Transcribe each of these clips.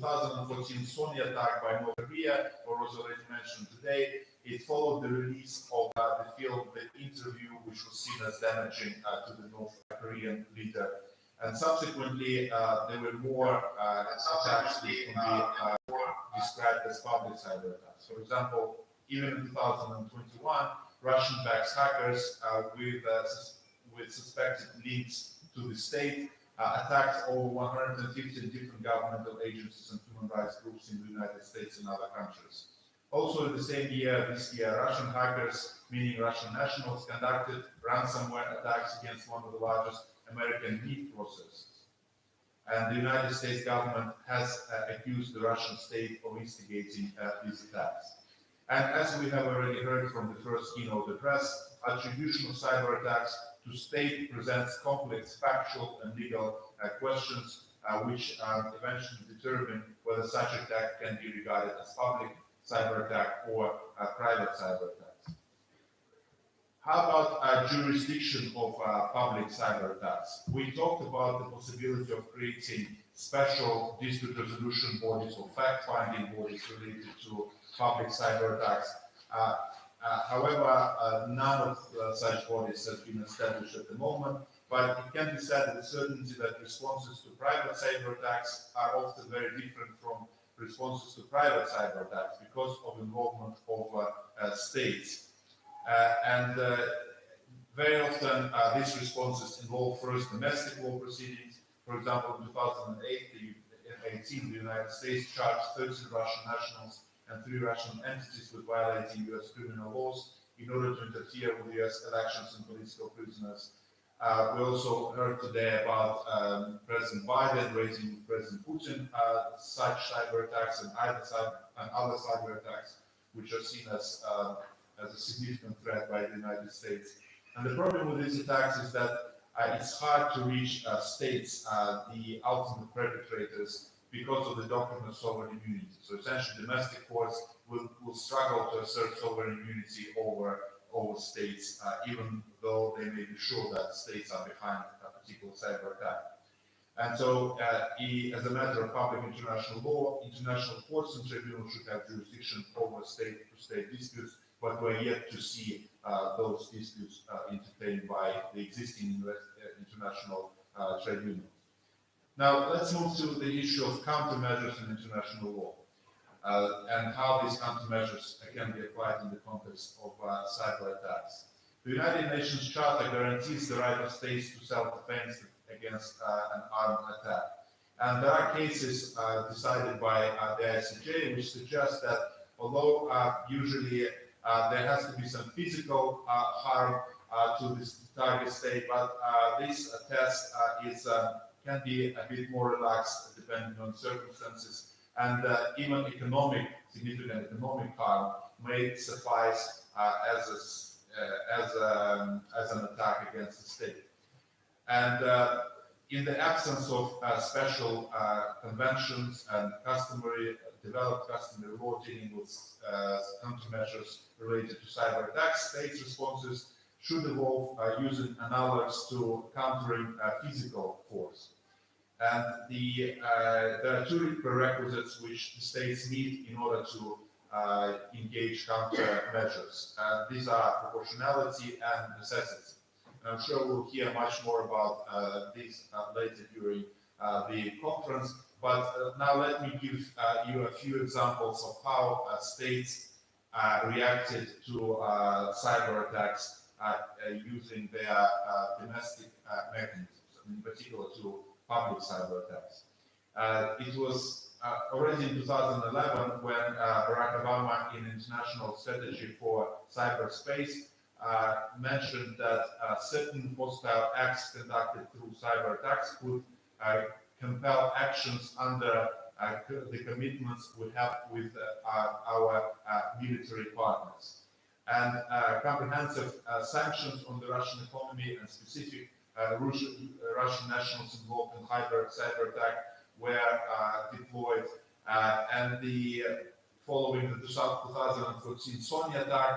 2014 Sony attack by North Korea, or was already mentioned today, it followed the release of the film The Interview, which was seen as damaging to the North Korean leader. And subsequently, there were more attacks which can be described as public cyber attacks. For example, even in 2021, Russian-backed hackers with suspected links to the state attacked over 150 different governmental agencies and human rights groups in the United States and other countries. Also, in the same year, this year, Russian hackers, meaning Russian nationals, conducted ransomware attacks against one of the largest American meat processors. And the United States government has accused the Russian state of instigating these attacks. And as we have already heard from the first keynote address, attribution of cyber attacks to state presents complex factual and legal questions which eventually determine whether such attack can be regarded as public cyber attack or a private cyber attack. How about jurisdiction of public cyber attacks? We talked about the possibility of creating special dispute resolution bodies or fact-finding bodies related to public cyber attacks. However, none of such bodies has been established at the moment, but it can be said with certainty that responses to private cyber attacks are often very different from responses to private cyber attacks because of involvement of states. Very often these responses involve first domestic law proceedings. For example, in 2018, the United States charged 13 Russian nationals and 3 Russian entities with violating US criminal laws in order to interfere with US elections and political prisoners. We also heard today about President Biden raising with President Putin such cyber attacks and other cyber attacks, which are seen as a significant threat by the United States. And the problem with these attacks is that it's hard to reach states, the ultimate perpetrators, because of the doctrine of sovereign immunity. So essentially, domestic courts will struggle to assert sovereign immunity over states, even though they may be sure that states are behind a particular cyber attack. And so, as a matter of public international law, international courts and tribunals should have jurisdiction over state-to-state disputes, but we're yet to see those disputes entertained by the existing international tribunals. Now, let's move to the issue of countermeasures in international law and how these countermeasures can be applied in the context of cyber attacks. The United Nations Charter guarantees the right of states to self-defense against an armed attack. And there are cases decided by the ICJ which suggest that although usually there has to be some physical harm to this target state, but this test can be a bit more relaxed depending on circumstances, and even significant economic harm may suffice as an attack against the state. And in the absence of special conventions and developed customary law dealing with countermeasures related to cyber attacks, states' responses should evolve using analogs to countering physical force. And there are 2 prerequisites which the states need in order to engage countermeasures. These are proportionality and necessity. And I'm sure we'll hear much more about these later during the conference. But now let me give you a few examples of how states reacted to cyber attacks using their domestic mechanisms, in particular to public cyber attacks. It was already in 2011 when Barack Obama, in International Strategy for Cyberspace, mentioned that certain hostile acts conducted through cyber attacks could compel actions under the commitments we have with our military partners. And comprehensive sanctions on the Russian economy and specific Russian nationals involved in cyber attack were deployed. And following the 2014 Sony attack,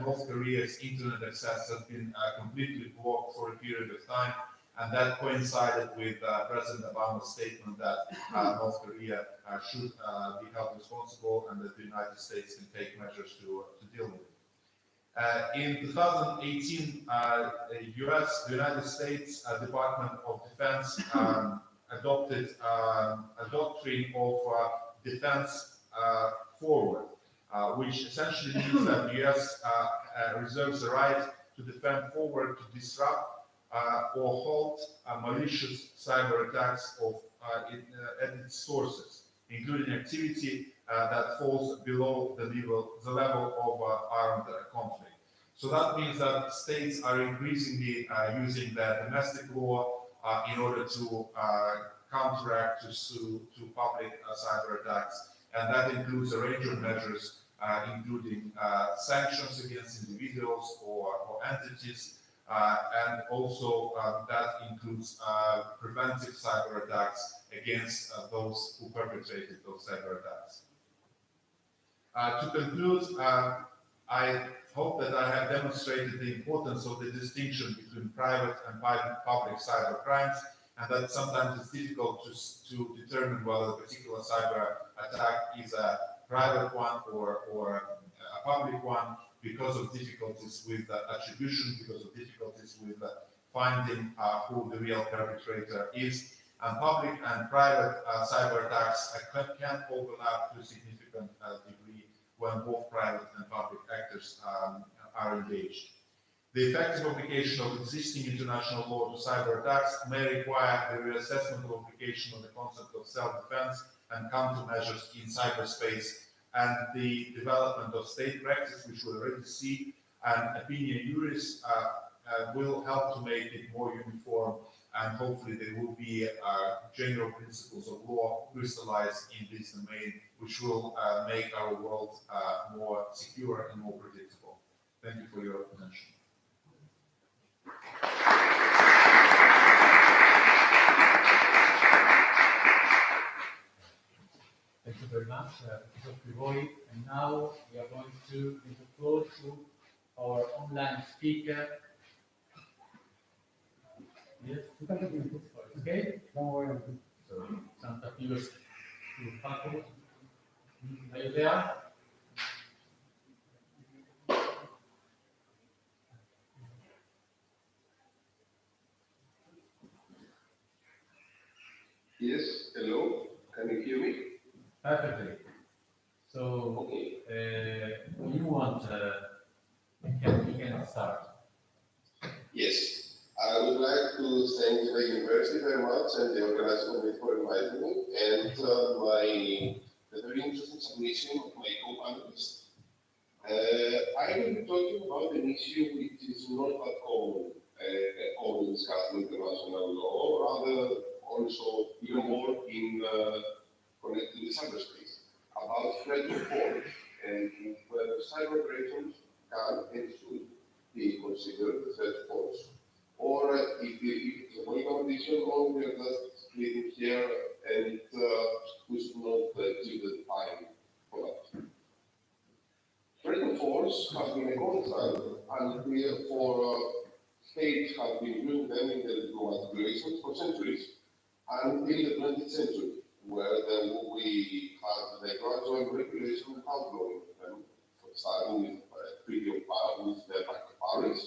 North Korea's internet access has been completely blocked for a period of time, and that coincided with President Obama's statement that North Korea should be held responsible and that the United States can take measures to deal with it. In 2018, the United States Department of Defense adopted a doctrine of defense forward, which essentially means that the US reserves the right to defend forward to disrupt or halt malicious cyber attacks at its sources, including activity that falls below the level of armed conflict. So that means that states are increasingly using their domestic law in order to counteract to public cyber attacks, and that includes a range of measures, including sanctions against individuals or entities, and also that includes preventive cyber attacks against those who perpetrated those cyber attacks. To conclude, I hope that I have demonstrated the importance of the distinction between private and public cyber crimes, and that sometimes it's difficult to determine whether a particular cyber attack is a private one or a public one, because of difficulties with attribution, because of difficulties with finding who the real perpetrator is. And public and private cyber attacks can overlap to a significant degree when both private and public actors are engaged. The effective application of existing international law to cyber attacks may require the reassessment of application of the concept of self-defense and countermeasures in cyberspace, and the development of state practice, which we already see, and opinion juris will help to make it more uniform, and hopefully there will be general principles of law crystallized in this domain, which will make our world more secure and more predictable. Thank you for your attention. Thank you very much, Professor Krivoi. And now we are going to give the floor to our online speaker. Yes, okay? Don't worry. So, Santa Cruz to Paco. Are you there? Yes, hello. Can you hear me? Perfectly. So, Okay. when you want, you can start. Yes. I would like to thank the university very much and the organizing committee for inviting me, and the very interesting submission of my co-panelists. I will be talking about an issue which is not that common discussed in international law, rather also even more in connected with cyberspace, about threat of force and whether cyber operations can and should be considered a threat of force. Or if it's a whole competition, or we are just splitting here and we should not give the time for that. Threat of force has been a constant, and we states have been using them in the diplomatic relations for centuries, until the 20th century, where then we had the gradual regulation and outlawing them, starting with Treaty of with the Pact of Paris,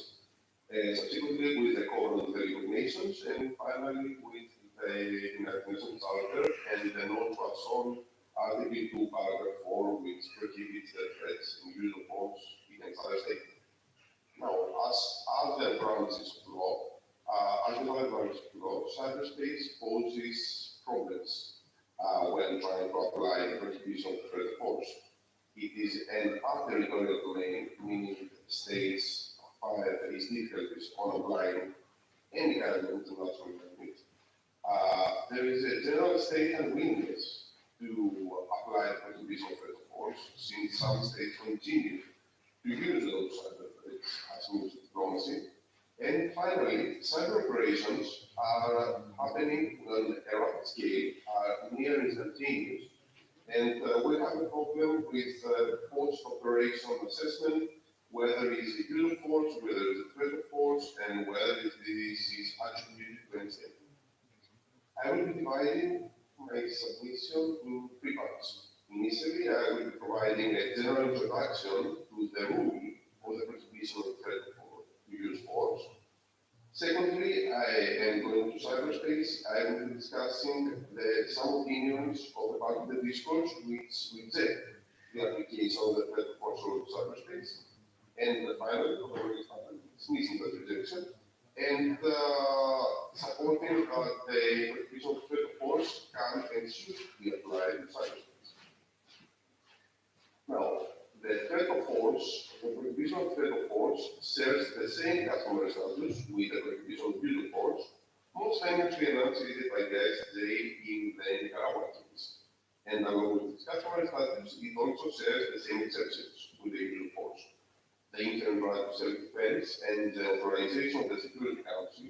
subsequently with the Covenant of the League of Nations, and finally with the United Nations Charter and the non-Poisson Article 2, Paragraph 4, which prohibits the threats and use of force against other states. Now, as other branches of law, cyberspace poses problems when trying to apply the prohibition of threat of force. It is an territorial domain, meaning that states face difficulties on applying any kind of international agreement. There is a general state unwillingness to apply the prohibition of threat of force, since some states continue to use those cyber threats as means of diplomacy. And finally, cyber operations are happening on a rapid scale, are near instantaneous, and we have a problem with post-operational assessment, whether it's a use of force, whether it's a threat of force, and whether this is attributed to differentiate. I will be dividing my submission in three parts. Initially, I will be providing a general introduction to the rule of the prohibition of threat to use force. Secondly, I am going to cyberspace. I will be discussing some opinions of the part of the discourse which reject the application of the threat of force rule to cyberspace. And finally, dismissing that rejection and supporting that the prohibition of threat of force can and should be applied in cyberspace. Now, the threat of force, the prohibition of threat of force serves the same customer status with the prohibition of use of force, most famously enunciated by the ICJ in the Nicaragua case. And along with its customer status, it also shares the same exceptions with the use of force. The inherent right to self-defense and the authorization of the Security Council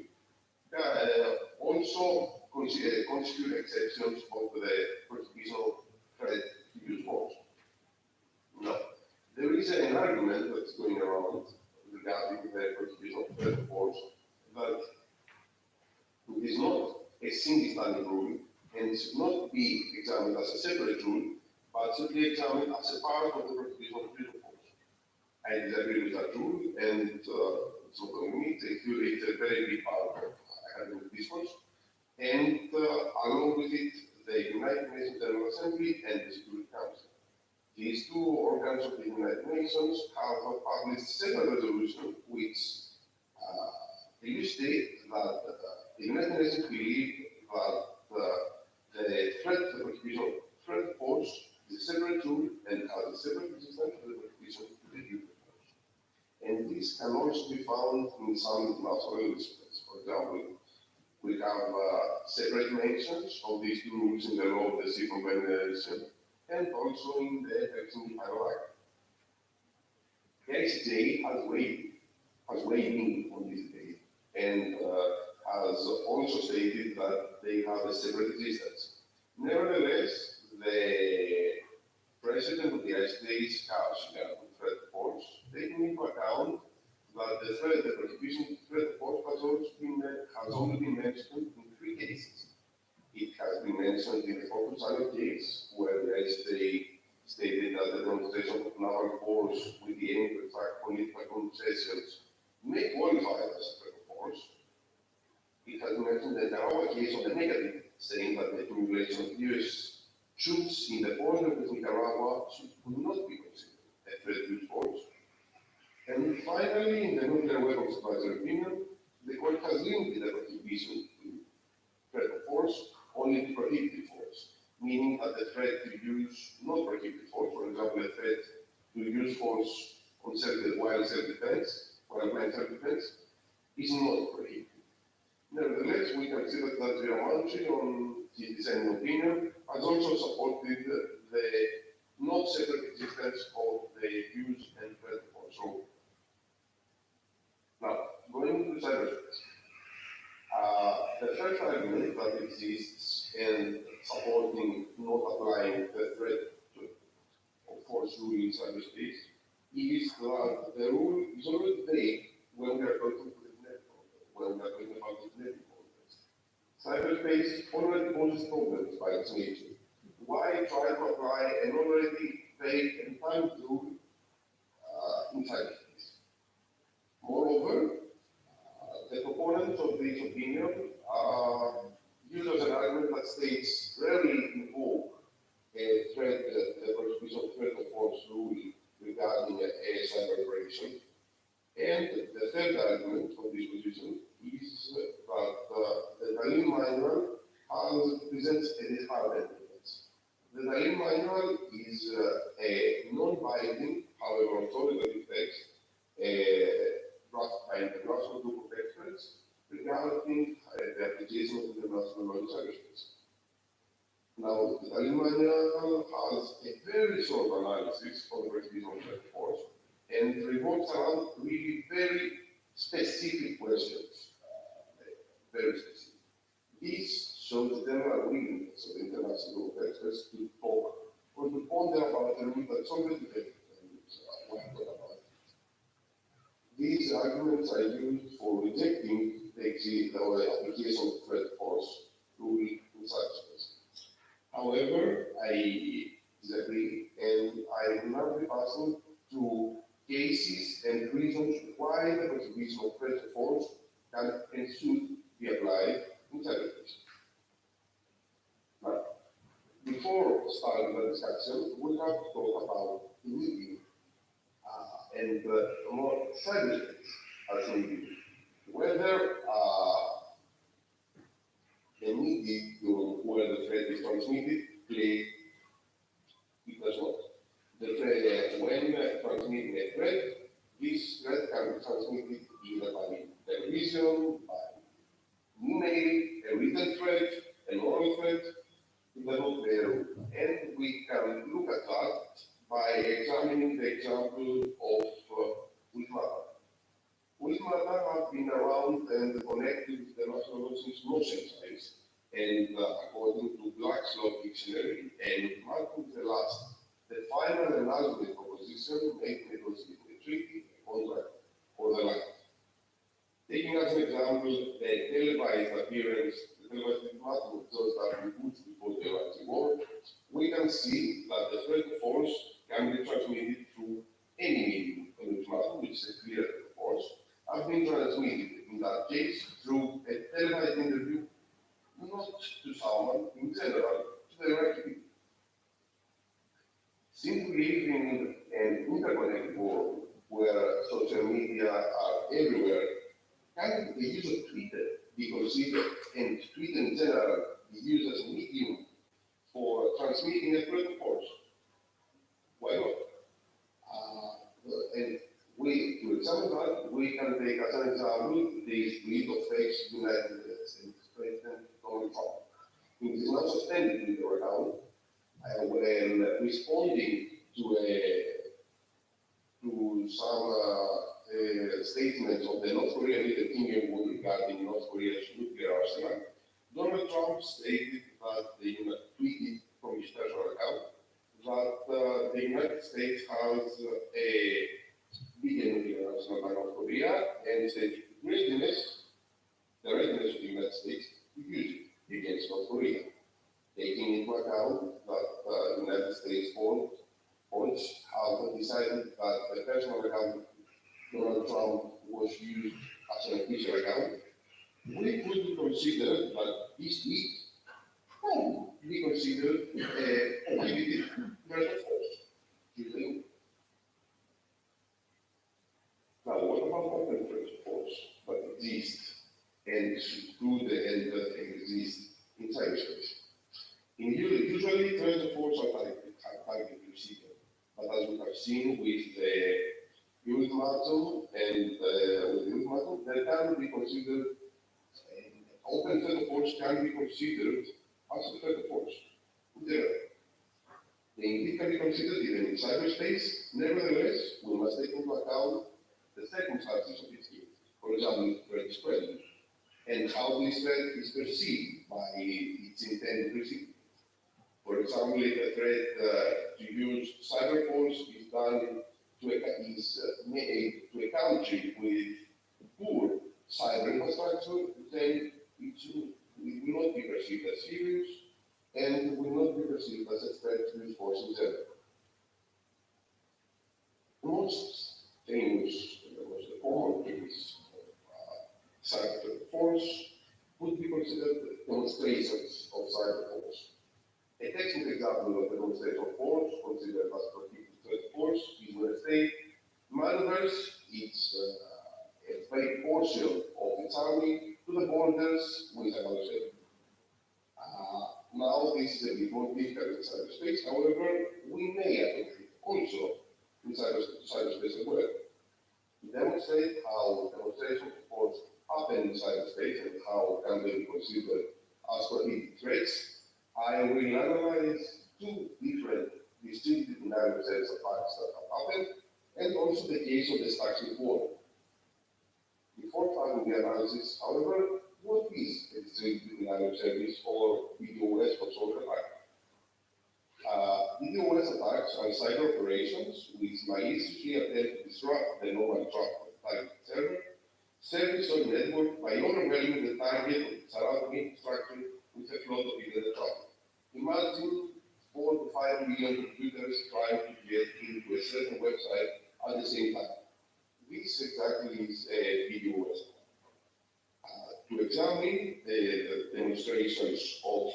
also constitute exceptions of the prohibition of threat to use force. Now, there is an argument that's going around regarding the prohibition of threat of force that it is not a single standing rule and it should not be examined as a separate rule, but should be examined as a part of the prohibition of use of force. I disagree with that rule, and it's not only me, it's a very big part of academic discourse. And along with it, the United Nations General Assembly and the Security Council. These two organs of the United Nations have published several resolutions which illustrate that the United Nations believe that the threat, the prohibition of threat of force is a separate rule and has a separate resistance to the prohibition of the use of force. And this can also be found in some national instruments. For example, we have separate mentions of these two rules in the law of the Sea Convention and also in the Helsinki Final Act. The ICJ has weighed in on this debate and has also stated that they have a separate existence. Nevertheless, the president of the ICJ's House regarding threat of force, taking into account that the threat, the prohibition of threat of force has only been mentioned in three cases. It has been mentioned in the Challenge case, where the ICJ stated that the demonstration of naval force with the aim to attract political concessions may qualify as a threat of force. It has been mentioned in the Nicaragua case on the negative, saying that the accumulation of US troops in the border with Nicaragua would not be considered a threat to use force. And finally, in the nuclear weapons advisory opinion, the court has limited the prohibition to threat of force only to prohibited force, meaning that the threat to use not prohibited force, for example, a threat to use force on while self-defense, while applying self-defense, is not prohibited. Nevertheless, we consider that the Ramanchi, on his dissenting opinion, has also supported the not separate existence of the use and threat of force. So, now, going to cyberspace. The first argument that exists in supporting not applying the threat of force rule in cyberspace is that the rule is already vague when we are talking about the network context. Cyberspace already poses problems by its nature. Why try to apply an already vague and timed rule in cyberspace? Moreover, the proponents of this opinion use as an argument that states rarely invoke a prohibition of threat of force rule regarding a cyber operation. And the third argument of this position is that the Tallinn manual presents a disparate evidence. The Tallinn manual is a non-binding, however, authoritative text, drafted by international group of experts regarding the application of international law in cyberspace. Now, the Tallinn manual has a very short analysis of the prohibition of threat of force and revolves around really very specific questions, very specific. This shows the general willingness of the international group of experts to talk or to ponder about the rule that's already there. These arguments are used for rejecting the application of threat force rule in cyberspace. However, I disagree, and I will now be passing to cases and reasons why the prohibition of threat force can and should be applied in cyberspace. Now, before starting the discussion, we have to talk about the medium and more cyberspace as a medium. Whether the medium where the threat is transmitted play because what? The threat, when transmitting a threat, this threat can be transmitted either by television, by email, a written threat, an oral threat, develop their and we can look at that by examining the example of Wikimata. Wikimata have been around and connected with the national since no centuries, and according to Black's Law Dictionary, and Martin the last, the final and ultimate proposition made negotiating a treaty, a contract for the land. Taking as an example the televised appearance, the televised diplomatic of George W. Bush before the Iraqi war, we can see that the threat force can be transmitted through any medium, and which is a clear force, have been transmitted in that case through a televised interview, not to someone in general, to the Iraqi people. Since we live in an interconnected world where social media are everywhere, can the use of Twitter be considered, and Twitter in general, be used as a medium for transmitting a threat force? Why not? And we, to examine that, we can take as an example the tweet of ex-United States President Donald Trump. It is not suspended Twitter account when responding to some statements of the North Korean leader Kim Jong-un regarding North Korea's nuclear arsenal. Donald Trump stated that tweeted from his personal account that the United States has a bigger nuclear arsenal than North Korea, and said the readiness of the United States to use it against North Korea, taking into account that the United States points have decided that the personal account of Donald Trump was used as an official account. We could consider that this tweet could be considered a prohibited threat force. Do you think? Now, what about open threat force that exists and could exist in cyberspace? Usually, threat force are targeted procedure, but as we have seen with the ultimatum there can be considered open threat force can be considered as a threat force. It can be considered even in cyberspace. Nevertheless, we must take into account the circumstances of its use. For example, threat spreading, and how this threat is perceived by its intended recipient. For example, if a threat to use cyber force is done made to a country with poor cyber infrastructure, then it will not be perceived as serious and will not be perceived as a threat to use force in general. The most famous, the most common case of cyber force would be considered demonstrations of cyber force. A technical example of a demonstration of force, considered as prohibited threat force, is when a state maneuvers its a very portion of its army to the borders with another state. Now, this is a bit more difficult in cyberspace. However, we may apply it also in cyberspace as well. To demonstrate how demonstration of force happen in cyberspace and how can they be considered as prohibited threats, I will analyze two different distributed denial of service attacks that have happened, and also the case of the Stuxnet war. Before starting the analysis, however, what is a distributed denial of service or DDoS for social attack? DDoS attacks are cyber operations which maliciously attempt to disrupt the normal traffic of the target server, service or network by overwhelming the target of the surrounding infrastructure with a flood of internet traffic. Imagine 4 to 5 million computers trying to get into a certain website at the same time. This exactly is a video website. To examine the demonstrations of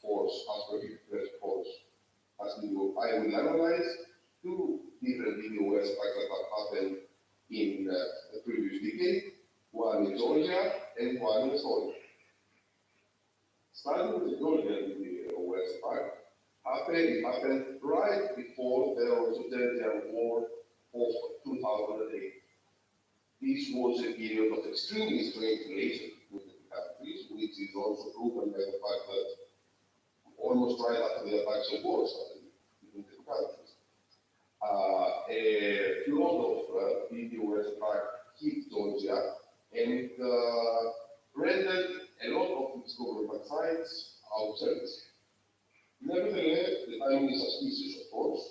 force as per the force as video, I will analyze two different video websites that have happened in the previous decade, one in Georgia and one in Estonia. Starting with the Georgian video website, it happened right before the Russo-Georgian War of 2008. This was a period of extremely strained relations between the two countries, which is also proven by the fact that almost right after the attacks of war started between the two countries. A lot of video websites hit Georgia and rendered a lot of its government sites out of service. Nevertheless, the timing is suspicious, of course,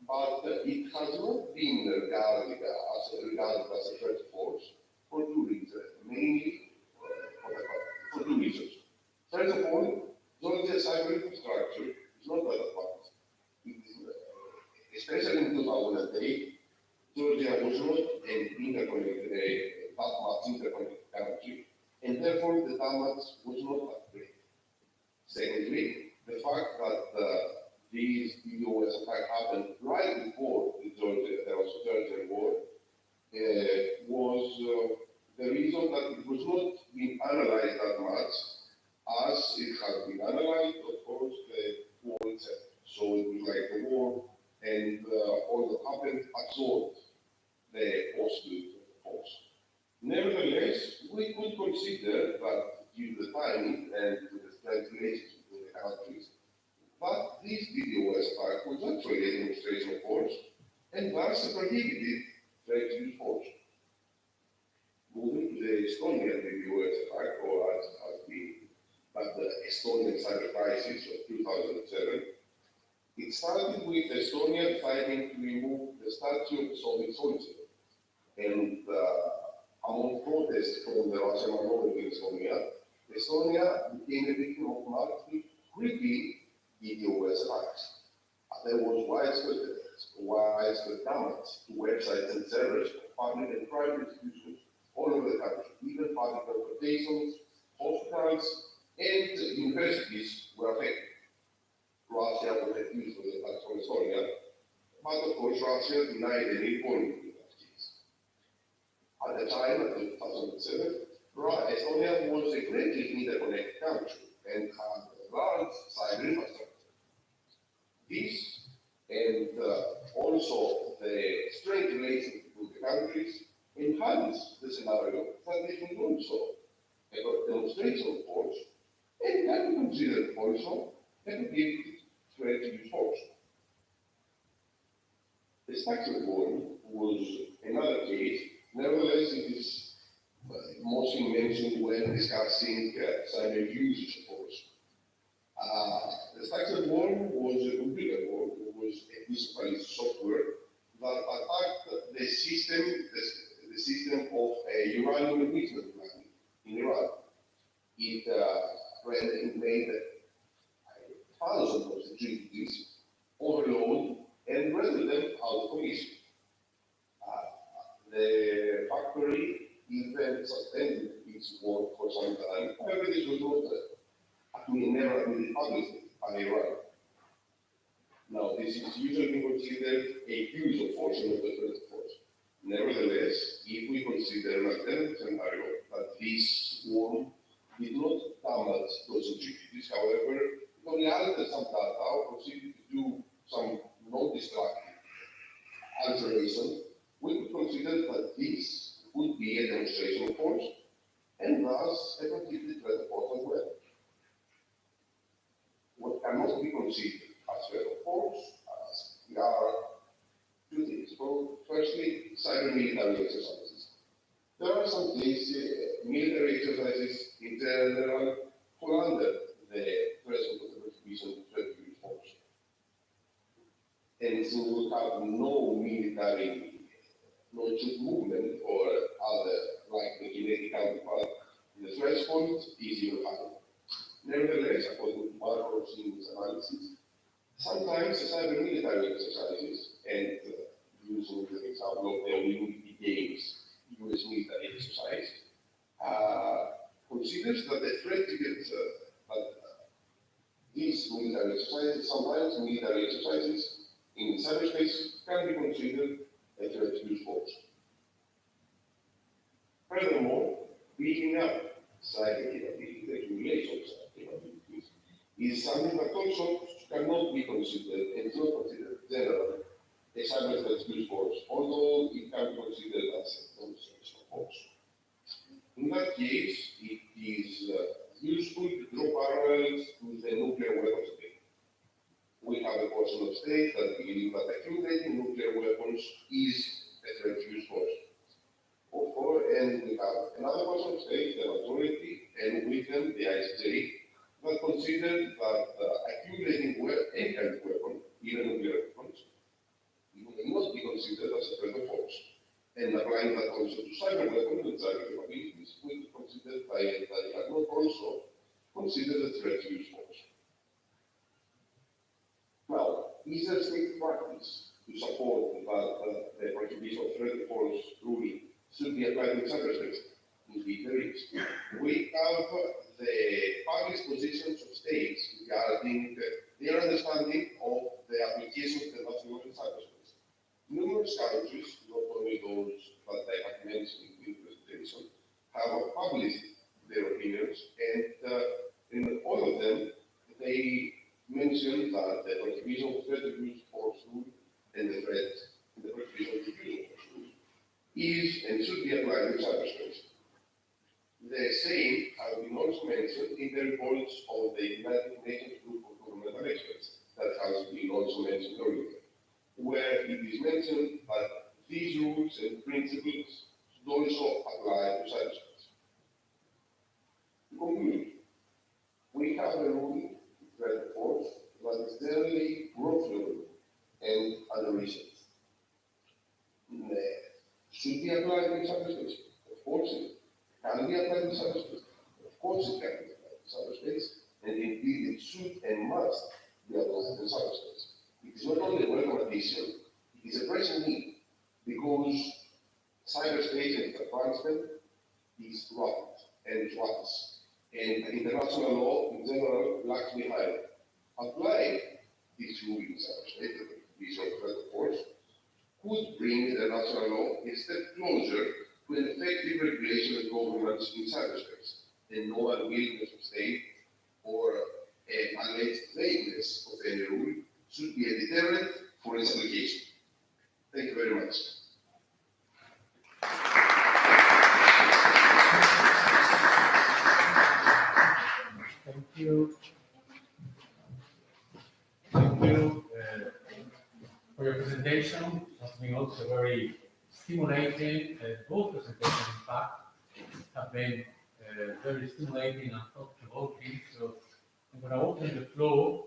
but it has not been regarded as a threat force for two reasons, mainly for two reasons. First of all, Georgia's cyber infrastructure is not that advanced. Especially in 2008, Georgia was not an that much interconnected country, and therefore the damage was not that great. Secondly, the fact that these DDoS attacks happened right before the Russo-Georgian War was the reason that it was not being analyzed that much as it has been analyzed, of course, the war itself. So it was like the war and all that happened absorbed the possible force. Nevertheless, we could consider that due to the timing and to the strength relations between the countries, but this DDoS attack was actually a demonstration of force and thus a prohibited threat to use force. Moving to the Estonian DDoS attack, or as the Estonian cyber crisis of 2007, it started with Estonia deciding to remove the statue of the Soviet soldier. And among protests from the Russian minority in Estonia became a victim of multiple creepy DDoS attacks. There was widespread damage to websites and servers of public and private institutions all over the country. Even public transportations, hospitals, and universities were affected. Russia was accused of the attacks on Estonia, but of course Russia denied any involvement in that case. At the time, in 2007, Estonia was a greatly interconnected country and had a large cyber infrastructure. This and also the strained relations between the countries enhanced the scenario that they can also a demonstration of force and can be considered also a prohibited threat to use force. The structural war was another case. Nevertheless, it is mostly mentioned when discussing cyber use of force. The structural war was a computer war. It was a piece of software that attacked the system of a uranium enrichment plant in Iran. It made thousands of securities overload and rendered them out of commission. The factory even suspended its work for some time. However, this was not never admitted publicly by Iran. Now, this is usually considered a use of force and not a threat of force. Nevertheless, if we consider an alternative scenario that this war did not damage those securities, however, it only altered some data or proceeded to do some non-destructive alteration, we could consider that this would be a demonstration of force and thus a completely threat of force as well. What cannot be considered as threat of force are two things. Well, firstly, cyber military exercises. There are some cases, military exercises in general fall under the threshold of the prohibition of threat to use force. And since we have no military, no troop movement or other like the genetic counterpart, the threshold is even higher. Nevertheless, according to Barbaros in his analysis, sometimes the cyber military exercises, and using the example of the Olympic Games, US military exercise, considers that the threat tickets, these military exercises, sometimes military exercises in cyberspace can be considered a threat to use force. Furthermore, building up cyber capability, the accumulation of cyber capabilities, is something that also cannot be considered and is not considered generally a cyber threat to use force, although it can be considered as a demonstration of force. In that case, it is useful to draw parallels to the nuclear weapons debate. We have a portion of states that believe that accumulating nuclear weapons is a threat to use force. And we have another portion of states, the majority, and with them the ICJ, that consider that accumulating any kind of weapon, even nuclear weapons, may not be considered as a threat of force. And applying that also to cyber weapons and cyber capabilities, will be considered by not also considered a threat to use force. Now, is there state practice to support that the prohibition of threat of force ruling should be applied in cyberspace? Indeed, there is. We have the published positions of states regarding their understanding of the application of the national in cyberspace. Numerous countries, not only those that I have mentioned in the presentation, have published their opinions, and in all of them, they mention that the prohibition of threat of use force rule and the prohibition of the use of force rule is and should be applied in cyberspace. The same has been also mentioned in the reports of the United Nations Group of Governmental Experts that has been also mentioned earlier, where it is mentioned that these rules and principles should also apply to cyberspace. To conclude, we have a rule, threat of force, that is generally grossly overlooked and under-researched. Should be applied in cyberspace? Of course it can be applied in cyberspace. Of course it can be applied in cyberspace, and indeed it should and must be applied in cyberspace. It is not only a welcome addition, it is a pressing need, because cyberspace and its advancement is rapid and fast, and international law in general lags behind. Applying this rule in cyberspace, the prohibition of threat of force, could bring international law a step closer to an effective regulation of governments in cyberspace, and no unwillingness of state or alleged vagueness of any rule should be a deterrent for its application. Thank you very much. Thank you. Thank you for your presentation. It has been also very stimulating. Both presentations, in fact, have been very stimulating and thought-provoking. So I'm going to open the floor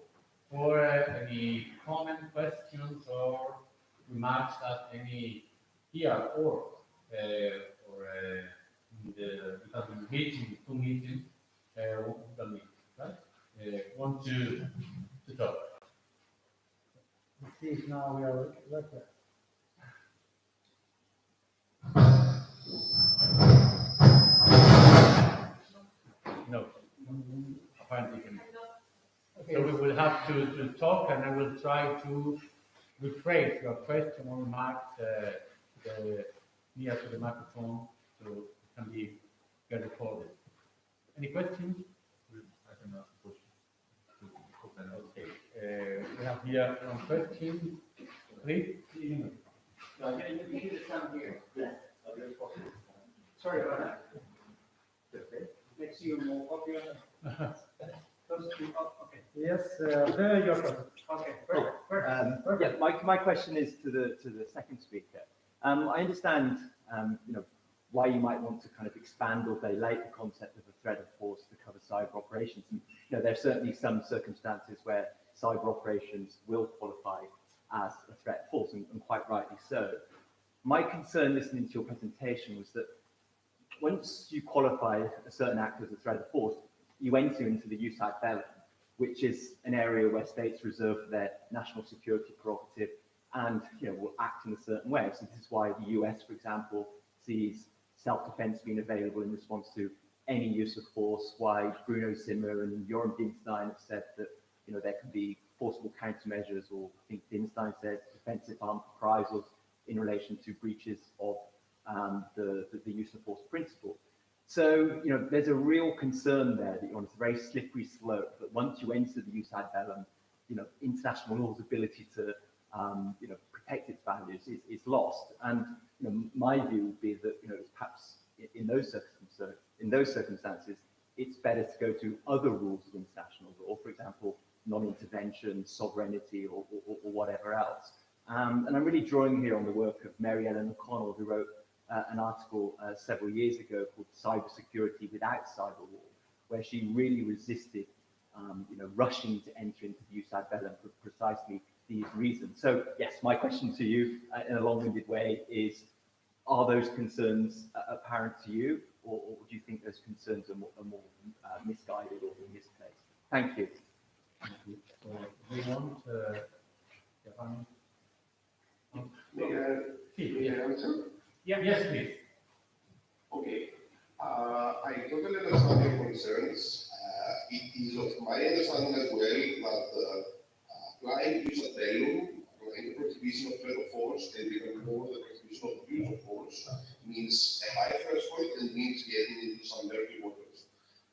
for any comment, questions, or remarks that any here or in the meeting, two meetings, right? Want to talk. Let's see if now we are right there. No, apparently cannot. Okay. So we will have to talk, and I will try to rephrase your question or remark near to the microphone, so it can be get recorded. Any questions? I can ask a question. Okay. We have here one question. Please. No, you need to stand here. Yeah. Sorry about that. Okay. Makes you more popular. Close to okay. Yes, there your question. Okay. Perfect. Yeah, my question is to the second speaker. I understand, why you might want to kind of expand or daylight the concept of a threat of force to cover cyber operations. And, there are certainly some circumstances where cyber operations will qualify as a threat of force, and quite rightly so. My concern listening to your presentation was that once you qualify a certain act as a threat of force, you enter into the jus ad bellum, which is an area where states reserve their national security prerogative and will act in a certain way. So this is why the US, for example, sees self-defense being available in response to any use of force, why Bruno Zimmer and Joram Dinstein have said that there can be forcible countermeasures, or I think Dinstein said defensive armed reprisals in relation to breaches of the use of force principle. So, there's a real concern there that you're on this very slippery slope, that once you enter the jus ad bellum, international law's ability to, protect its values is lost. And, my view would be that, perhaps in those circumstances, it's better to go to other rules of international law, for example, non-intervention, sovereignty, or whatever else. And I'm really drawing here on the work of Mary Ellen O'Connell, who wrote an article several years ago called Cybersecurity Without Cyber War, where she really resisted, rushing to enter into the jus ad bellum for precisely these reasons. So, yes, my question to you, in a long-winded way, is: are those concerns apparent to you, or do you think those concerns are more misguided or misplaced? Thank you. Thank you. So, we want May I answer? Yes, please. Okay. I totally understand your concerns. It is of my understanding as well that applying jus ad bellum, applying the prohibition of threat of force, and even more the prohibition of use of force, means a high threshold and means getting into some murky waters.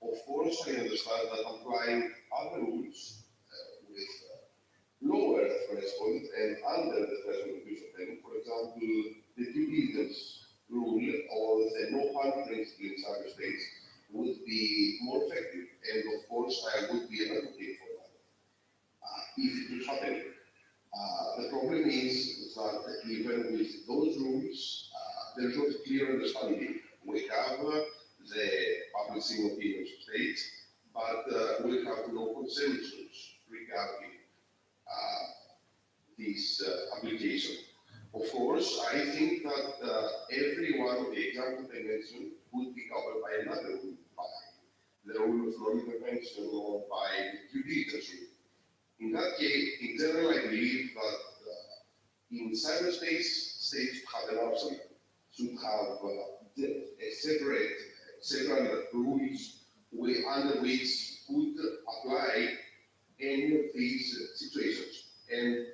Of course, I understand that applying other rules with lower threshold and under the threshold of use of bellum, for example, the due diligence rule or the no harm principle in cyberspace would be more effective, and of course I would be an advocate for that if it was happening. The problem is that even with those rules, there is not a clear understanding. We have the publishing opinions of states, but we have no consensus regarding this application. Of course, I think that every one of the examples I mentioned would be covered by another rule, by the rule of non-intervention or by the due diligence rule. In that case, in general, I believe that in cyberspace, states have an arsenal, should have several rules under which would apply any of these situations. And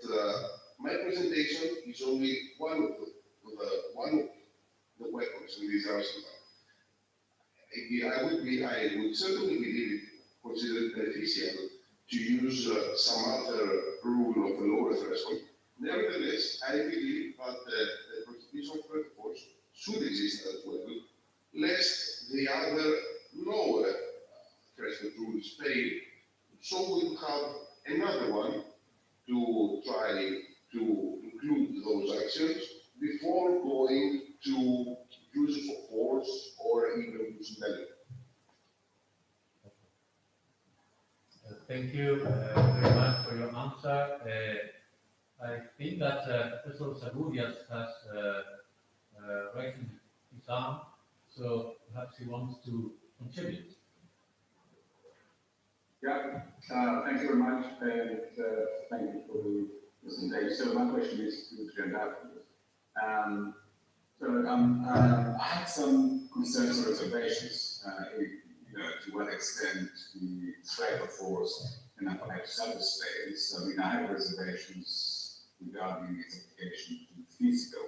my presentation is only one of the weapons in this arsenal. I would certainly believe it considered beneficial to use some other rule of a lower threshold. Nevertheless, I believe that the prohibition of threat of force should exist as well, lest the other lower threshold rules fail. So we'll have another one to try to include those actions before going to use of force or even use of value. Thank you very much for your answer. I think that Professor Sagoudias has raised his arm, so perhaps he wants to contribute. Yeah, thank you very much, and thank you for the presentation. So my question is to John. I had some concerns or observations, to what extent the threat of force can apply to cyberspace. I mean, I have reservations regarding its application to physical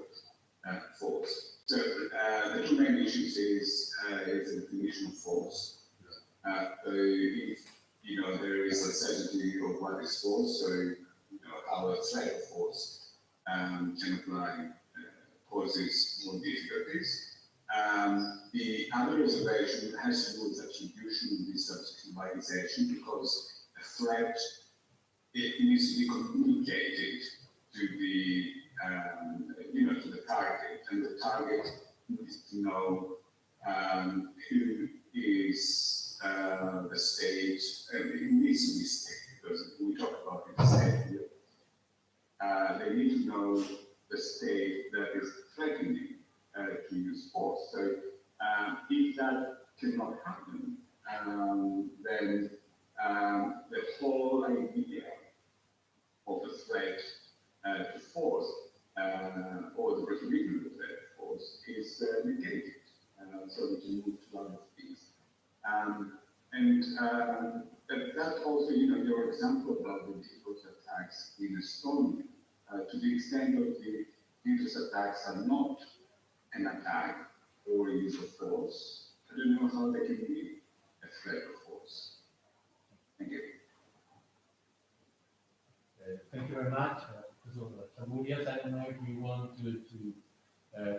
force. So the two main issues is the definition of force. If there is a certainty of what is force, so how a threat of force can apply causes more difficulties. The other reservation has to do with attribution in this subjectivization, because a threat, it needs to be communicated to the to the target, and the target needs to know who is the state, and it needs to be state, because we talked about it state here. They need to know the state that is threatening to use force. So If that cannot happen, then the whole idea of a threat to force or the prohibition of the threat to force is negated. So we can move to other things. That also, your example about the DDoS attacks in Estonia, to the extent that the DDoS attacks are not an attack or a use of force, I don't know how they can be a threat of force. Thank you. Thank you very much. Samudias, I don't know if you want to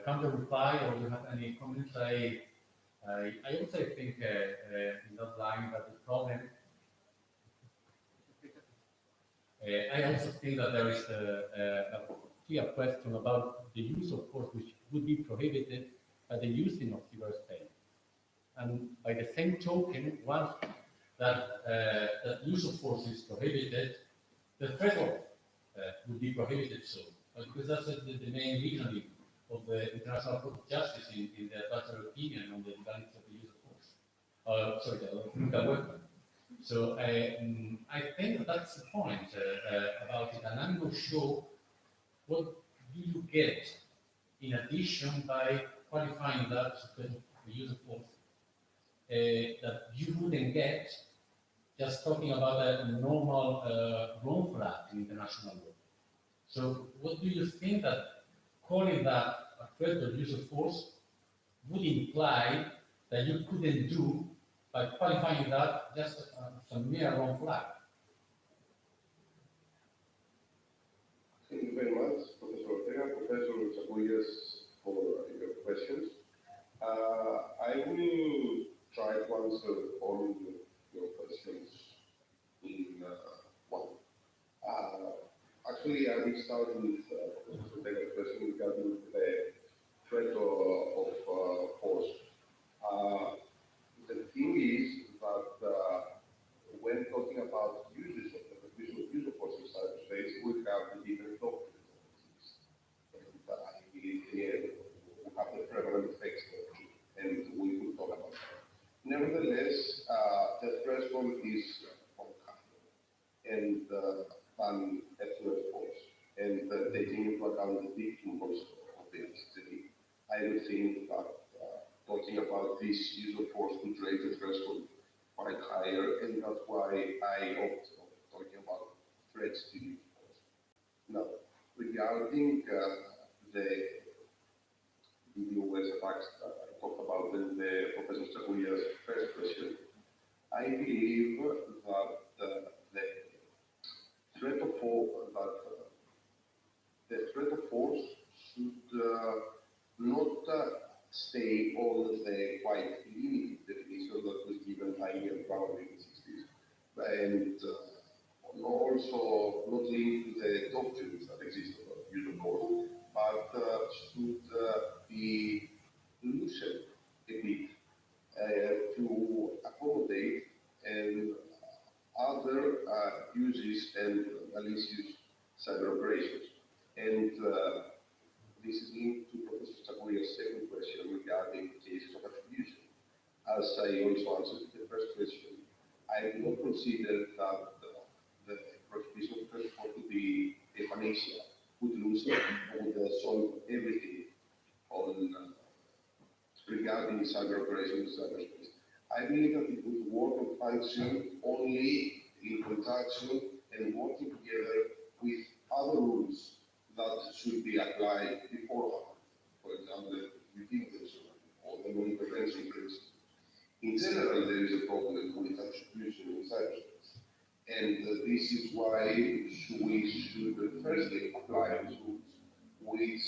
counter reply or you have any comments. I also think in that line that the problem. I also think that there is a clear question about the use of force, which would be prohibited by the using of cyberspace. And by the same token, once that use of force is prohibited, the threat would be prohibited soon. Because that's the main reasoning of the International Court of Justice in the advisory opinion on the legality of the use of force. The chemical weapon. So I think that's the point about it, and I'm not sure what do you get in addition by qualifying that the use of force that you wouldn't get just talking about a normal wrongful act in international law. So what do you think that calling that a threat of use of force would imply that you couldn't do by qualifying that just as a mere wrongful act? Thank you very much, Professor Ortega, Professor Chakullas, for your questions. I will try to answer all your questions in one. Actually, I will start with Professor Ortega's question regarding the threat of force. The thing is that when talking about uses of the use of force in cyberspace, we have the different doctrines of this. And I believe here we have the prevalent effects doctrine, and we will talk about that. Nevertheless, the threshold is from capital and a threat force, and taking into account the victim also of the entity, I would think that talking about this use of force could raise the threshold quite higher, and that's why I opt for talking about threats to use force. Now, regarding the DDoS attacks that I talked about in the Professor Chakullas' first question, I believe that the threat of force should not stay on the quite limited definition that was given by Ian Brown in the 60s, and also not linked to the doctrines that exist about use of force, but should be loosened a bit to accommodate other uses and malicious cyber operations. And this is linked to Professor Chakullas' second question regarding cases of attribution. As I also answered the first question, I do not consider that the prohibition of transport to be a panacea would loosen or would solve everything on regarding cyber operations in cyberspace. I believe that it would work and function only in conjunction and working together with other rules that should be applied beforehand. For example, the detention or the non-intervention principle. In general, there is a problem with attribution in cyberspace. And this is why we should firstly apply those rules, which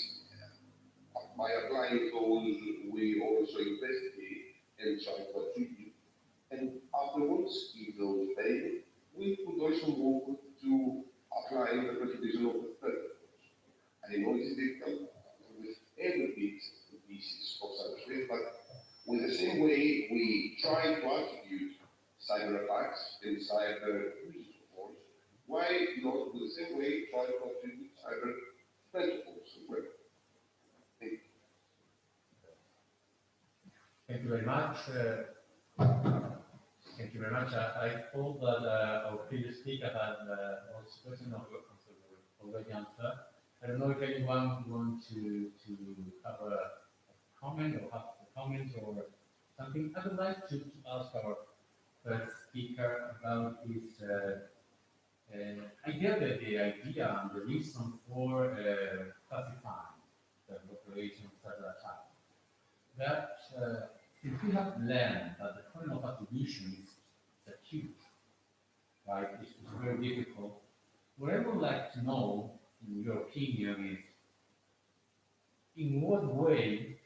by applying those, we also investigate and try to attribute. And afterwards, if those fail, we could also move to applying the prohibition of the third. I know it's difficult with every pieces of cyberspace, but with the same way we try to attribute cyber attacks and cyber use of force, why not with the same way try to attribute cyber threat of force as well? much. Thank you very much. I thought that our previous speaker had also question already answered. I don't know if anyone wants to have a comment or have a comment or something. I would like to ask our first speaker about his idea and the reason for classifying the population as an attack. That since we have learned that the problem of attribution is acute, right? It's very difficult. What I would like to know, in your opinion, is in what way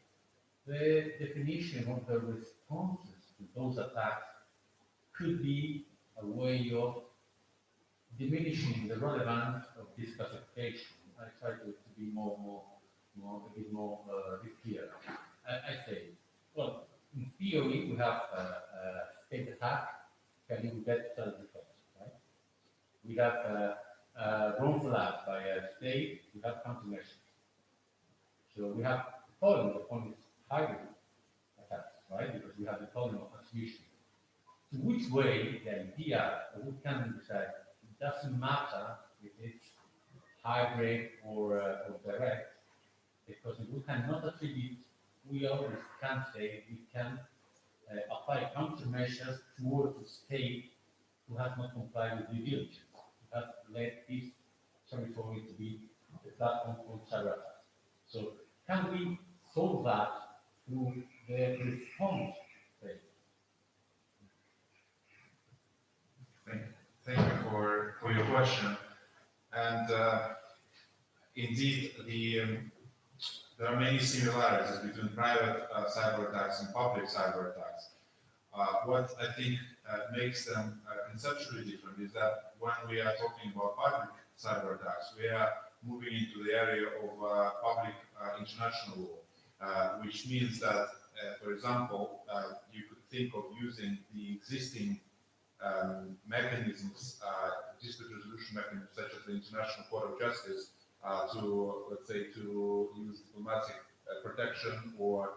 the definition of the responses to those attacks could be a way of diminishing the relevance of this classification. I try to be a bit more clear. I say, well, in theory, we have a state attack, can get self-defense, right? We have a wrongful act by a state, we have countermeasures. So we have the problem is hybrid attacks, right? Because we have the problem of attribution. To which way the idea, we can decide, it doesn't matter if it's hybrid or direct, because if we cannot attribute, we always can say we can apply countermeasures towards the state who has not complied with due diligence, who has led this territory to be the platform for cyber attacks. So can we solve that through the response phase? Thank you for your question. And indeed, there are many similarities between private cyber attacks and public cyber attacks. What I think makes them conceptually different is that when we are talking about public cyber attacks, we are moving into the area of public international law, which means that, for example, you could think of using the existing mechanisms, dispute resolution mechanisms such as the International Court of Justice, to, let's say, to use diplomatic protection or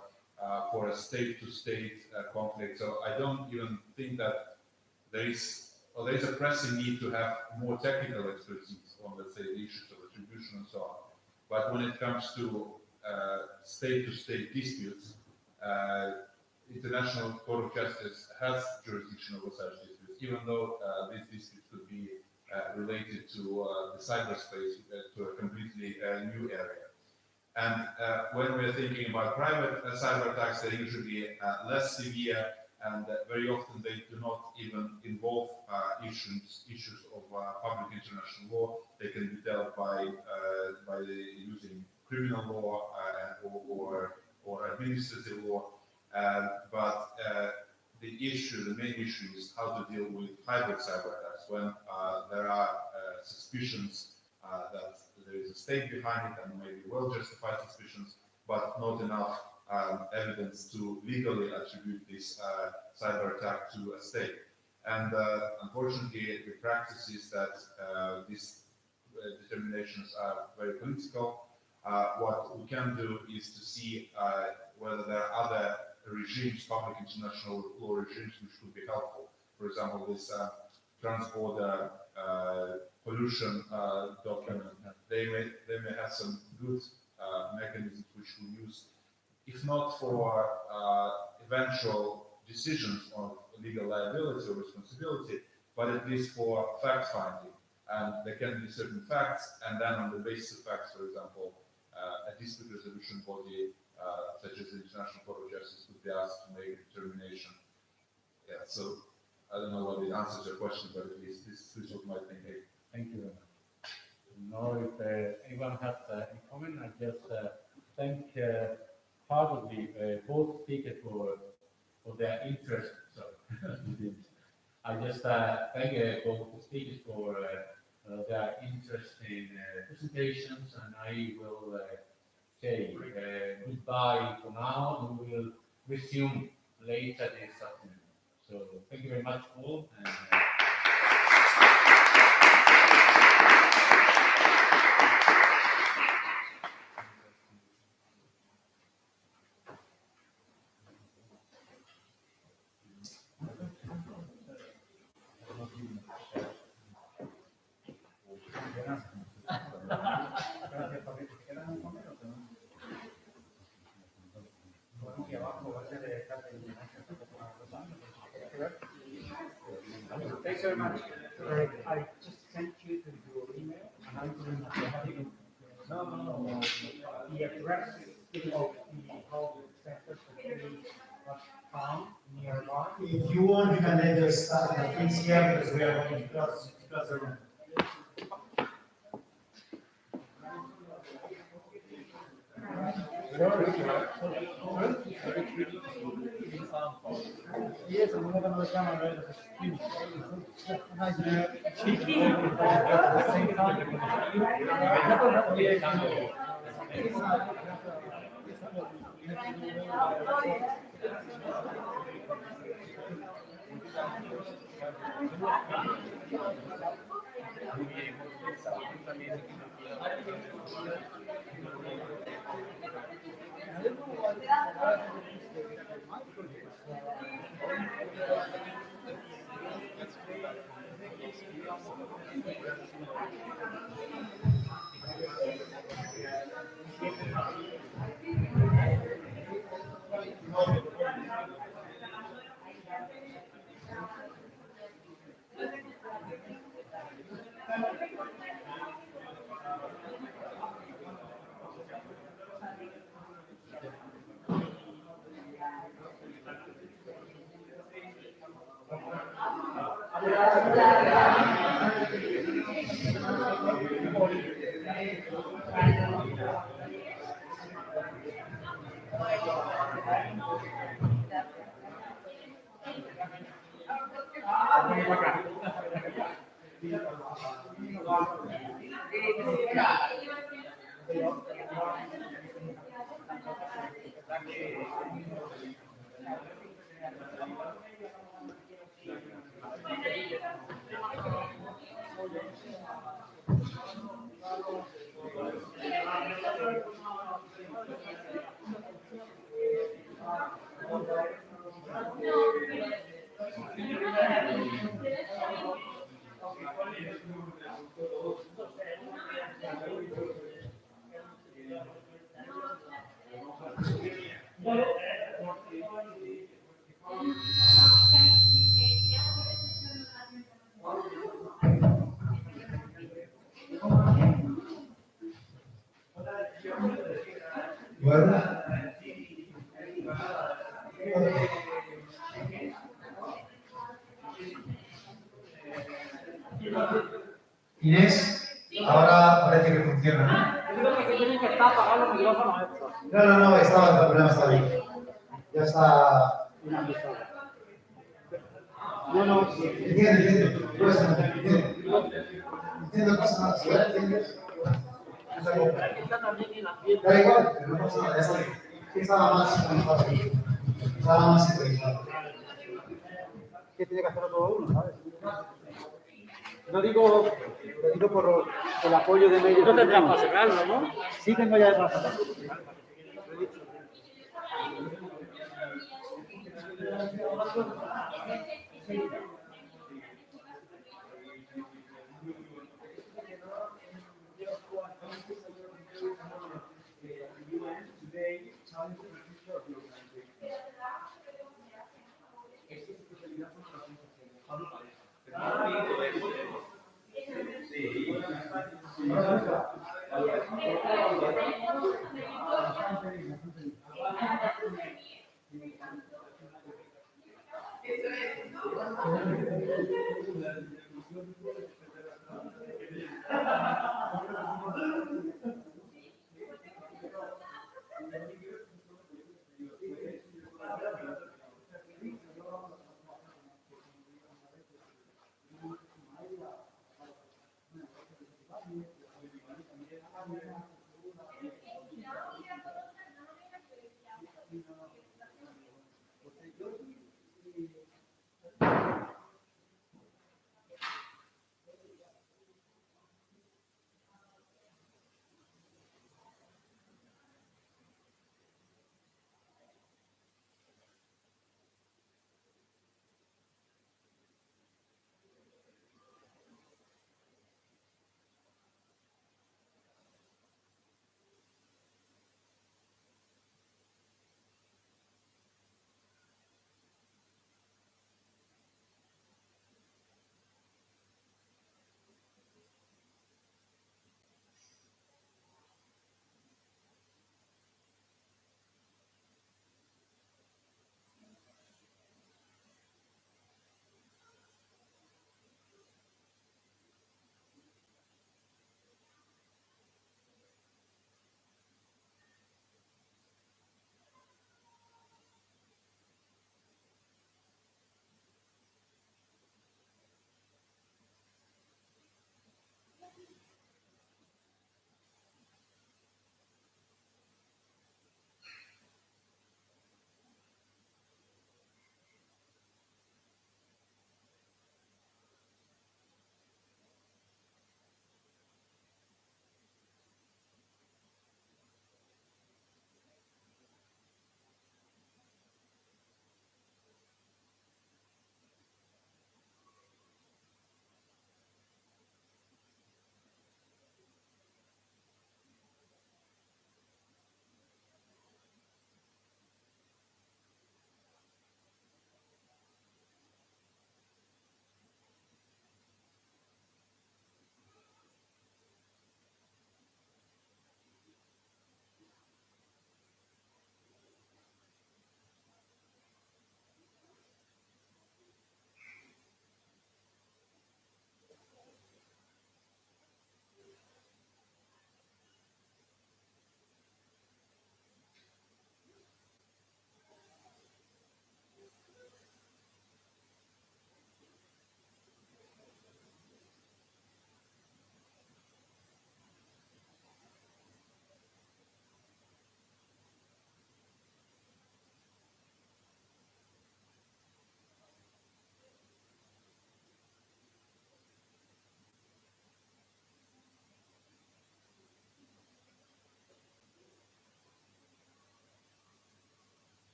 for a state-to-state conflict. So I don't even think that there is a pressing need to have more technical expertise on, let's say, the issues of attribution and so on. But when it comes to state-to-state disputes, International Court of Justice has jurisdiction over such disputes, even though these disputes could be related to the cyberspace, to a completely new area. And when we're thinking about private cyber attacks, they're usually less severe, and very often they do not even involve issues of public international law. They can be dealt by using criminal law or administrative law. But the main issue is how to deal with hybrid cyber attacks when there are suspicions that there is a state behind it, and maybe well-justified suspicions, but not enough evidence to legally attribute this cyber attack to a state. And unfortunately, the practice is that these determinations are very political. What we can do is to see whether there are other regimes, public international law regimes, which could be helpful. For example, this transborder pollution document, they may have some good mechanisms which we use, if not for eventual decisions on legal liability or responsibility, but at least for fact-finding. And there can be certain facts, and then on the basis of facts, for example, a dispute resolution body, such as the International Court of Justice, could be asked to make a determination. Yeah, so I don't know whether it answers your question, but at least this was my thinking. Thank you very much. Now, if anyone has any comment, I just thank partly both speakers for their interest. Sorry, I just thank both speakers for their interesting presentations, and I will say goodbye for now, and we will resume later this afternoon. So thank you very much all. And, very much. I just sent you to your email, and I'm going to have you. No. The address of the whole center was found nearby. If you want, you can later start the things here because we are going to close the room. Yes, I'm not going to come and read the screen. Bueno. Inés, ahora parece que funciona, ¿no? Yo creo que tienen que estar apagados los micrófonos estos. No, el problema está bien. Ya está. No, entiendo. Pues, entiendo, pasa nada. Si ya entiendes, no se preocupe. Está también en la fiesta. Da igual, pero no pasa nada, ya está bien. Estaba más sincronizado. Estaba más sincronizado. Que tiene que hacerlo todo uno, ¿sabes? No digo, lo digo por el apoyo de medios. No tendrás para cerrarlo, ¿no? Sí, tengo ya para cerrarlo.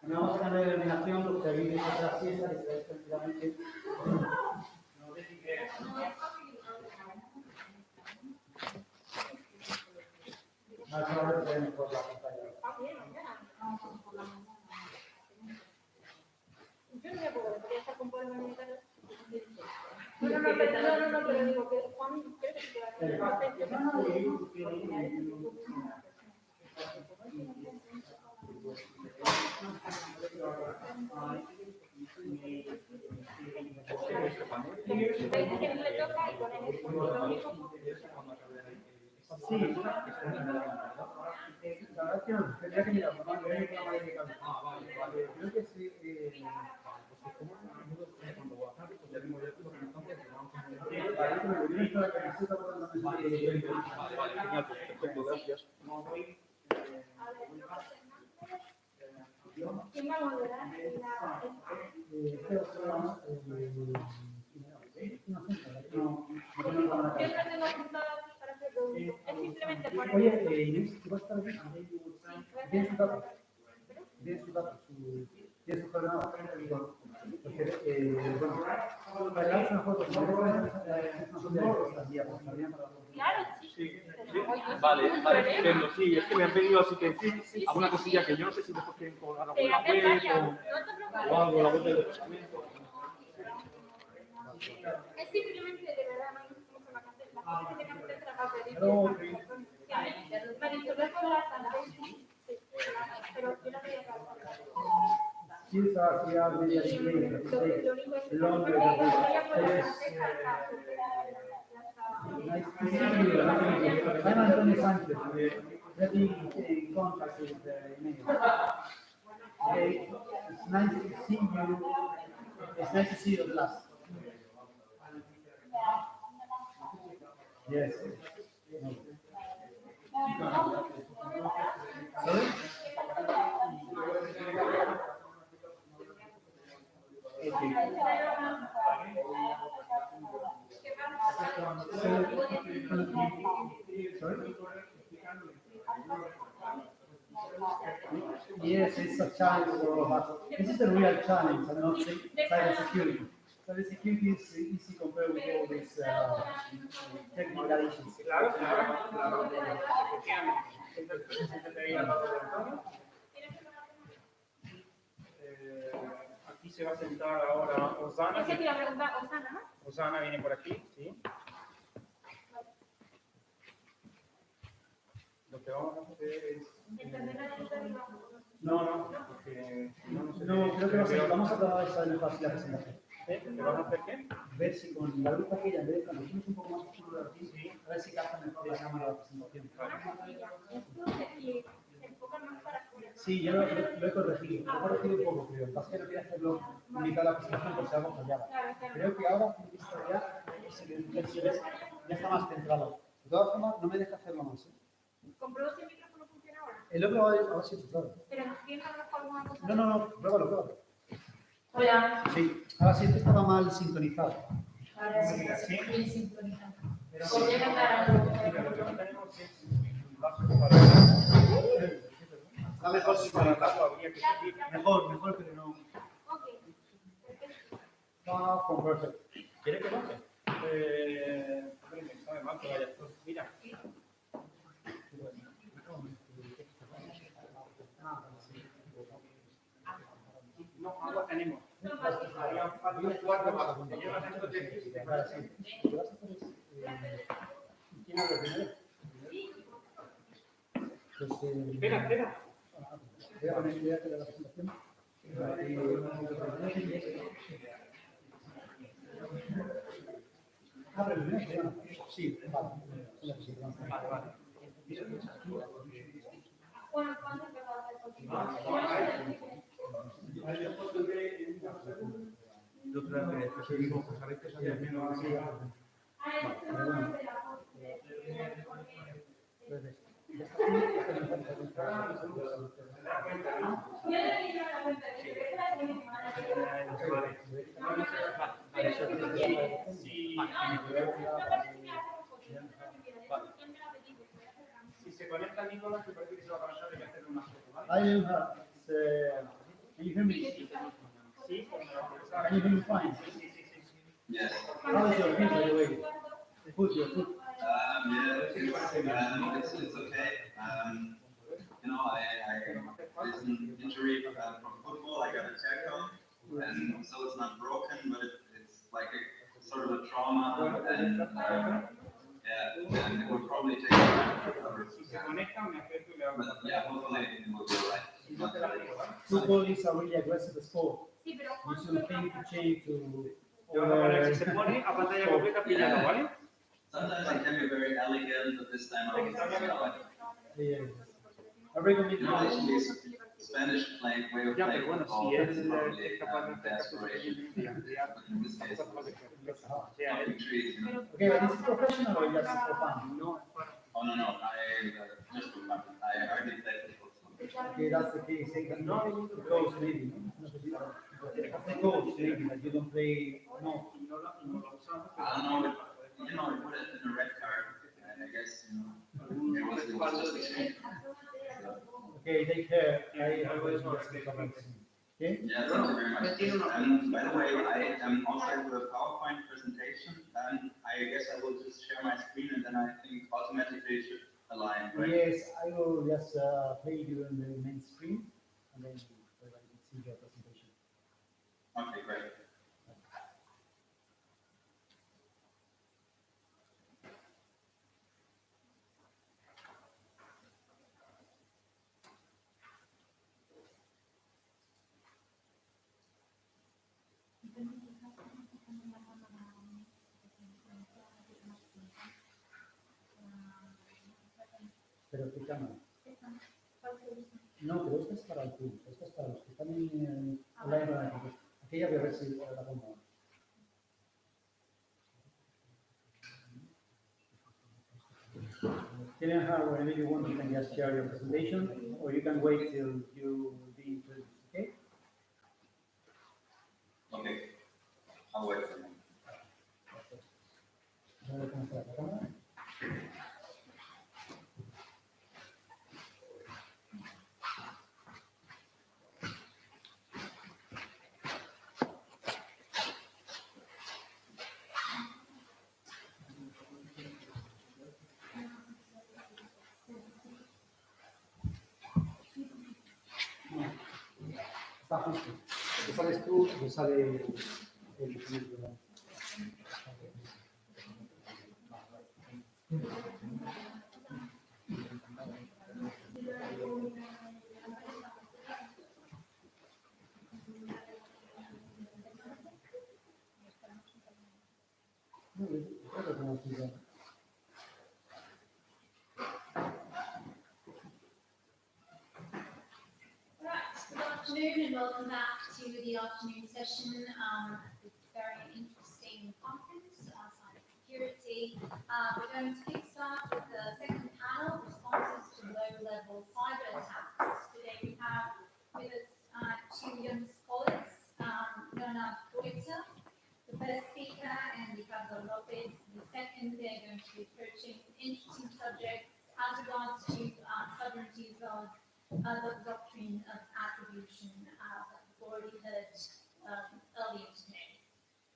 Vamos a cambiar de denominación porque ahí dice otra pieza que se efectivamente. Más o menos tenemos por la pantalla. Yo no me acuerdo, porque está compuesto en el canal. No, pero digo que Juan creo que se va Sí, la verdad que no, tendría que mirar, no, no hay una manera de cambiar. Creo que sí, ¿Quién va a moderar? Yo no tengo apuntada para hacer preguntas. Es simplemente para... Oye, Inés, ¿tú vas a estar aquí? ¿Tienes su dato? ¿Tienes su dato? ¿Tienes su coordenada? Porque, bueno, para una foto, Claro, sí. Vale, estupendo, sí, es que me han pedido así que alguna cosilla que yo no sé si después quieren colgar algo en la web o algo, la web del departamento. Es simplemente de verdad, no hay mucho más que hacer. La gente tiene que hacer la parte de me ha dicho que es por la tarde. Sí, pero yo no voy a hablar. Sí, esa ciudad media de Londres, I'm Antonio Sanchez. Let me in contact with the email. Okay, it's nice to see you. It's nice to see you at last. Yes. Sorry? Sorry? Yes, it's a challenge for all of us. This is a real challenge, and not cybersecurity. Cybersecurity is easy compared with all these technical issues. Aquí se va a sentar ahora Osana. Eso te iba a preguntar, Osana, ¿no? Osana viene por aquí, ¿sí? Lo que vamos a hacer es... No, porque No, creo que vamos a tratar de saber fácil la presentación. ¿Qué vas a hacer qué? Ver si con la luz aquella, en vez de cuando tienes un poco más oscuro de aquí, a ver si capta mejor la cámara de la presentación. Sí, yo lo he corregido. Lo he corregido un poco, creo. Lo que pasa es que no quería hacerlo mitad de la presentación por si algo fallaba. Creo que ahora, en vista ya, ya está más centrado. De todas formas, no me deja hacerlo más. ¿Compruebo si el micrófono funciona ahora? El otro ahora sí, claro. Pero no tiene alguna cosa. No, pruébalo. Hola. Sí, ahora sí, estaba mal sintonizado. Ahora sí, bien sintonizado. Pero Podría cantar lo algo. que no tenemos es bajo para... Está mejor sintonizado. Habría que seguir. Mejor, pero no. Ok. Perfecto. Está con perfecto. ¿Quieres que baje? Hombre, me sabe mal que vaya esto. Mira. No, agua tenemos. Había cuatro más. Yo las tengo de aquí. ¿Quién habla primero? Pues, Espera. Voy a poner idea de la presentación. Abre el primero. Sí, vale. Vale. Bueno, ¿cuándo empezó a hacer continuidad? Sí. Si se conecta Nicolás, me parece que se va a conectar y hay que hacerle una foto, ¿vale? I don't have. Can you hear me? Sí. Can you hear me fine? Yes. How is your feet, by the way? Your foot. Yeah, it's okay. You know, there's an injury from football. I got a tackle, and so it's not broken, but it's like a sort of a trauma, and yeah, and it will probably take time to recover. But yeah, hopefully it will be alright. Football is a really aggressive sport. You should think to change to other sport. Sometimes it can be very elegant, but this time I was, Yeah. I recommend you know, actually Spanish way of playing football is probably the aspiration. But in this case, talking trees, you know. Okay, but this is professional or just for fun? Oh no, just for fun. I hardly play football. Okay, that's the case. The coach maybe. The coach maybe that you don't play. No. I don't know. You know, it would have been a red card. I guess, you know, it was just a change. So. Okay, take care. I will Okay? Yeah, thank you very much. And by the way, I am also with a PowerPoint presentation, and I guess I will just share my screen, and then I think automatically it should align, right? Yes, I will just play you on the main screen, and then everybody can see your presentation. Okay, great. Pero qué cámara. No, pero esta es para el público, esta es para los que están en online. Aquella voy a ver si la pongo. Whenever you want, you can just share your presentation, or you can wait till you be introduced, okay? Okay, I'll wait for you. Está justo. Te sales tú, te sale el Afternoon and welcome back to the afternoon session. This very interesting conference on cybersecurity. We're going to kickstart with the second panel, responses to low-level cyber attacks. Today we have with us two young colleagues, Leonard Goitzer, the first speaker, and Ricardo Lopez, the second. They're going to be approaching interesting subjects as regards to sovereignty as well as the doctrine of attribution that we've already heard earlier today.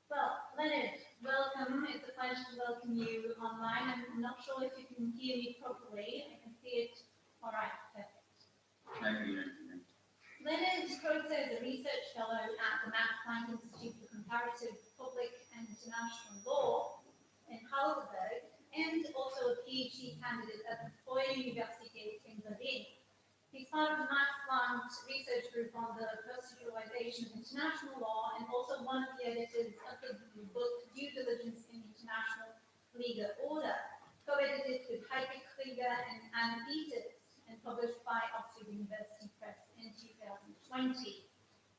Well, Leonard, welcome. It's a pleasure to welcome you online. I'm not sure if you can hear me properly. I can see it. All right, perfect. Leonard Goitzer is a research fellow at the Max Planck Institute for Comparative Public and International Law in Heidelberg, and also a PhD candidate at the Freie Universität in Berlin. He's part of the Max Planck research group on the proceduralization of international law, and also one of the editors of the book Due Diligence in International Legal Order, co-edited with Heike Krieger and Anne Peters, and published by Oxford University Press in 2020.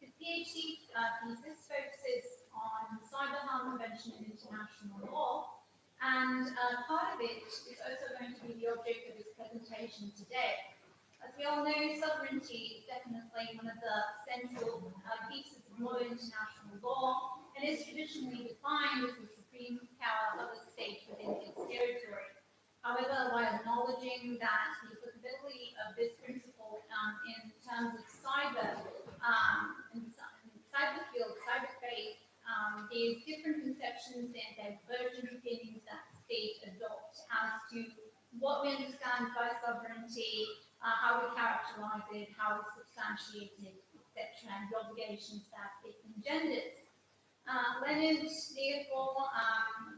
His PhD thesis focuses on cyber harm prevention in international law, and part of it is also going to be the object of his presentation today. As we all know, sovereignty is definitely one of the central pieces of modern international law, and is traditionally defined as the supreme power of a state within its territory. However, while acknowledging that the applicability of this principle in terms of cyber field, cyberspace, there's different conceptions and divergent opinions that states adopt as to what we understand by sovereignty, how we characterize it, how we substantiate it, etc., and the obligations that it engenders. Leonard, therefore,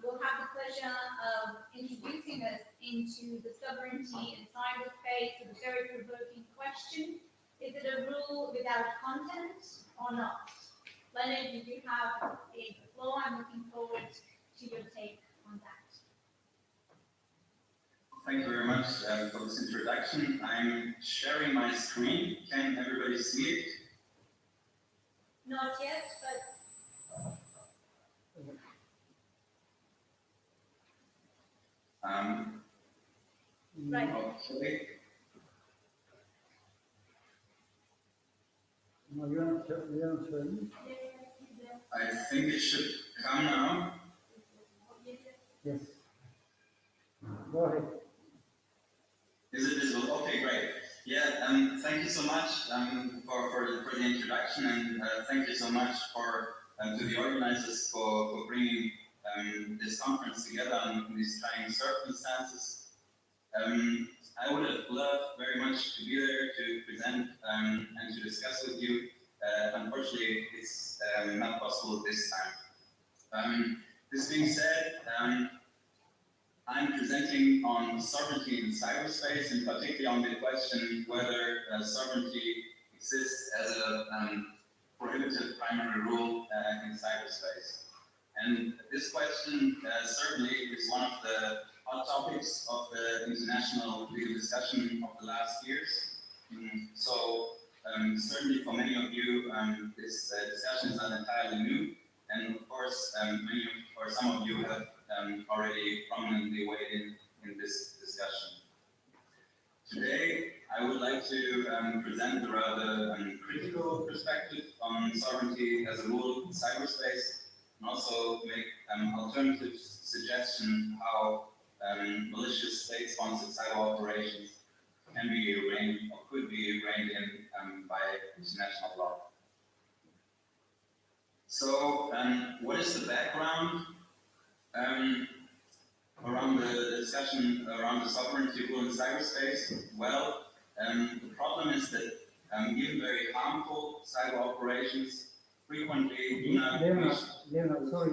will have the pleasure of introducing us into the sovereignty and cyberspace with a very provoking question. Is it a rule without content or not? Leonard, you do have the floor. I'm looking forward to your take on that. Thank you very much for this introduction. I'm sharing my screen. Can everybody see it? Not yet, but right. Okay. No, you're not showing. I think it should come now. Yes. Go ahead. Is it visible? Okay, great. Yeah, thank you so much for the introduction, and thank you so much to the organizers for bringing this conference together in these trying circumstances. I would have loved very much to be there to present and to discuss with you. Unfortunately, it's not possible this time. This being said, I'm presenting on sovereignty in cyberspace, and particularly on the question whether sovereignty exists as a prohibitive primary rule in cyberspace. And this question certainly is one of the hot topics of the international legal discussion of the last years. So certainly for many of you, this discussion is not entirely new. And of course, some of you have already prominently weighed in this discussion. Today, I would like to present a rather critical perspective on sovereignty as a rule in cyberspace, and also make alternative suggestions how malicious state-sponsored cyber operations can be arranged or could be reined in by international law. So, what is the background around the discussion around the sovereignty rule in cyberspace? Well, the problem is that even very harmful cyber operations frequently do not Leonard, sorry.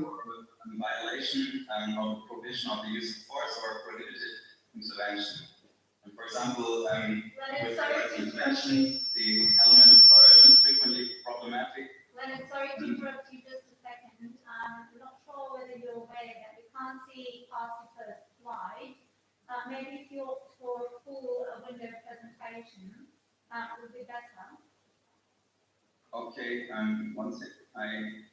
violation of the provision of the use of force or prohibited intervention. And for example, with the intervention, the element of coercion is frequently problematic. Leonard, sorry to interrupt you just a second. I'm not sure whether you're aware that we can't see past the first slide. Maybe if you opt for a full window presentation, it would be better. Okay, one second.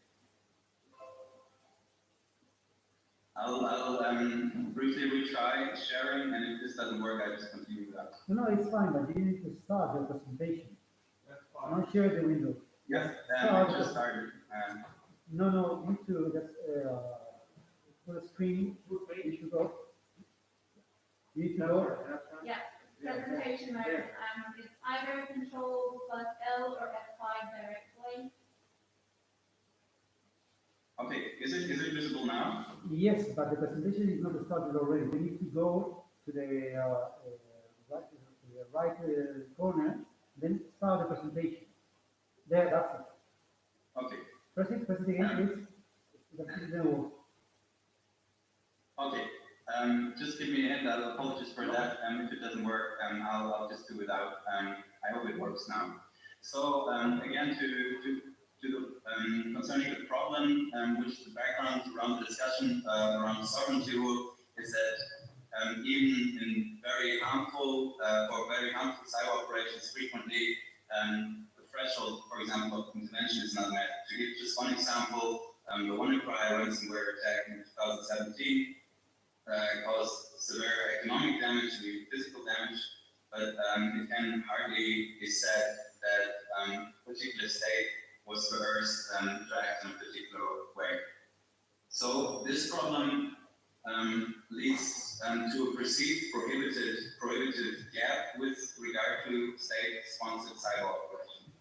I'll briefly retry sharing, and if this doesn't work, I just continue with that. No, it's fine, but you need to start your presentation. That's Not share the window. Yes, I just started. No, you need to just full screen. You should go. You need to go. Yeah, presentation mode. It's either Control plus L or F5 directly. Okay, is it visible now? Yes, but the presentation is not started already. We need to go to the right corner, then start the presentation. There, that's it. Okay. Press it again, please. That didn't work. Okay. Just give me a hint. I'll apologize for that. If it doesn't work, I'll just do without. I hope it works now. So again, concerning the problem, which is the background around the discussion around the sovereignty rule, is that even in very harmful cyber operations, frequently the threshold, for example, of intervention is not met. To give just one example, the WannaCry ransomware attack in 2017 caused severe economic damage and physical damage, but it can hardly be said that a particular state was coerced and tracked in a particular way. So this problem leads to a perceived prohibited gap with regard to state-sponsored cyber operation.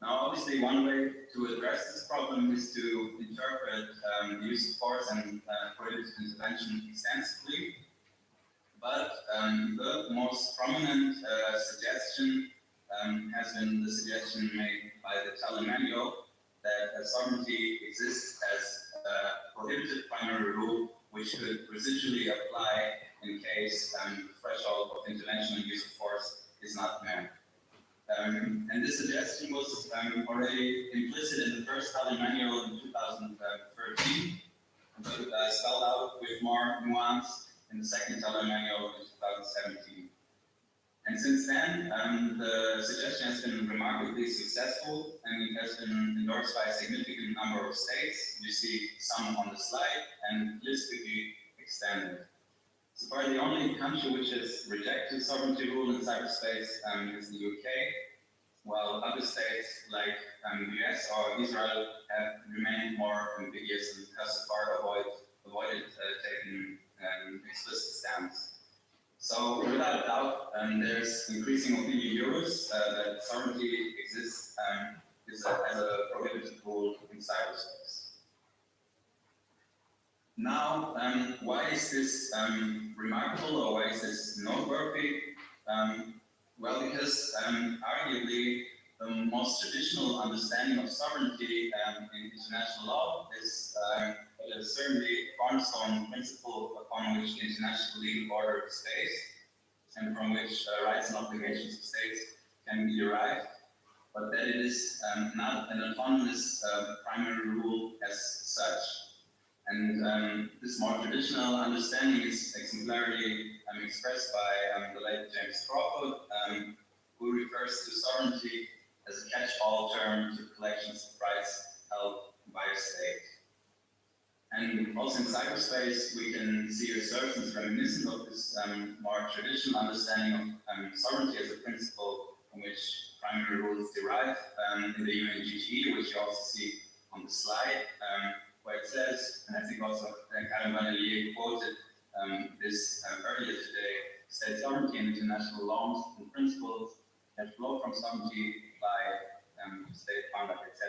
Now, obviously, one way to address this problem is to interpret the use of force and prohibited intervention extensively. But the most prominent suggestion has been the suggestion made by the Challengue manual that sovereignty exists as a prohibited primary rule which could residually apply in case the threshold of intervention and use of force is not met. And this suggestion was already implicit in the first Challengue manual in 2013, but spelled out with more nuance in the second Challengue manual in 2017. And since then, the suggestion has been remarkably successful and it has been endorsed by a significant number of states. You see some on the slide and list could be extended. So far, the only country which has rejected sovereignty rule in cyberspace is the UK, while other states like the US or Israel have remained more ambiguous and have so far avoided taking explicit stance. So without a doubt, there's increasing opinion that sovereignty exists as a prohibited rule in cyberspace. Now, why is this remarkable or why is this noteworthy? Well, because arguably the most traditional understanding of sovereignty in international law is certainly a cornerstone principle upon which the international legal order is based and from which rights and obligations of states can be derived, but that it is not an autonomous primary rule as such. And this more traditional understanding is exemplarily expressed by the late James Crawford, who refers to sovereignty as a catch-all term to collections of rights held by a state. And also in cyberspace, we can see resurgence reminiscent of this more traditional understanding of sovereignty as a principle from which primary rules derive in the UNGGE, which you also see on the slide, where it says, and I think also Karen Vanellier quoted this earlier today, state sovereignty and international laws and principles that flow from sovereignty by state conduct, etc.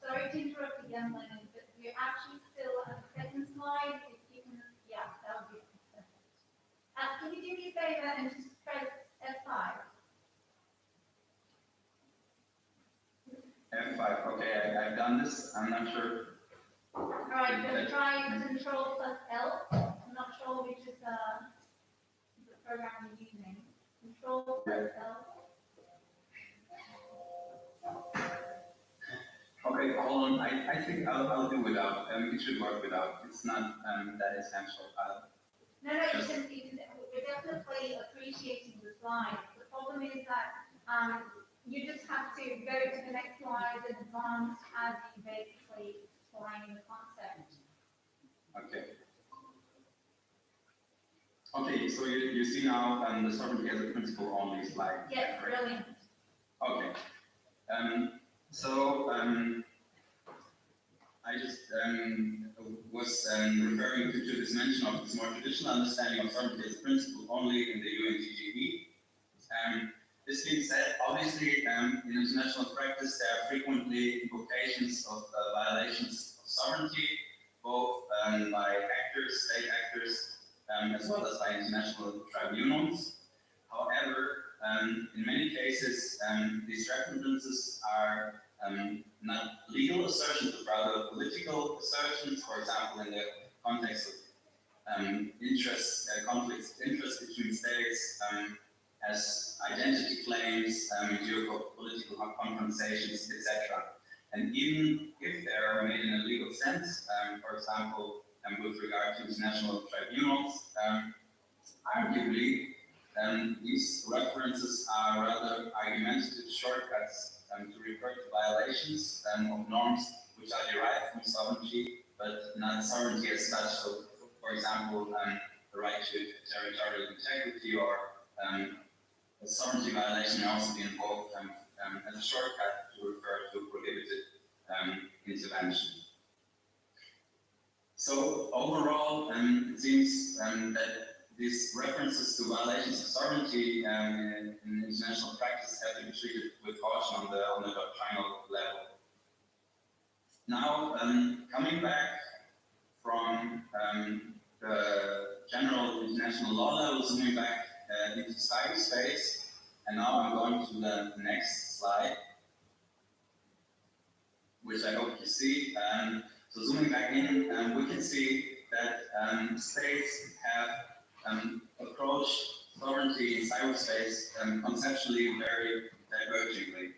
Sorry to interrupt again, Lennon, but we're actually still at the second slide. If you can, yeah, that would be perfect. Can you do me a favor and just press F5? F5, okay, I've done this, I'm not sure. All right, going to try Control plus L. I'm not sure which is the program you're using. Control plus L. Okay, hold on. I think I'll do without. It should work without. It's not that essential. No, we're definitely appreciating the slides. The problem is that you just have to go to the next slide and advance as you basically explain the concept. Okay. Okay, so you see now the sovereignty as a principle only slide. Yes, brilliant. Okay. So I just was referring to this mention of this more traditional understanding of sovereignty as a principle only in the UNGGE. This being said, obviously in international practice there are frequently invocations of violations of sovereignty, both by actors, state actors, as well as by international tribunals. However, in many cases, these references are not legal assertions, but rather political assertions. For example, in the context of conflicts of interest between states, as identity claims, geopolitical compensations, etc. And even if they are made in a legal sense, for example, with regard to international tribunals, arguably, these references are rather argumentative shortcuts to refer to violations of norms which are derived from sovereignty, but not sovereignty as such. So, for example, the right to territorial integrity or a sovereignty violation may also be invoked as a shortcut to refer to prohibited intervention. So overall, it seems that these references to violations of sovereignty in international practice have to be treated with caution on the doctrinal level. Now, coming back from the general international law level, zooming back into cyberspace, and now I'm going to the next slide, which I hope you see. So zooming back in, we can see that states have approached sovereignty in cyberspace conceptually very divergently.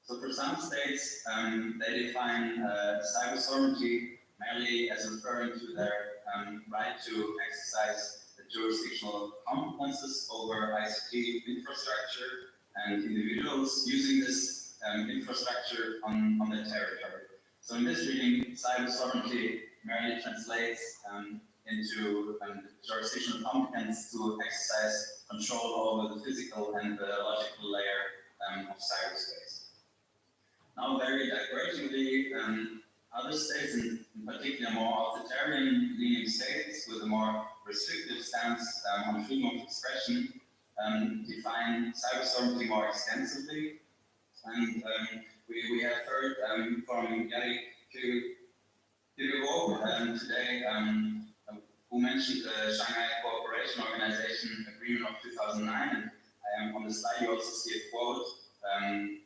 So for some states, they define cyber sovereignty merely as referring to their right to exercise the jurisdictional competences over ICT infrastructure and individuals using this infrastructure on their territory. So in this reading, cyber sovereignty merely translates into jurisdictional competence to exercise control over the physical and the logical layer of cyberspace. Now, very divergently, other states, in particular more authoritarian-leaning states with a more restrictive stance on freedom of expression, define cyber sovereignty more extensively. And we have heard from Yannick Kirivo today, who mentioned the Shanghai Cooperation Organization Agreement of 2009. And on the slide, you also see a quote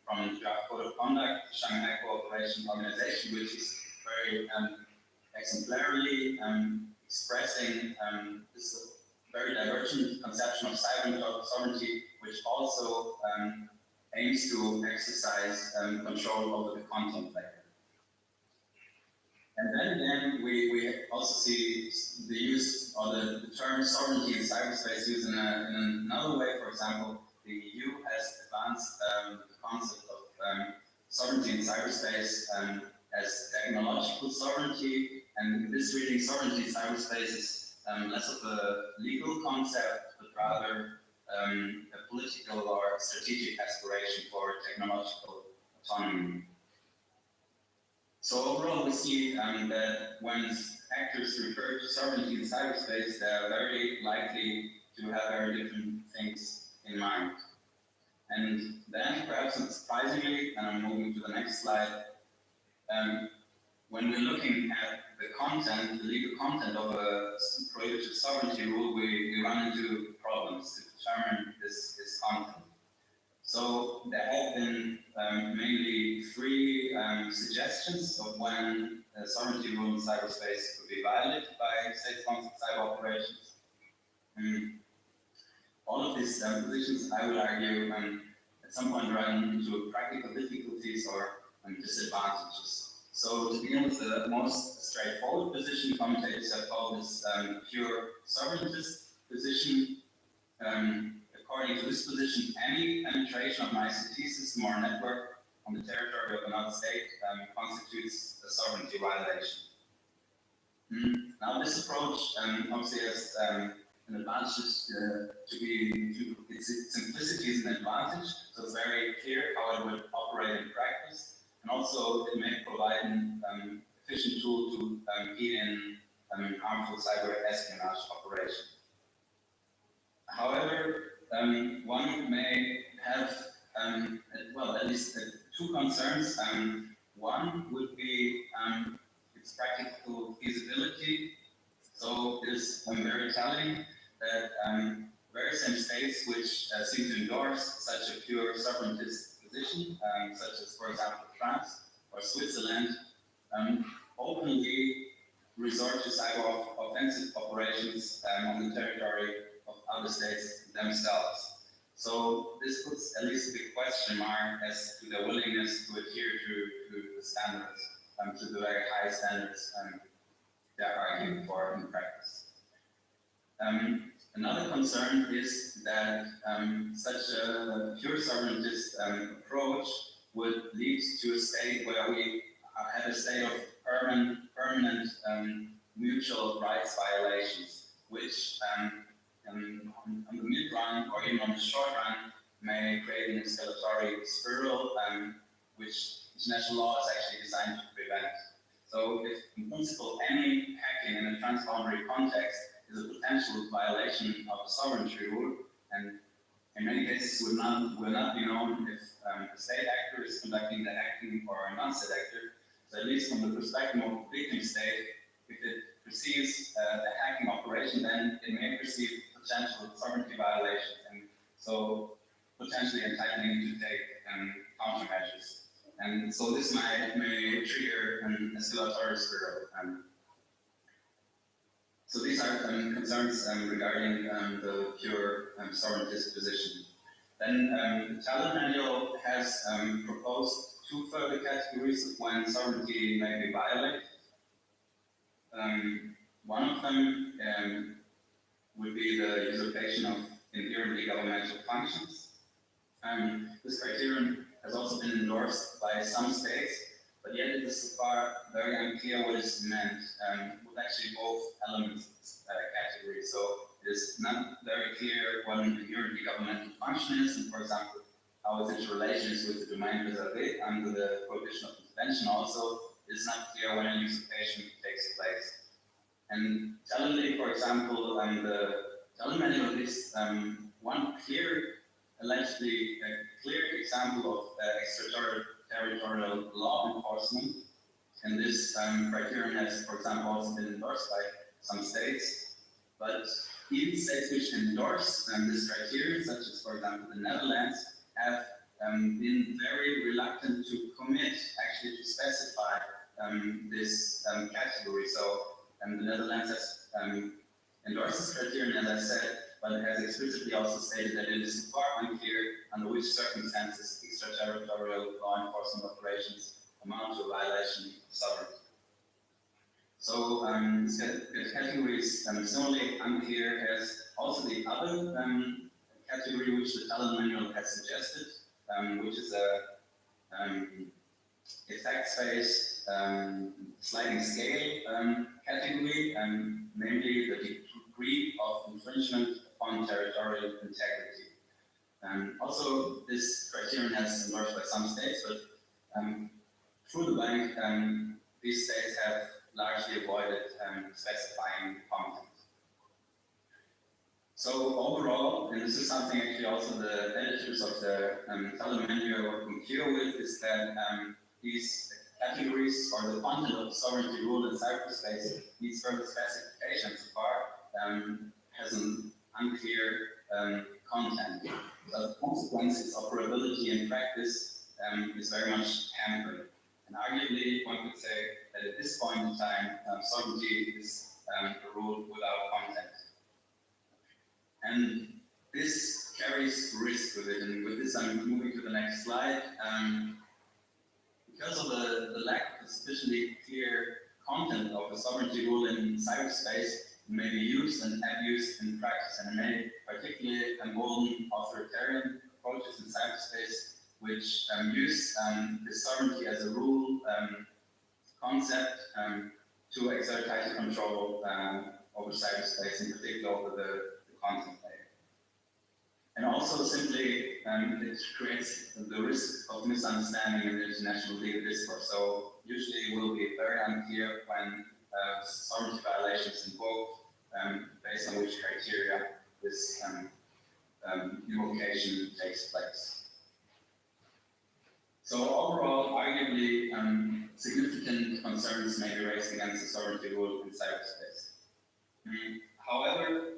from the draft code of conduct, the Shanghai Cooperation Organization, which is very exemplarily expressing this very divergent conception of cyber sovereignty, which also aims to exercise control over the content layer. And then we also see the use or the term sovereignty in cyberspace used in another way. For example, the EU has advanced the concept of sovereignty in cyberspace as technological sovereignty, and in this reading, sovereignty in cyberspace is less of a legal concept, but rather a political or strategic aspiration for technological autonomy. So overall, we see that when actors refer to sovereignty in cyberspace, they are very likely to have very different things in mind. And then, perhaps not surprisingly, and I'm moving to the next slide, when we're looking at the content, the legal content of a prohibited sovereignty rule, we run into problems to determine this content. So there have been mainly three suggestions of when a sovereignty rule in cyberspace could be violated by state-sponsored cyber operations. All of these positions, I would argue, at some point run into practical difficulties or disadvantages. So to begin with the most straightforward position, commentators have called this pure sovereigntist position. According to this position, any penetration of an ICT system or network on the territory of another state constitutes a sovereignty violation. Now, this approach obviously has an advantage its simplicity is an advantage, so it's very clear how it would operate in practice, and also it may provide an efficient tool to impede in harmful cyber espionage operations. However, one may have, at least two concerns. One would be its practical feasibility. So it is very telling that very same states which seem to endorse such a pure sovereigntist position, such as, for example, France or Switzerland, openly resort to cyber offensive operations on the territory of other states themselves. So this puts at least a big question mark as to their willingness to adhere to the standards, to the very high standards they're arguing for in practice. Another concern is that such a pure sovereigntist approach would lead to a state where we have a state of permanent mutual rights violations, which on the mid-run or even on the short run may create an escalatory spiral, which international law is actually designed to prevent. So if in principle any hacking in a transboundary context is a potential violation of a sovereignty rule, and in many cases will not be known if a state actor is conducting the hacking or a non-state actor. So at least from the perspective of the victim state, if it perceives a hacking operation, then it may perceive potential sovereignty violations, and so potentially entitling it to take countermeasures. And so this may trigger an escalatory spiral. So these are concerns regarding the pure sovereignist position. Then the Challengue manual has proposed two further categories of when sovereignty may be violated. One of them would be the usurpation of inherently governmental functions. This criterion has also been endorsed by some states, but yet it is so far very unclear what is meant with actually both elements of this category. So it is not very clear what an inherently governmental function is, and for example, how its interrelations with the domain reservé under the prohibition of intervention also is not clear when a usurpation takes place. And Challengue, for example, the Challengue manual is one allegedly clear example of extraterritorial law enforcement. And this criterion has, for example, also been endorsed by some states. But even states which endorse this criterion, such as, for example, the Netherlands, have been very reluctant to commit, actually to specify this category. So the Netherlands has endorsed this criterion, as I said, but it has explicitly also stated that it is far unclear under which circumstances extraterritorial law enforcement operations amount to a violation of sovereignty. So this category is similarly unclear as also the other category which the Challengue manual has suggested, which is a effects-based sliding scale category, namely the degree of infringement upon territorial integrity. Also, this criterion has endorsed by some states, but through the bank, these states have largely avoided specifying content. So overall, and this is something actually also the editors of the Challengue manual concur with, is that these categories or the content of sovereignty rule in cyberspace needs further specification so far, has an unclear content. So the consequences of operability in practice is very much hampered. And arguably, one could say that at this point in time, sovereignty is a rule without content. And this carries risk with it. And with this, I'm moving to the next slide. Because of the lack of sufficiently clear content of the sovereignty rule in cyberspace, it may be used and abused in practice, and it may particularly embolden authoritarian approaches in cyberspace, which use this sovereignty as a rule concept to exert tighter control over cyberspace, in particular over the content layer. And also simply, it creates the risk of misunderstanding in the international legal discourse. So usually it will be very unclear when sovereignty violations invoked, based on which criteria this invocation takes place. So overall, arguably, significant concerns may be raised against the sovereignty rule in cyberspace. However,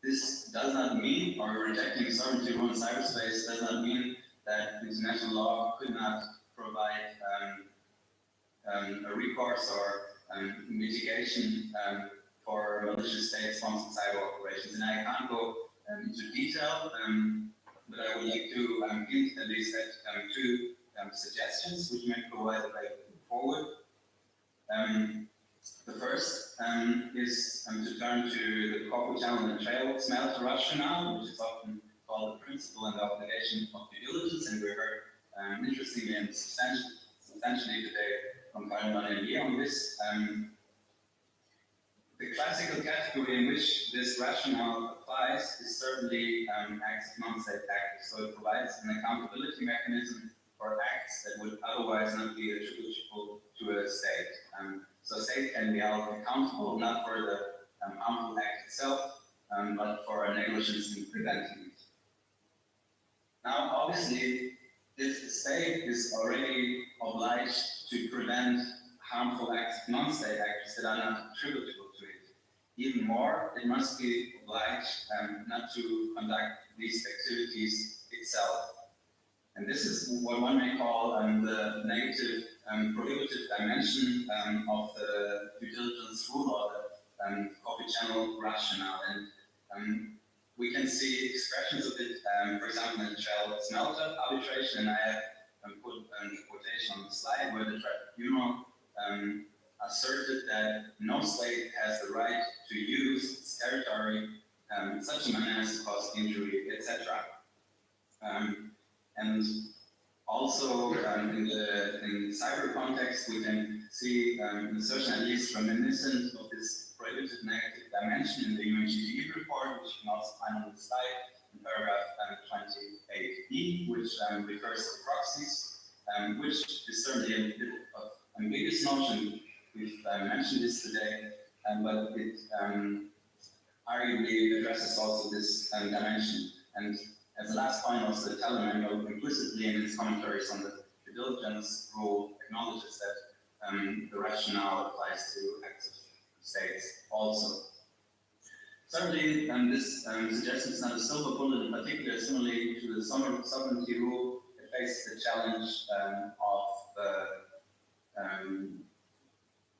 this does not mean, or rejecting sovereignty rule in cyberspace does not mean that international law could not provide a recourse or mitigation for malicious state-sponsored cyber operations. And I can't go into detail, but I would like to hint at least at two suggestions which may provide a way forward. The first is to turn to the corporate channel and trail smelter rationale, which is often called the principle and the obligation of due diligence, and we heard interestingly and substantially today from Karin on this. The classical category in which this rationale applies is certainly acts of non-state actors. So it provides an accountability mechanism for acts that would otherwise not be attributable to a state. So state can be held accountable not for the harmful act itself, but for negligence in preventing it. Now, obviously, if the state is already obliged to prevent harmful acts of non-state actors that are not attributable to it, even more, it must be obliged not to conduct these activities itself. And this is what one may call the negative prohibitive dimension of the due diligence rule, or the coffee channel rationale. And we can see expressions of it, for example, in the Shell smelter arbitration, and I have put a quotation on the slide where the tribunal asserted that no state has the right to use its territory in such a manner as to cause injury, etc. And also in the cyber context, we can see an assertion at least reminiscent of this prohibited negative dimension in the UNGGE report, which you can also find on the slide in paragraph 28e, which refers to proxies, which is certainly a bit of ambiguous notion. We've mentioned this today, but it arguably addresses also this dimension. And as the last point, also the Telemanual implicitly in its commentaries on the due diligence rule acknowledges that the rationale applies to acts of states also. Certainly, this suggestion is not a silver bullet, in particular, similarly to the sovereignty rule. It faces the challenge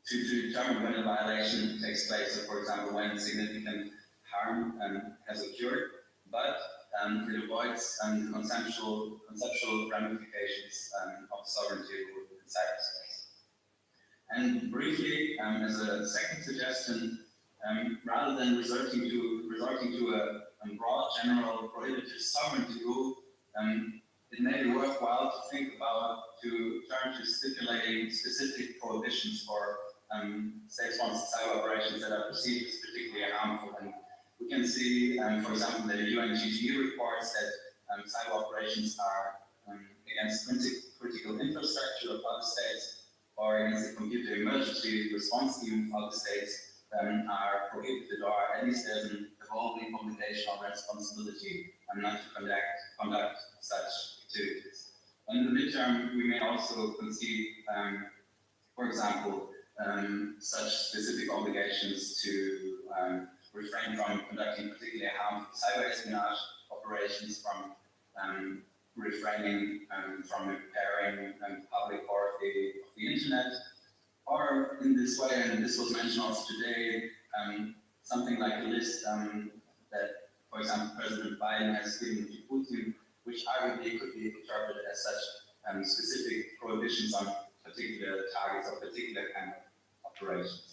to determine when a violation takes place, so for example, when significant harm has occurred, but it avoids the conceptual ramifications of sovereignty rule in cyberspace. And briefly, as a second suggestion, rather than resorting to a broad general prohibitive sovereignty rule, it may be worthwhile to think about to turn to stipulating specific prohibitions for state-sponsored cyber operations that are perceived as particularly harmful. And we can see, for example, the UNGGE reports that cyber operations are against critical infrastructure of other states or against the computer emergency response team of other states are prohibited, or at least there's an evolving obligation or responsibility not to conduct such activities. In the midterm, we may also conceive, for example, such specific obligations to refrain from conducting particularly harmful cyber espionage operations, from refraining from impairing public or the internet, or in this way, and this was mentioned also today, something like a list that, for example, President Biden has given to Putin, which arguably could be interpreted as such specific prohibitions on particular targets or particular kind of operations.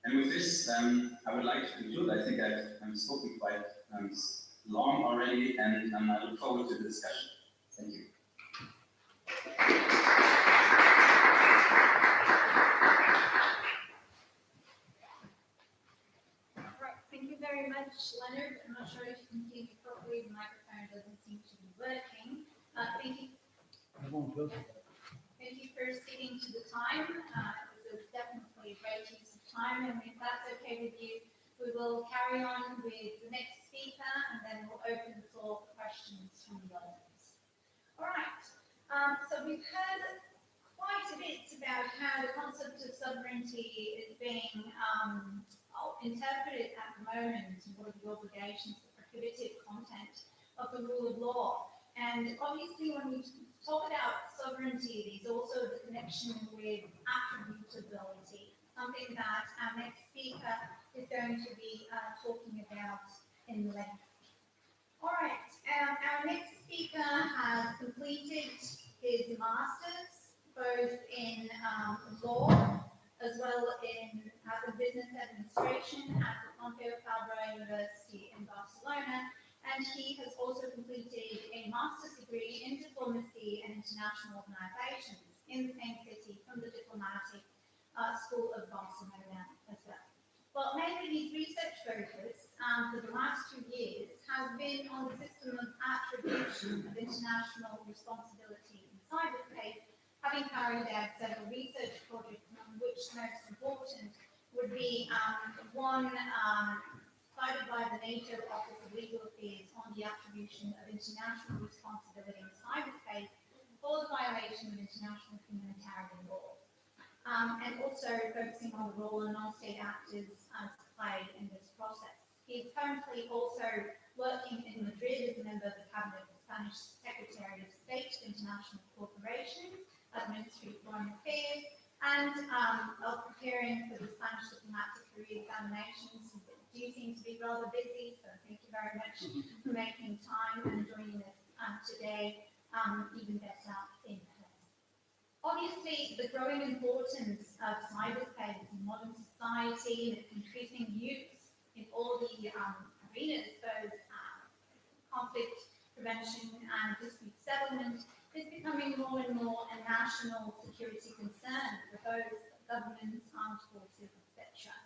And with this, I would like to conclude. I think I've spoken quite long already, and I look forward to the discussion. Thank you. Right, thank you very much, Leonard. I'm not sure if you can hear me properly. The microphone doesn't seem to be working. Thank you. Thank you for sticking to the time. It was definitely a great use of time, and if that's okay with you, we will carry on with the next speaker, and then we'll open the floor for questions from the audience. All right. So we've heard quite a bit about how the concept of sovereignty is being interpreted at the moment, and what are the obligations, the prohibitive content of the rule of law. And obviously, when we talk about sovereignty, there's also the connection with attributability, something that our next speaker is going to be talking about in length. All right, our next speaker has completed his master's, both in law as well as business administration at the Pompeu Fabra University in Barcelona. And he has also completed a master's degree in diplomacy and international organizations in the same city from the Diplomatic School of Barcelona as well. Well, mainly his research focus for the last 2 years has been on the system of attribution of international responsibility in cyberspace, having carried out several research projects, among which the most important would be one cited by the NATO Office of Legal Affairs on the attribution of international responsibility in cyberspace for the violation of international humanitarian law, and also focusing on the role of non-state actors play in this process. He is currently also working in Madrid as a member of the cabinet of the Spanish Secretary of State for International Cooperation at the Ministry of Foreign Affairs, and of preparing for the Spanish diplomatic career examinations. You seem to be rather busy, so thank you very much for making time and joining us today, even better in person. Obviously, the growing importance of cyberspace in modern society and its increasing use in all the arenas, both conflict prevention and dispute settlement, is becoming more and more a national security concern for both governments, armed forces, etc.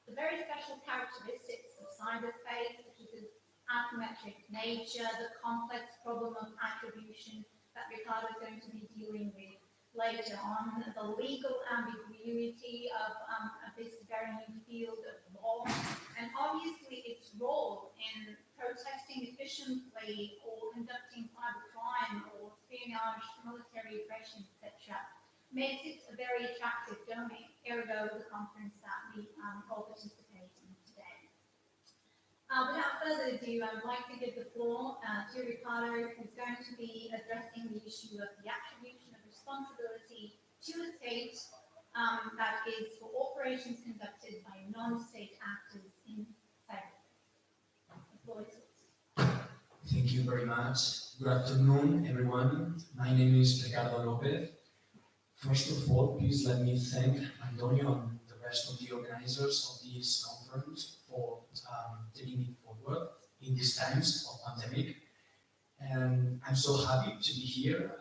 The very special characteristics of cyberspace, such as its asymmetric nature, the complex problem of attribution that Ricardo is going to be dealing with later on, the legal ambiguity of this very new field of law, and obviously its role in protesting efficiently or conducting cybercrime or espionage, military aggression, etc., makes it a very attractive domain, ergo the conference that we all participate in today. Without further ado, I would like to give the floor to Ricardo, who's going to be addressing the issue of the attribution of responsibility to a state that is for operations conducted by non-state actors in cyberspace. The floor is yours. Thank you very much. Good afternoon, everyone. My name is Ricardo Lopez. First of all, please let me thank Antonio and the rest of the organizers of this conference for taking it forward in these times of pandemic. And I'm so happy to be here,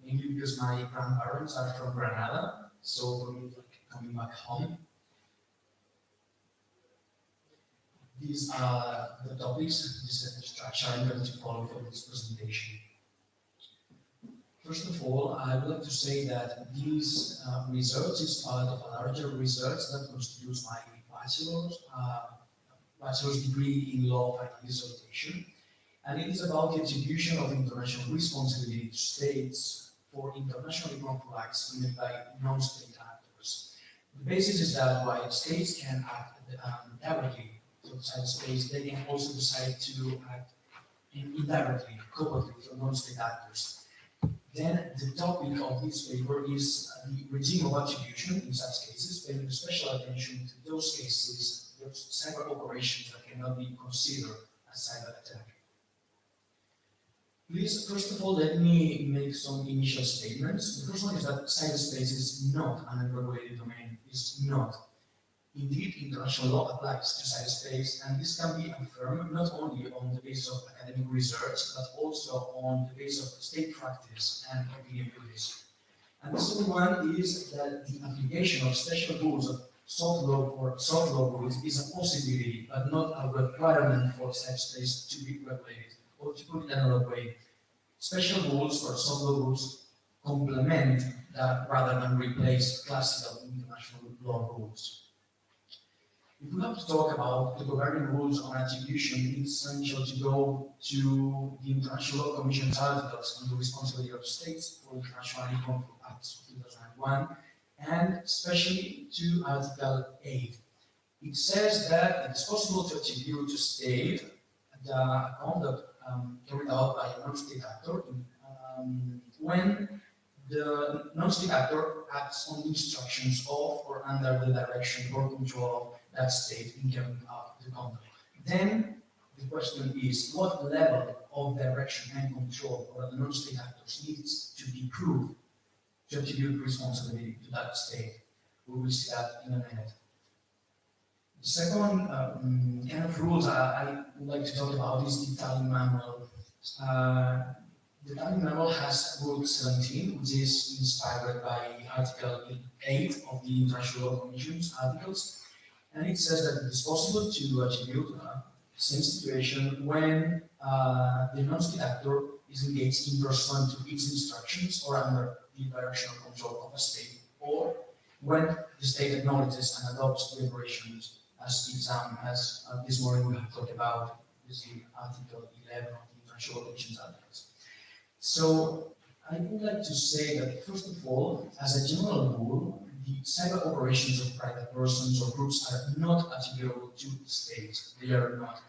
mainly because my grandparents are from Granada, so for me, like coming back home. These are the topics, this is the structure I'm going to follow for this presentation. First of all, I would like to say that this research is part of a larger research that constitutes my bachelor's degree in law and dissertation, and it is about the attribution of international responsibility to states for internationally wrongful acts committed by non-state actors. The basis is that while states can act directly outside space, they can also decide to act indirectly, cooperatively for non-state actors. Then the topic of this paper is the regime of attribution in such cases, paying special attention to those cases, those cyber operations that cannot be considered as cyber attack. Please, first of all, let me make some initial statements. The first one is that cyberspace is not an unregulated domain, is not. Indeed, international law applies to cyberspace, and this can be affirmed not only on the basis of academic research, but also on the basis of state practice and opinion published. And the second one is that the application of special rules of soft law or soft law rules is a possibility, but not a requirement for cyberspace to be regulated. Or to put it another way, special rules or soft law rules complement that rather than replace classical international law rules. If we have to talk about the governing rules on attribution, it's essential to go to the International Law Commission's articles on the responsibility of states for internationally wrongful acts of 2001, and especially to Article 8. It says that it is possible to attribute to state the conduct carried out by a non-state actor when the non-state actor acts on the instructions of or under the direction or control of that state in carrying out the conduct. Then the question is, what level of direction and control for the non-state actors needs to be proved to attribute responsibility to that state? We will see that in a minute. The second kind of rules I would like to talk about is the Italian manual. The Italian manual has Rule 17, which is inspired by Article 8 of the International Law Commission's articles, and it says that it is possible to attribute Same situation when the non-state actor is engaged in pursuant to its instructions or under the directional control of a state, or when the state acknowledges and adopts the operations as its own, as this morning we have talked about using Article 11 of the International Commission's Articles. So I would like to say that, first of all, as a general rule, the cyber operations of private persons or groups are not attributable to the state. They are not.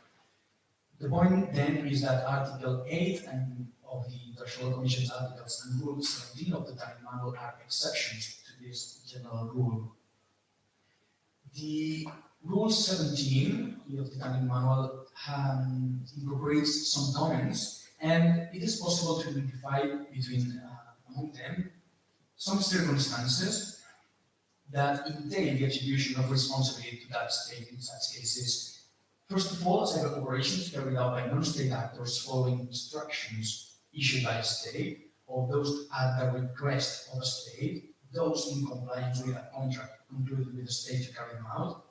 The point then is that Article 8 of the International Commission's Articles and Rule 17 of the Tagging Manual are exceptions to this general rule. The Rule 17 of the Tagging Manual incorporates some comments, and it is possible to identify between among them some circumstances that entail the attribution of responsibility to that state in such cases. First of all, cyber operations carried out by non-state actors following instructions issued by a state, or those at the request of a state, those in compliance with a contract concluded with the state to carry them out.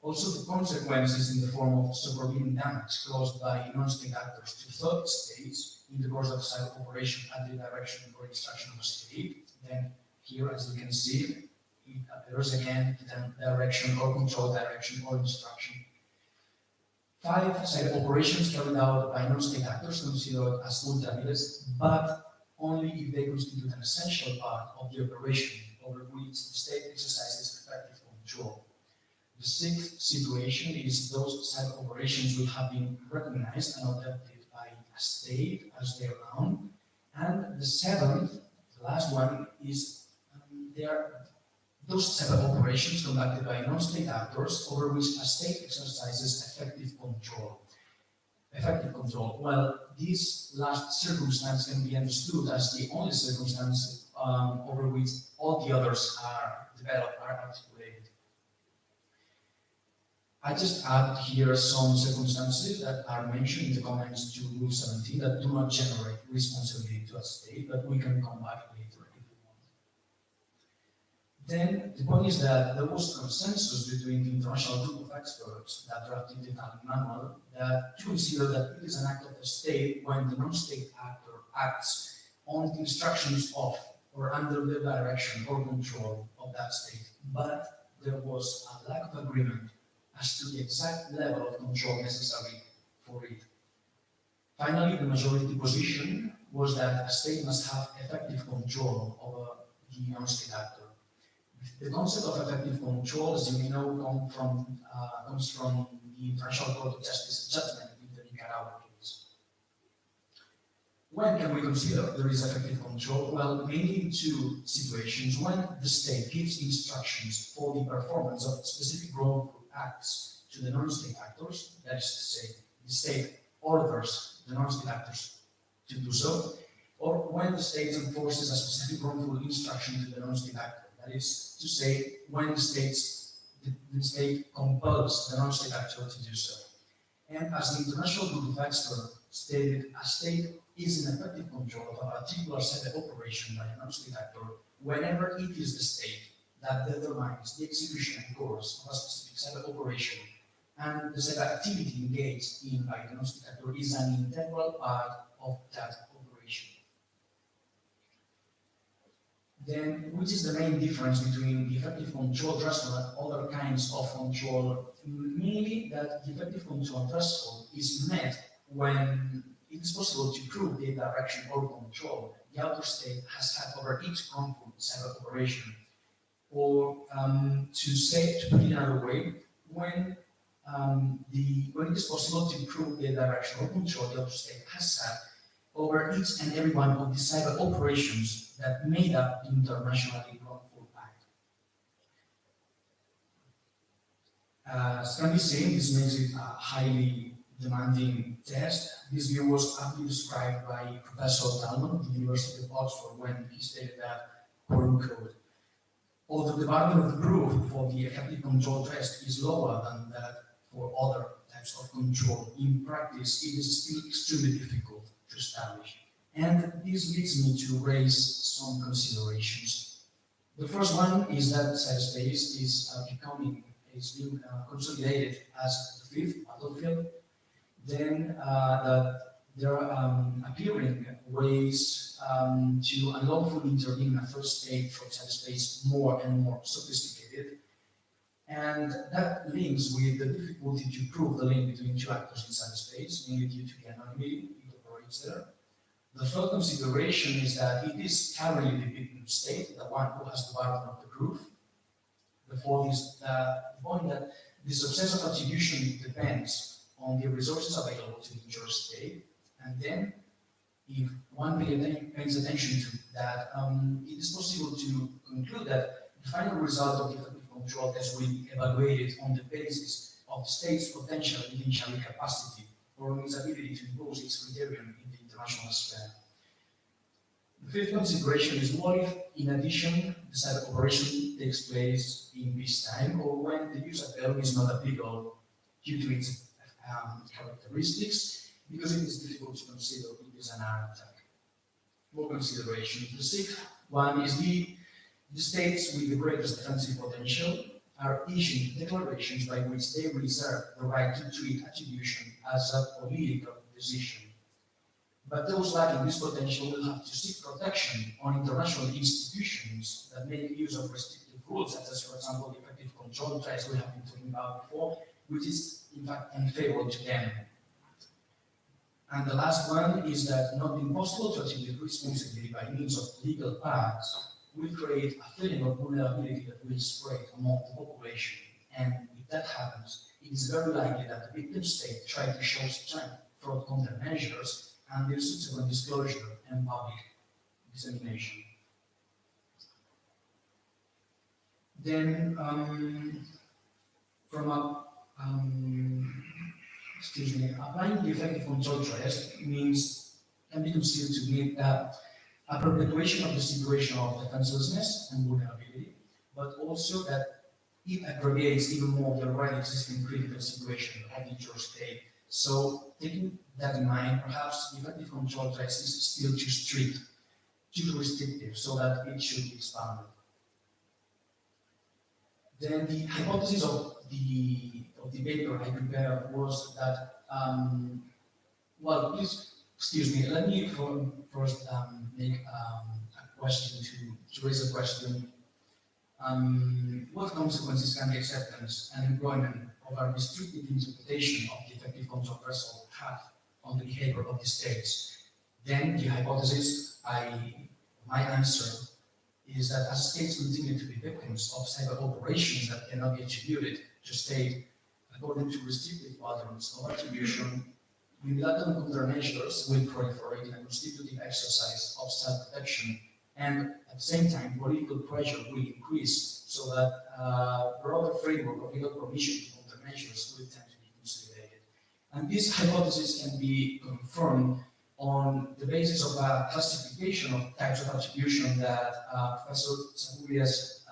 Also, the consequences in the form of supervening damage caused by non-state actors to third states in the course of cyber operation at the direction or instruction of a state. Then here, as you can see, it appears again the direction or control, direction or instruction. 5, cyber operations carried out by non-state actors considered as ultra vires, but only if they constitute an essential part of the operation over which the state exercises effective control. The 6th situation is those cyber operations will have been recognized and adopted by a state as their own. And the 7th, the last one, is those cyber operations conducted by non-state actors over which a state exercises effective control. Well, this last circumstance can be understood as the only circumstance over which all the others are developed, are articulated. I just add here some circumstances that are mentioned in the comments to Rule 17 that do not generate responsibility to a state, but we can come back later if we want. Then the point is that there was consensus between the international group of experts that drafted the Tagging Manual that to consider that it is an act of the state when the non-state actor acts on the instructions of or under the direction or control of that state. But there was a lack of agreement as to the exact level of control necessary for it. Finally, the majority position was that a state must have effective control over the non-state actor. The concept of effective control, as you may know, comes from the International Court of Justice judgment in the Nicaragua case. When can we consider there is effective control? Well, mainly in 2 situations. When the state gives instructions for the performance of specific wrongful acts to the non-state actors, that is to say, the state orders the non-state actors to do so, or when the state enforces a specific wrongful instruction to the non-state actor. That is to say, when the state compels the non-state actor to do so. And as the international group of experts stated, a state is in effective control of a particular cyber operation by a non-state actor whenever it is the state that determines the execution and course of a specific cyber operation, and the cyber activity engaged in by the non-state actor is an integral part of that operation. Then, which is the main difference between the effective control threshold and other kinds of control? Mainly that the effective control threshold is met when it is possible to prove the direction or control the outer state has had over each wrongful cyber operation. Or to put it another way, when it is possible to prove the direction or control the outer state has had over each and every one of the cyber operations that made up the internationally wrongful act. As can be seen, this makes it a highly demanding test. This view was aptly described by Professor Talman at the University of Oxford when he stated that, quote unquote, although the burden of proof for the effective control test is lower than that for other types of control, in practice it is still extremely difficult to establish. And this leads me to raise some considerations. The first one is that cyberspace is being consolidated as the 5th battlefield. Then that there are appearing ways to unlawfully intervene in a first state from cyberspace more and more sophisticated. And that links with the difficulty to prove the link between two actors in cyberspace, mainly due to the anonymity it operates there. The third consideration is that it is currently the victim state, the one who has the burden of the proof. The fourth is the point that the success of attribution depends on the resources available to the injured state. And then, if one pays attention to that, it is possible to conclude that the final result of the effective control test will be evaluated on the basis of the state's potential evidentiary capacity or its ability to impose its criterion in the international sphere. The fifth consideration is what if, in addition, the cyber operation takes place in peacetime or when the use of value is not applicable due to its characteristics, because it is difficult to consider it is an armed attack. More considerations. The sixth one is the states with the greatest defensive potential are issuing declarations by which they reserve the right to treat attribution as a political decision. But those lacking this potential will have to seek protection on international institutions that make use of restrictive rules, such as, for example, the effective control test we have been talking about before, which is in fact unfavorable to them. And the last one is that not being possible to attribute responsibility by means of legal paths will create a feeling of vulnerability that will spread among the population. And if that happens, it is very likely that the victim state try to show strength through countermeasures and their subsequent disclosure and public dissemination. Then, applying the effective control test can be considered to mean a perpetuation of the situation of defenselessness and vulnerability, but also that it aggravates even more the already existing critical situation of the injured state. So, taking that in mind, perhaps the effective control test is still too strict, too restrictive, so that it should be expanded. Then the hypothesis of the paper I prepared was that, well, please excuse me, let me first make a question to raise a question. What consequences can the acceptance and employment of a restricted interpretation of the effective control threshold have on the behavior of the states? Then the hypothesis, my answer is that as states continue to be victims of cyber operations that cannot be attributed to state according to restrictive patterns of attribution, unilateral countermeasures will proliferate in a constitutive exercise of self-protection, and at the same time, political pressure will increase so that broader framework of legal permission to countermeasures will tend to be consolidated. And this hypothesis can be confirmed on the basis of a classification of types of attribution that Professor Saburias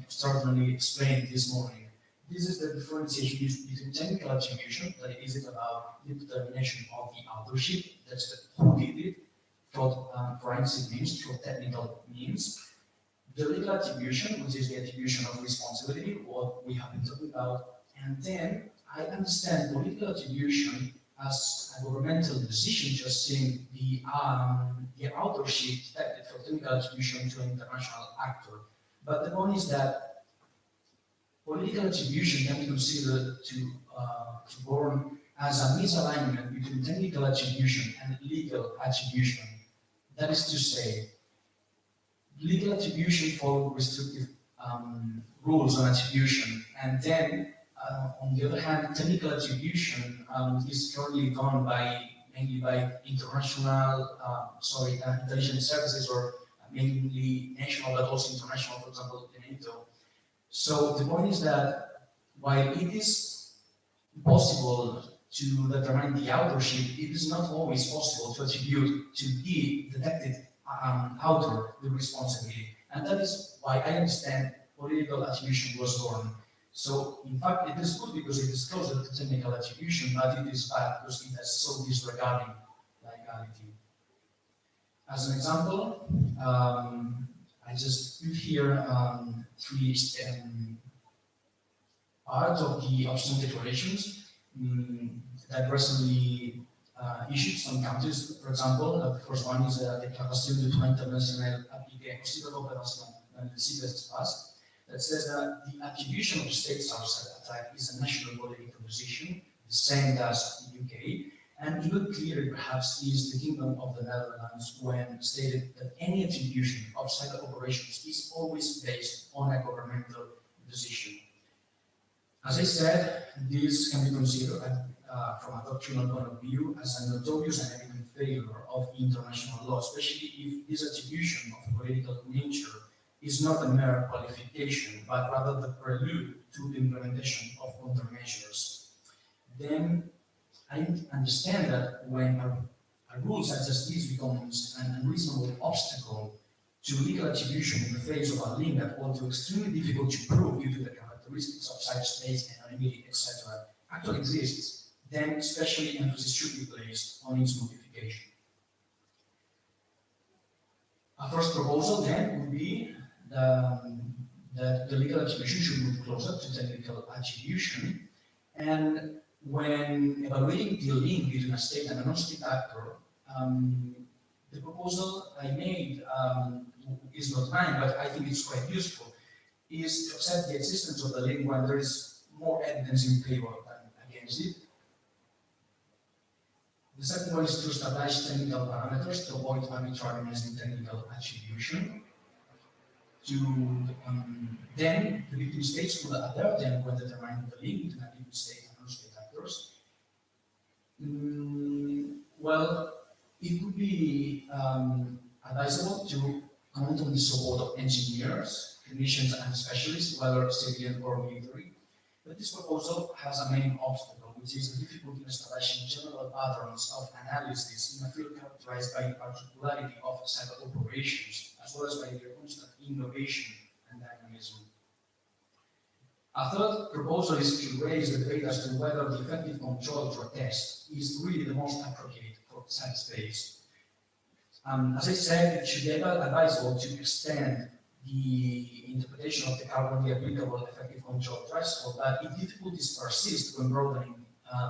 extraordinarily explained this morning. This is the differentiation between technical attribution, that is it about the determination of the authorship, that's the who did it, through forensic means, through technical means. The legal attribution, which is the attribution of responsibility, what we have been talking about. And then I understand political attribution as a governmental decision, just saying the authorship detected for technical attribution to an international actor. But the point is that political attribution can be considered to born as a misalignment between technical attribution and legal attribution. That is to say, legal attribution follows restrictive rules on attribution, and then on the other hand, technical attribution is currently done mainly by international, intelligence services, or mainly national, but also international, for example, the NATO. So the point is that while it is possible to determine the authorship, it is not always possible to attribute to the detected author the responsibility. And that is why I understand political attribution was born. So, in fact, it is good because it is closer to technical attribution, but it is bad because it has so disregarding legality. As an example, I just put here three parts of the optional declarations that recently issued. Some countries, for example, the first one is the Declaración de Droit International appliqué au cyber opération dans le cyberespace, that says that the attribution of state cyber attack is a national political decision, the same as the UK, and even clearer perhaps is the Kingdom of the Netherlands when stated that any attribution of cyber operations is always based on a governmental decision. As I said, this can be considered from a doctrinal point of view as a notorious and evident failure of international law, especially if this attribution of political nature is not a mere qualification, but rather the prelude to the implementation of countermeasures. Then I understand that when a rule such as this becomes an unreasonable obstacle to legal attribution in the face of a link that although extremely difficult to prove due to the characteristics of cyberspace, anonymity, etc., actually exists, then especially emphasis should be placed on its modification. A first proposal then would be that the legal attribution should move closer to technical attribution, and when evaluating the link between a state and a non-state actor, the proposal I made is not mine, but I think it's quite useful, is to accept the existence of the link when there is more evidence in favor than against it. The second one is to establish technical parameters to avoid arbitrariness in technical attribution. Then the victim states could adhere then when determining the link between a given state and non-state actors. Well, it would be advisable to count on the support of engineers, clinicians, and specialists, whether civilian or military. But this proposal has a main obstacle, which is the difficulty in establishing general patterns of analysis in a field characterized by the particularity of cyber operations, as well as by their constant innovation and dynamism. A third proposal is to raise the debate as to whether the effective control through a test is really the most appropriate for cyberspace. As I said, it should be advisable to extend the interpretation of the currently applicable effective control threshold, but if difficulties persist when broadening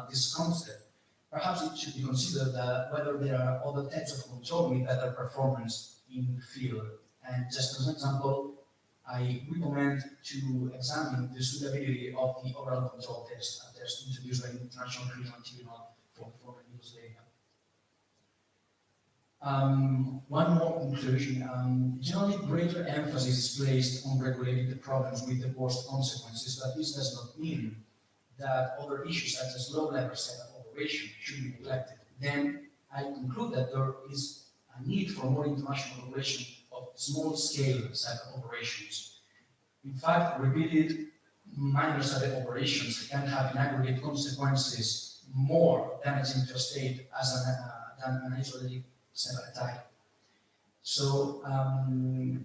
this concept, perhaps it should be considered that whether there are other types of control with better performance in the field. And just as an example, I recommend to examine the suitability of the overall control test, a test introduced by the International Criminal Tribunal for former Yugoslavia. One more conclusion. Generally, greater emphasis is placed on regulating the problems with the worst consequences, but this does not mean that other issues such as low-level setup operation should be neglected. Then I conclude that there is a need for more international cooperation of small-scale cyber operations. In fact, repeated minor cyber operations can have in aggregate consequences more damaging to a state than an isolated cyber attack. So,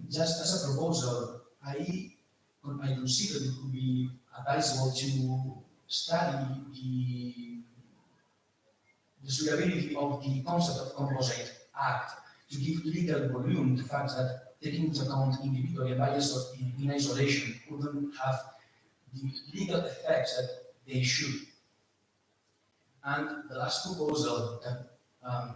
just as a proposal, I consider it could be advisable to study the suitability of the concept of composite act to give legal volume to the fact that taking into account individual and bias in isolation wouldn't have the legal effects that they should. And the last proposal that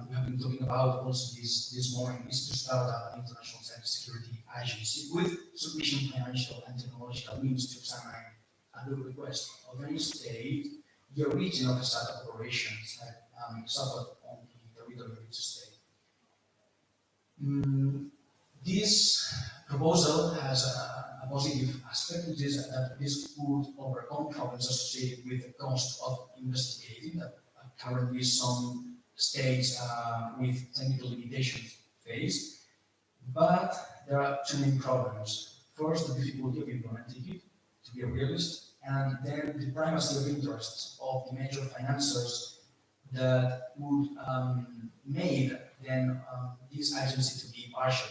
we have been talking about also this morning is to start up an international cybersecurity agency with sufficient financial and technological means to examine and do request of any state the origin of the cyber operations that suffered on the territory of each state. This proposal has a positive aspect, which is that this would overcome problems associated with the cost of investigating that currently some states with technical limitations face. But there are two main problems. First, the difficulty of implementing it, to be a realist, and then the primacy of interests of the major financiers that would make then this agency to be partial,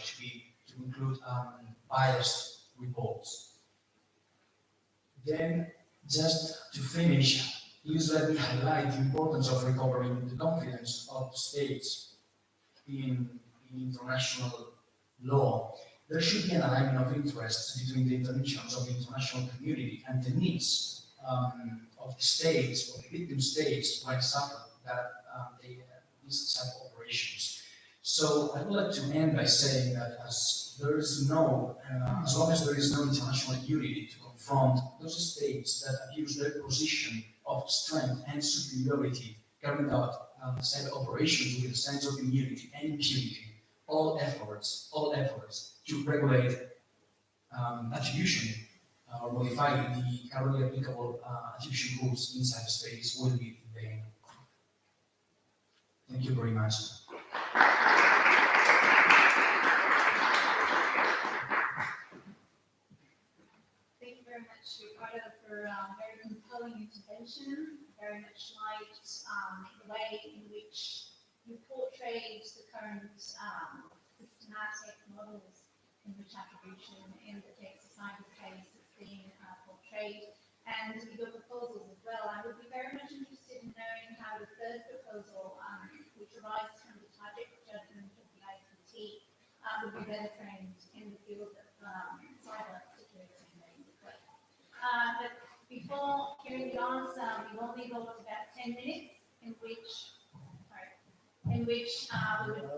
to include biased reports. Then, just to finish, please let me highlight the importance of recovering the confidence of states in international law. There should be an alignment of interests between the intentions of the international community and the needs of the states, of the victim states, when suffer that these type of operations. So I would like to end by saying that as long as there is no international unity to confront those states that abuse their position of strength and superiority, carrying out cyber operations with a sense of immunity and impunity, all efforts to regulate attribution or modify the currently applicable attribution rules in cyberspace will be in vain. Thank you very much. Thank you very much, Ricardo, for a very compelling intervention. Very much liked the way in which you portrayed the current systematic models in which attribution in the case of cyberspace is being portrayed, and your proposals as well. I would be very much interested in knowing how the third proposal, which arises from the tragic judgment of the ICT, would be better framed in the field of cybersecurity. But before hearing the answer, we will be got about 10 minutes in which we would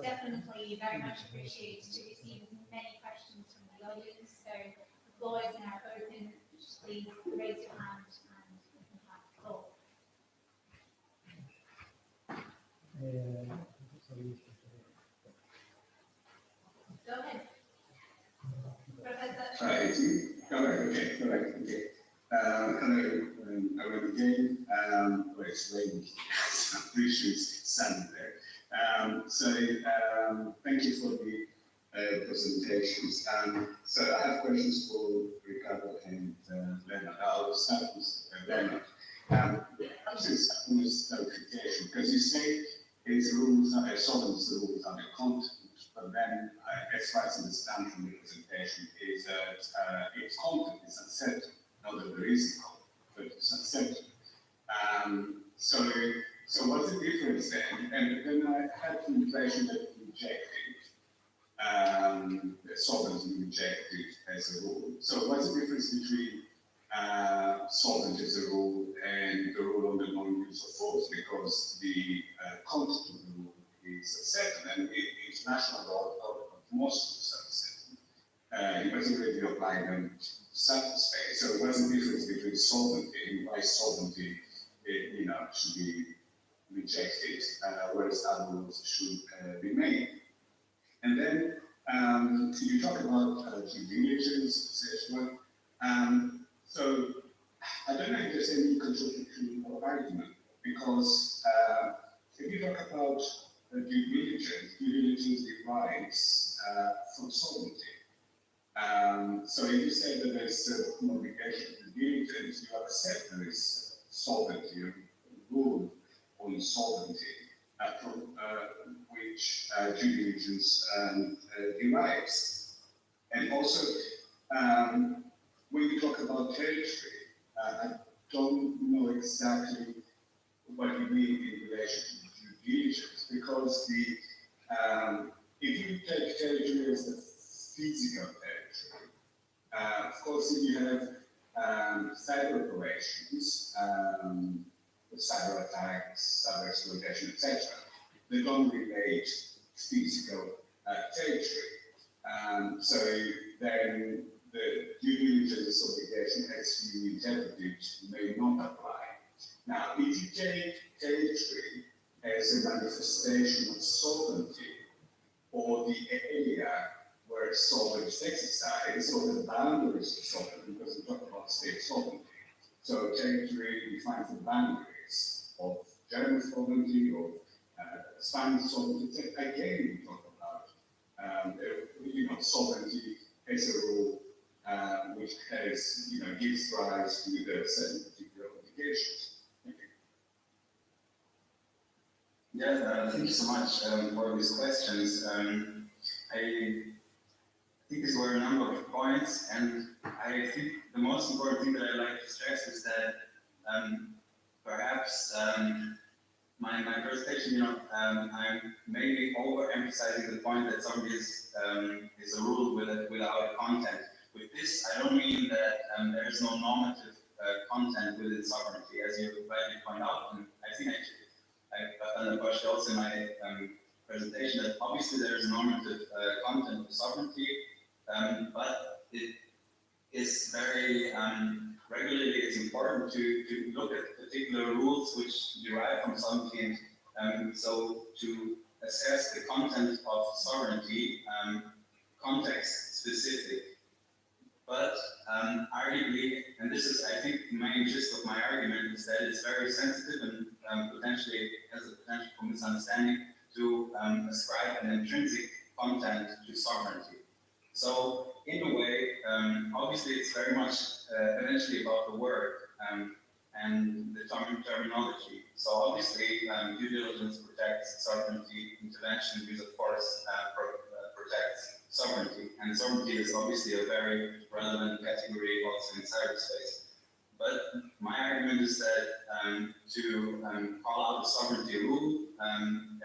definitely very much appreciate to receive as many questions from the audience. So the floor is now open. Just please raise your hand and we can have the floor. Go ahead. Professor. Okay. Hello, I will begin. It's raining. Some issues standing there. Thank you for the presentations. So I have questions for Ricardo and Leonard. I'll start with Leonard. This is almost clarification, because you say it's rules, solvents the rules under content, but then as far as I understand from the presentation is that its content is uncertain. Not that there is no, but it's uncertain. So what's the difference then? And then I had the impression that rejected, the solvents rejected as a rule. So what's the difference between solvent as a rule and the rule on the non-use of force? Because the content of the rule is uncertain, and international law of most rules are uncertain. In particular, if you apply them to cyberspace. So what's the difference between solvency and why solvency, should be rejected, whereas other rules should be made? And then you talk about due diligence, etc. So I don't know if there's any contradiction or argument, because if you talk about due diligence derives from solvency. So if you say that there's an obligation to diligence, you accept there is solvency, rule on solvency, from which due diligence derives. And also, when you talk about territory, I don't know exactly what you mean in relation to due diligence, because if you take territory as the physical territory, of course, if you have cyber operations, cyber attacks, cyber exploitation, etc., they don't relate physical territory. So then the due diligence obligation, as you interpret it, may not apply. Now, if you take territory as a manifestation of sovereignty, or the area where sovereignty is exercised, or the boundaries of sovereignty, because we talk about state sovereignty. So territory defines the boundaries of German sovereignty, of Spanish sovereignty. Again, we talk about sovereignty as a rule which has, gives rise to the certain particular obligations. Thank you. Yeah, thank you so much for these questions. I think these were a number of points, and I think the most important thing that I'd like to stress is that perhaps my presentation, I'm maybe overemphasizing the point that something is a rule without content. With this, I don't mean that there is no normative content within sovereignty, as you rightly point out, and I think actually I've done a push also in my presentation that obviously there is normative content to sovereignty, but it is very regularly it's important to look at particular rules which derive from sovereignty, and so to assess the content of sovereignty, context specific. But arguably, and this is I think the main gist of my argument, is that it's very sensitive and potentially has the potential for misunderstanding to ascribe an intrinsic content to sovereignty. So in a way, obviously it's very much eventually about the word and the terminology. So obviously due diligence protects sovereignty, intervention, use of force protects sovereignty. And sovereignty is obviously a very relevant category also in cyberspace. But my argument is that to call out the sovereignty rule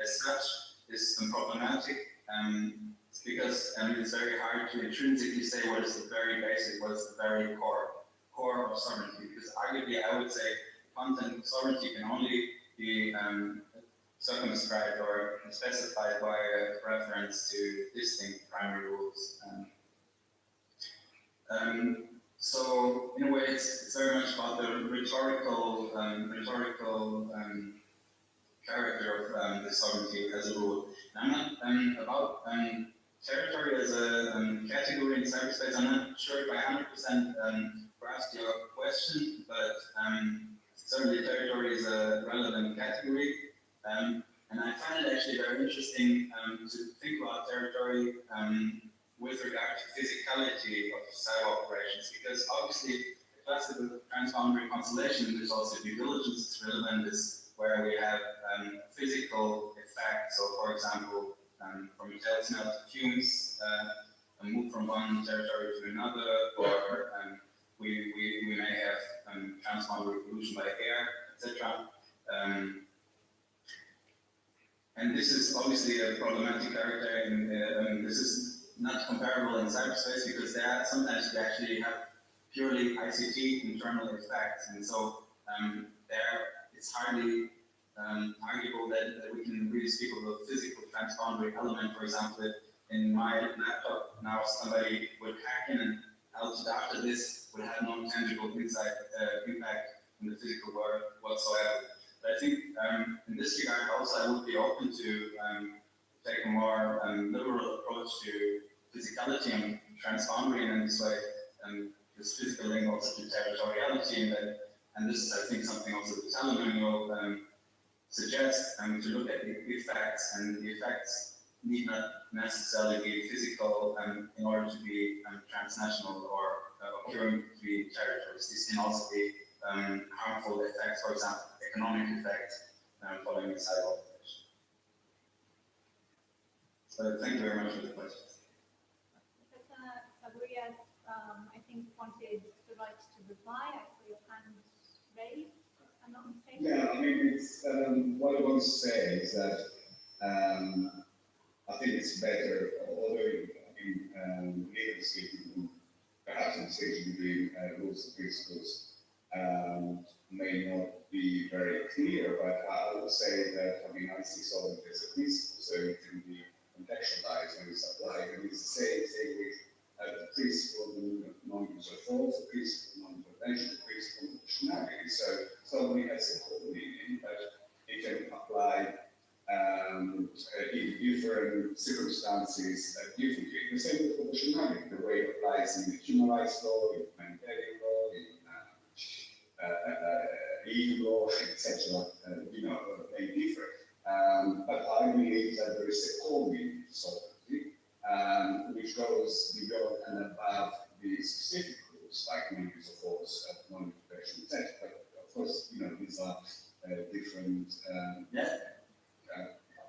as such is problematic. Because it's very hard to intrinsically say what is the very basic, what is the very core of sovereignty. Because arguably, I would say content of sovereignty can only be circumscribed or specified by a reference to distinct primary rules. So in a way, it's very much about the rhetorical character of the sovereignty as a rule. And I'm not about territory as a category in cyberspace. I'm not sure if I 100% grasped your question, but certainly territory is a relevant category. And I find it actually very interesting to think about territory with regard to physicality of cyber operations, because obviously the classical transboundary constellation, which also due diligence is relevant, is where we have physical effects. So for example, from a tail smell to fumes, a move from one territory to another, or we may have transboundary pollution by air, etc. And this is obviously a problematic character, and this is not comparable in cyberspace because there sometimes we actually have purely ICT internal effects, and so there it's hardly arguable that we can really speak of a physical transboundary element. For example, if in my laptop now somebody would hack in and out after this would have no tangible impact on the physical world whatsoever. But I think in this regard also I would be open to take a more liberal approach to physicality and transboundary, and in this way this physical link also to territoriality, and this is I think something also the Challengue manual suggests to look at the effects, and the effects need not necessarily be physical in order to be transnational or occurring between territories. These can also be harmful effects, for example, economic effects following a cyber operation. So thank you very much for the questions. Professor Fabregas, I think wanted the right to reply. I saw your hand raised, if I'm not mistaken. Yeah, I mean, it's, what I want to say is that I think it's better, although legally speaking, perhaps in distinction between rules and principles may not be very clear, but I would say that, I see sovereignty as a principle, so it can be contextualized when it's applied, and it's the same with the principle of non-use of force, the principle of non-intervention, the principle of proportionality. So sovereignty has a core meaning, but it can apply in different circumstances differently. The same with proportionality, the way it applies in human rights law, in humanitarian law, in EU law, etc. May differ. But I believe that there is a core meaning to sovereignty, which goes beyond and above the specific rules, like non-use of force, non-intervention, etc. But of course, these are different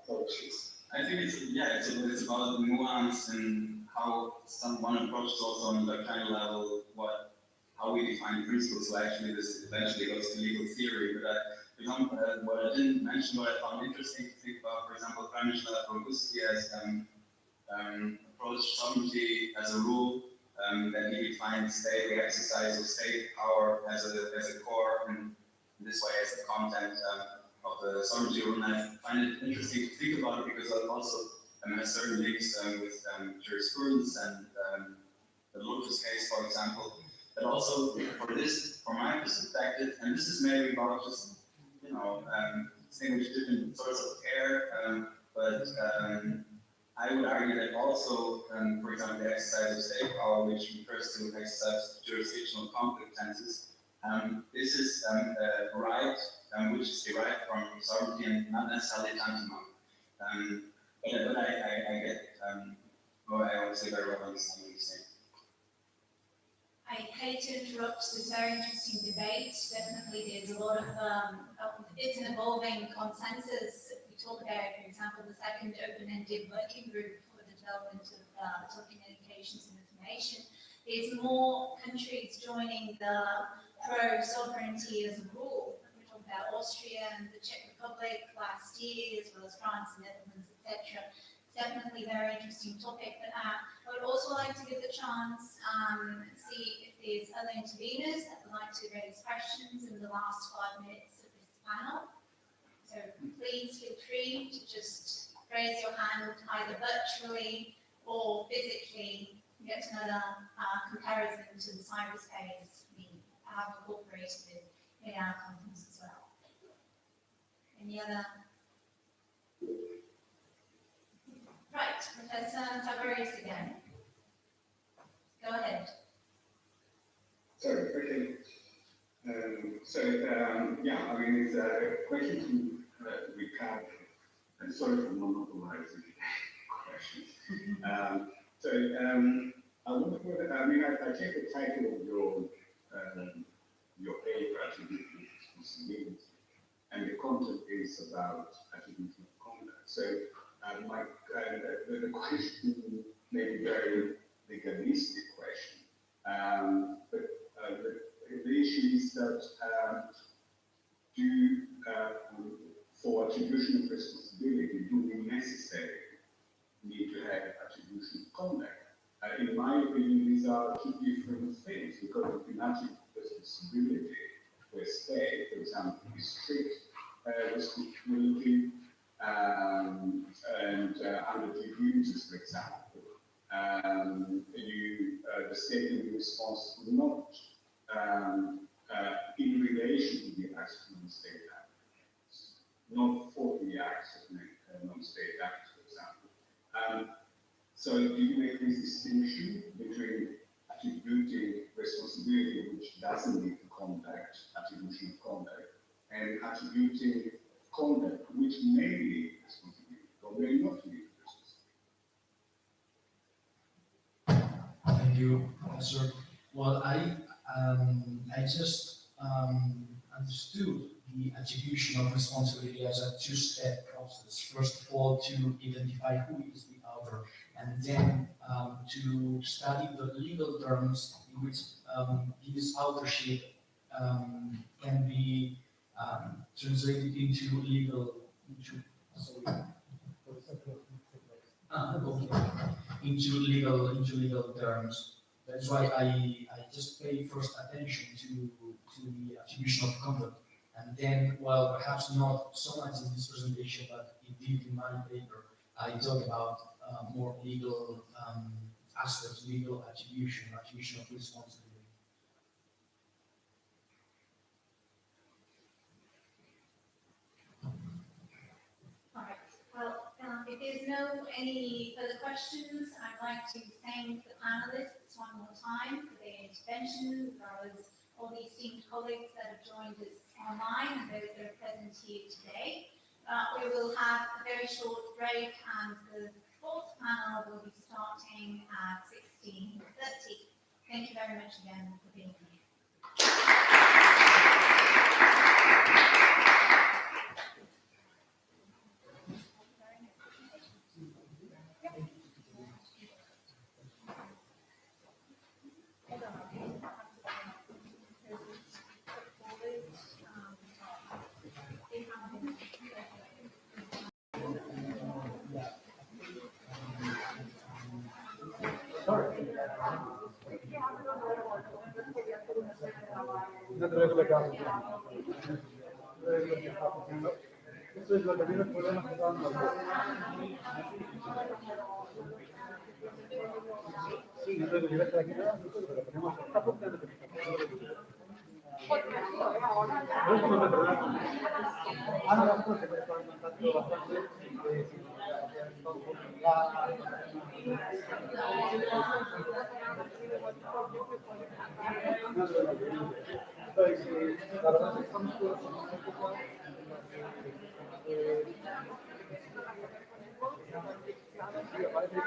approaches. I think it's about the nuance and how one approaches also on the kind of level how we define principles. So actually, this eventually goes to legal theory. But what I didn't mention, what I found interesting to think about, for example, Pranislav Roguski has approached sovereignty as a rule that he defines the exercise of state power as a core, and in this way as the content of sovereignty rule, and I find it interesting to think about it because I also have certain links with jurisprudence and the Lotus case, for example. But also for this, from my perspective, and this is maybe about just distinguish different sorts of care, but I would argue that also, for example, the exercise of state power, which refers to exercise of jurisdictional competences, this is a right which is derived from sovereignty and not necessarily tantamount. But I get, well, I would say very well understand what you're saying. I hate to interrupt this very interesting debate. Definitely, there's a lot of, it's an evolving consensus. We talk about, for example, the second open-ended working group for the development of telecommunications and information. There's more countries joining the pro-sovereignty as a rule. We talk about Austria and the Czech Republic last year, as well as France, Netherlands, etc. Definitely a very interesting topic, but I would also like to give the chance, see if there's other interveners that would like to raise questions in the last 5 minutes of this panel. So please feel free to just raise your hand either virtually or physically, get another comparison to the cyberspace we have incorporated in our conference as well. Any other? Right, Professor Tavares again. Go ahead. Sorry, okay. Yeah, I mean, it's a question to recap, and sorry for monopolizing questions. I wonder whether, I mean, I take the title of your paper, Attribution of Responsibility, and the content is about attribution of conduct. So, the question may be very legalistic question, but the issue is that for attribution of responsibility, do we necessarily need to have attribution of conduct? In my opinion, these are two different things, because if you attribute responsibility to a state, for example, strict responsibility, and under duties, for example, the state will be responsible not in relation to the acts of non-state actors, not for the acts of non-state actors, for example. So do you make this distinction between attributing responsibility, which doesn't need conduct, attribution of conduct, and attributing conduct, which may be responsibility, or may not be responsibility? Thank you, Professor. Well, I just understood the attribution of responsibility as a two-step process. First of all, to identify who is the author, and then to study the legal terms in which this authorship can be translated into legal, into legal terms. That's why I just pay first attention to the attribution of conduct, and then, well, perhaps not so much in this presentation, but indeed in my paper, I talk about more legal aspects, legal attribution of responsibility. All right. Well, if there's no any further questions, I'd like to thank the panelists one more time for their intervention, as well as all the esteemed colleagues that have joined us online and those that are present here today. We will have a very short break, and the fourth panel will be starting at 16:30. Thank you very much again for being here. No te veo la cara. Eso es lo que tiene problemas que estaban los dos. Sí, no tengo que ver aquí nada, pero tenemos esta punta de ahora las cosas que están mandando bastante, la verdad es que estamos todos en una época sí, parece que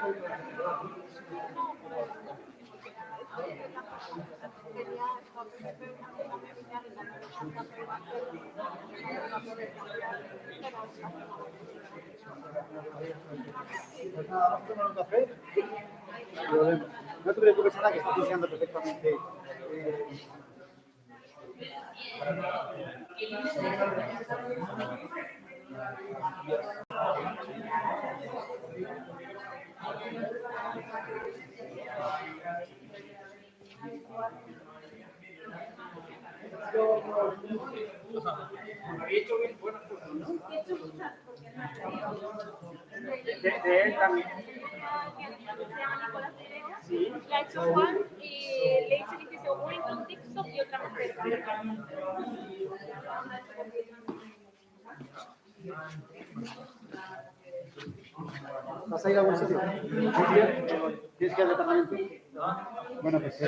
pues nada, vamos a tomar un café. No te preocupes, Ana, que está funcionando perfectamente. Había hecho bien buenas cosas, ¿no? De él también. Sí. La ha hecho Juan y le hice inicio una con TikTok y otra con Facebook. ¿Vas a ir a algún sitio? ¿Tienes que ir al departamento? Bueno, pues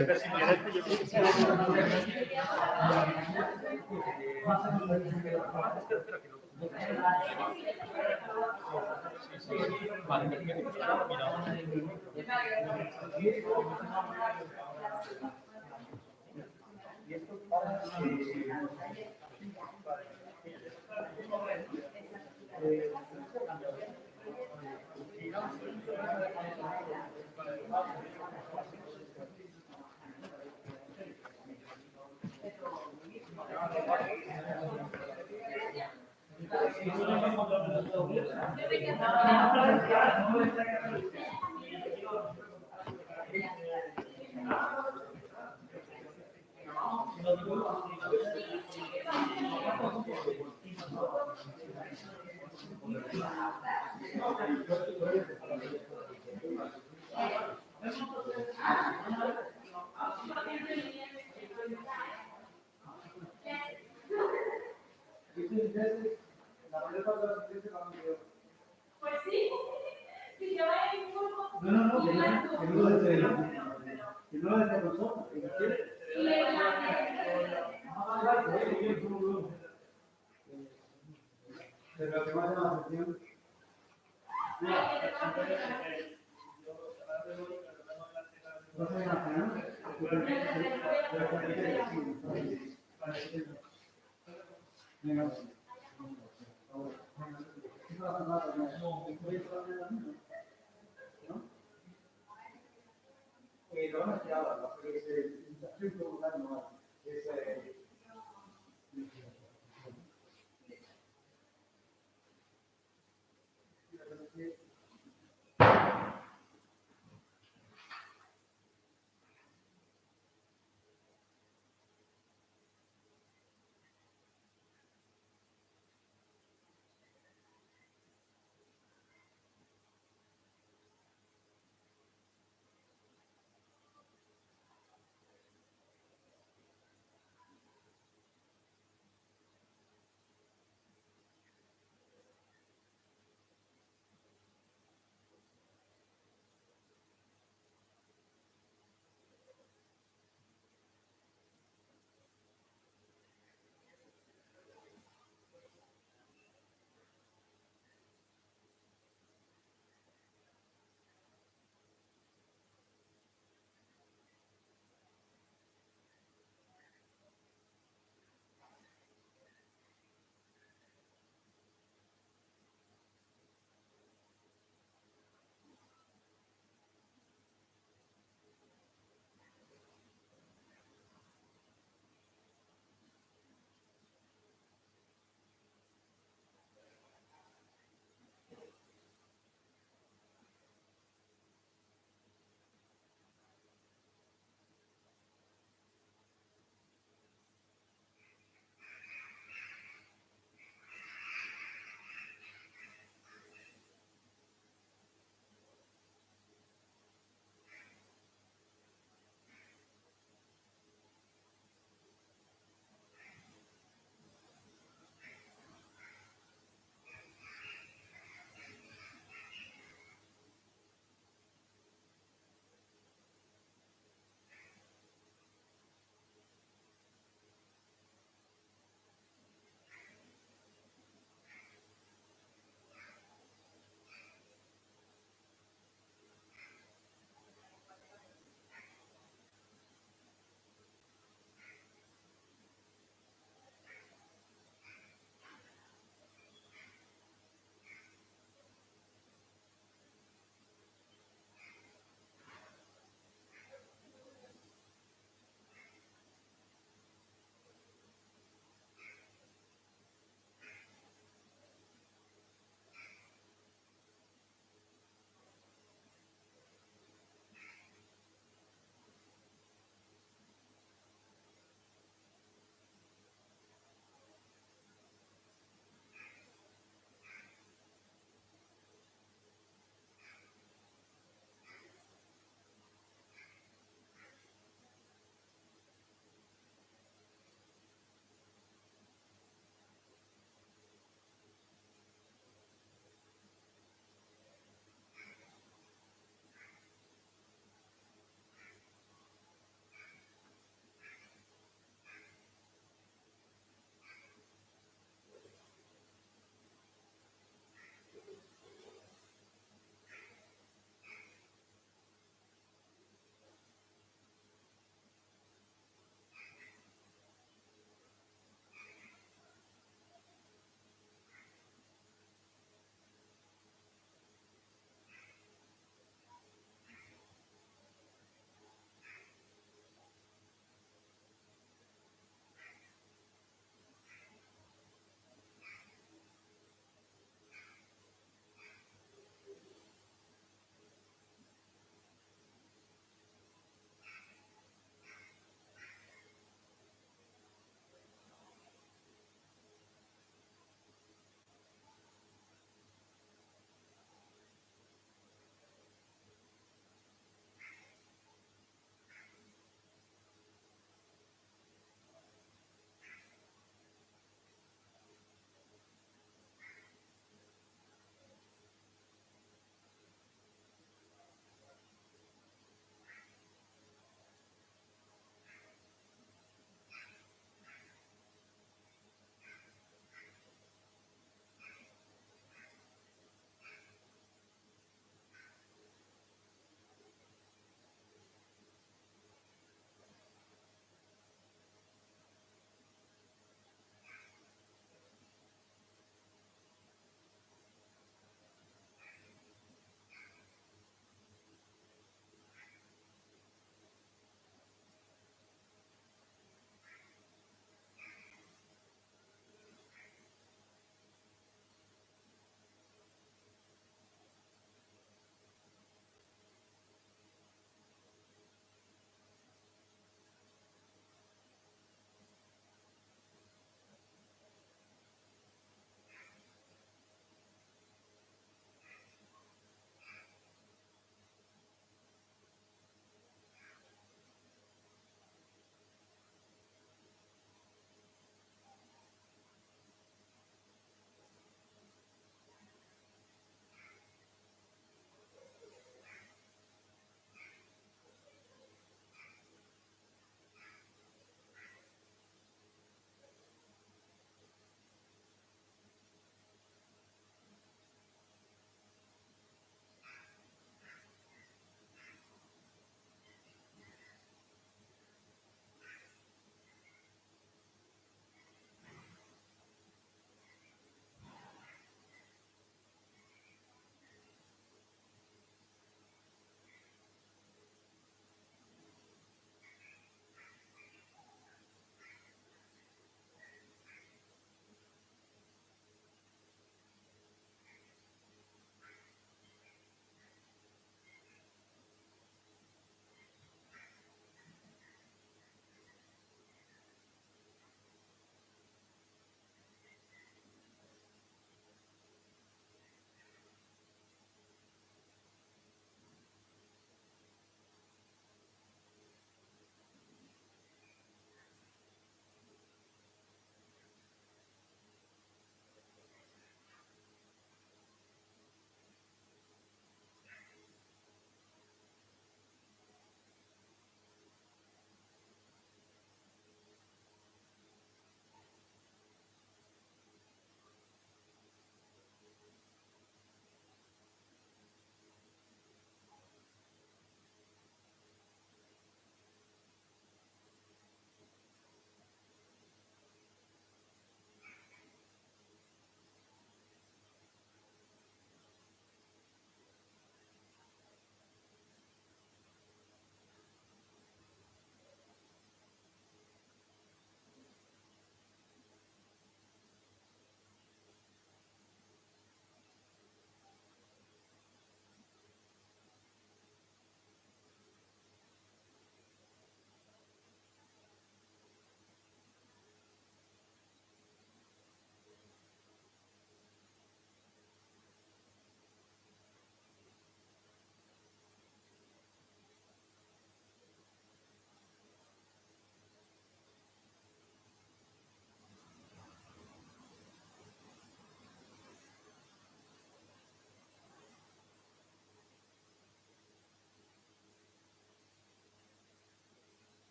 Pues sí, si yo voy un poco. no, que no desde nosotros. Pero lo que más llama la atención. ¿No se imagina? Venga.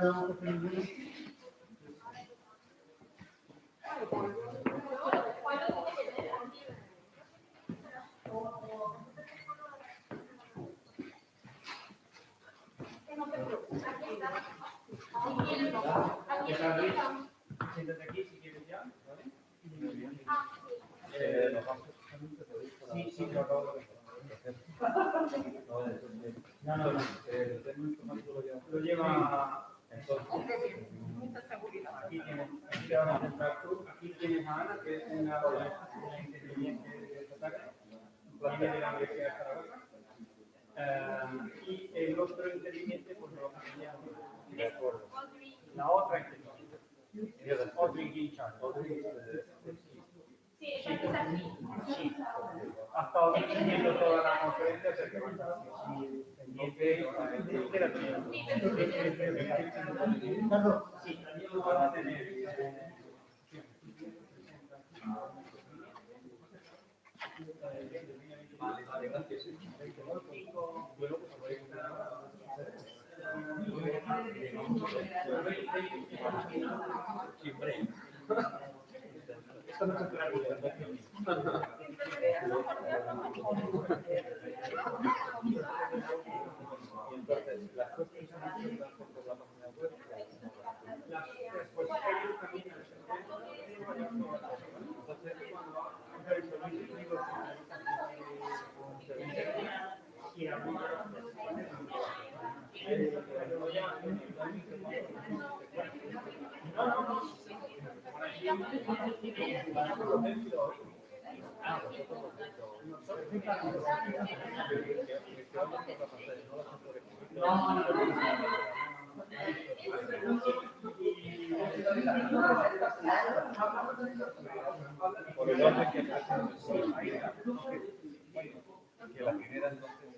quedamos con ninguno. Siéntate aquí si quieres ya, ¿vale? Sí, sí, lo acabo de ver. No, no, no. Lo lleva. Aquí tienes, aquí te vas a sentar tú. Aquí tienes a Ana, que es una interviniente de esta tarde. Viene de la Universidad de Zaragoza. Y el otro interviniente, pues lo cambiamos. La otra interviniente. Audrey Guichard. Sí, está aquí. Sí. Ha estado siguiendo toda la conferencia, pero que sí, pendiente. Carlos, sí, también lo van a tener. Vale, gracias. Esto no se Por el orden que la primera entonces.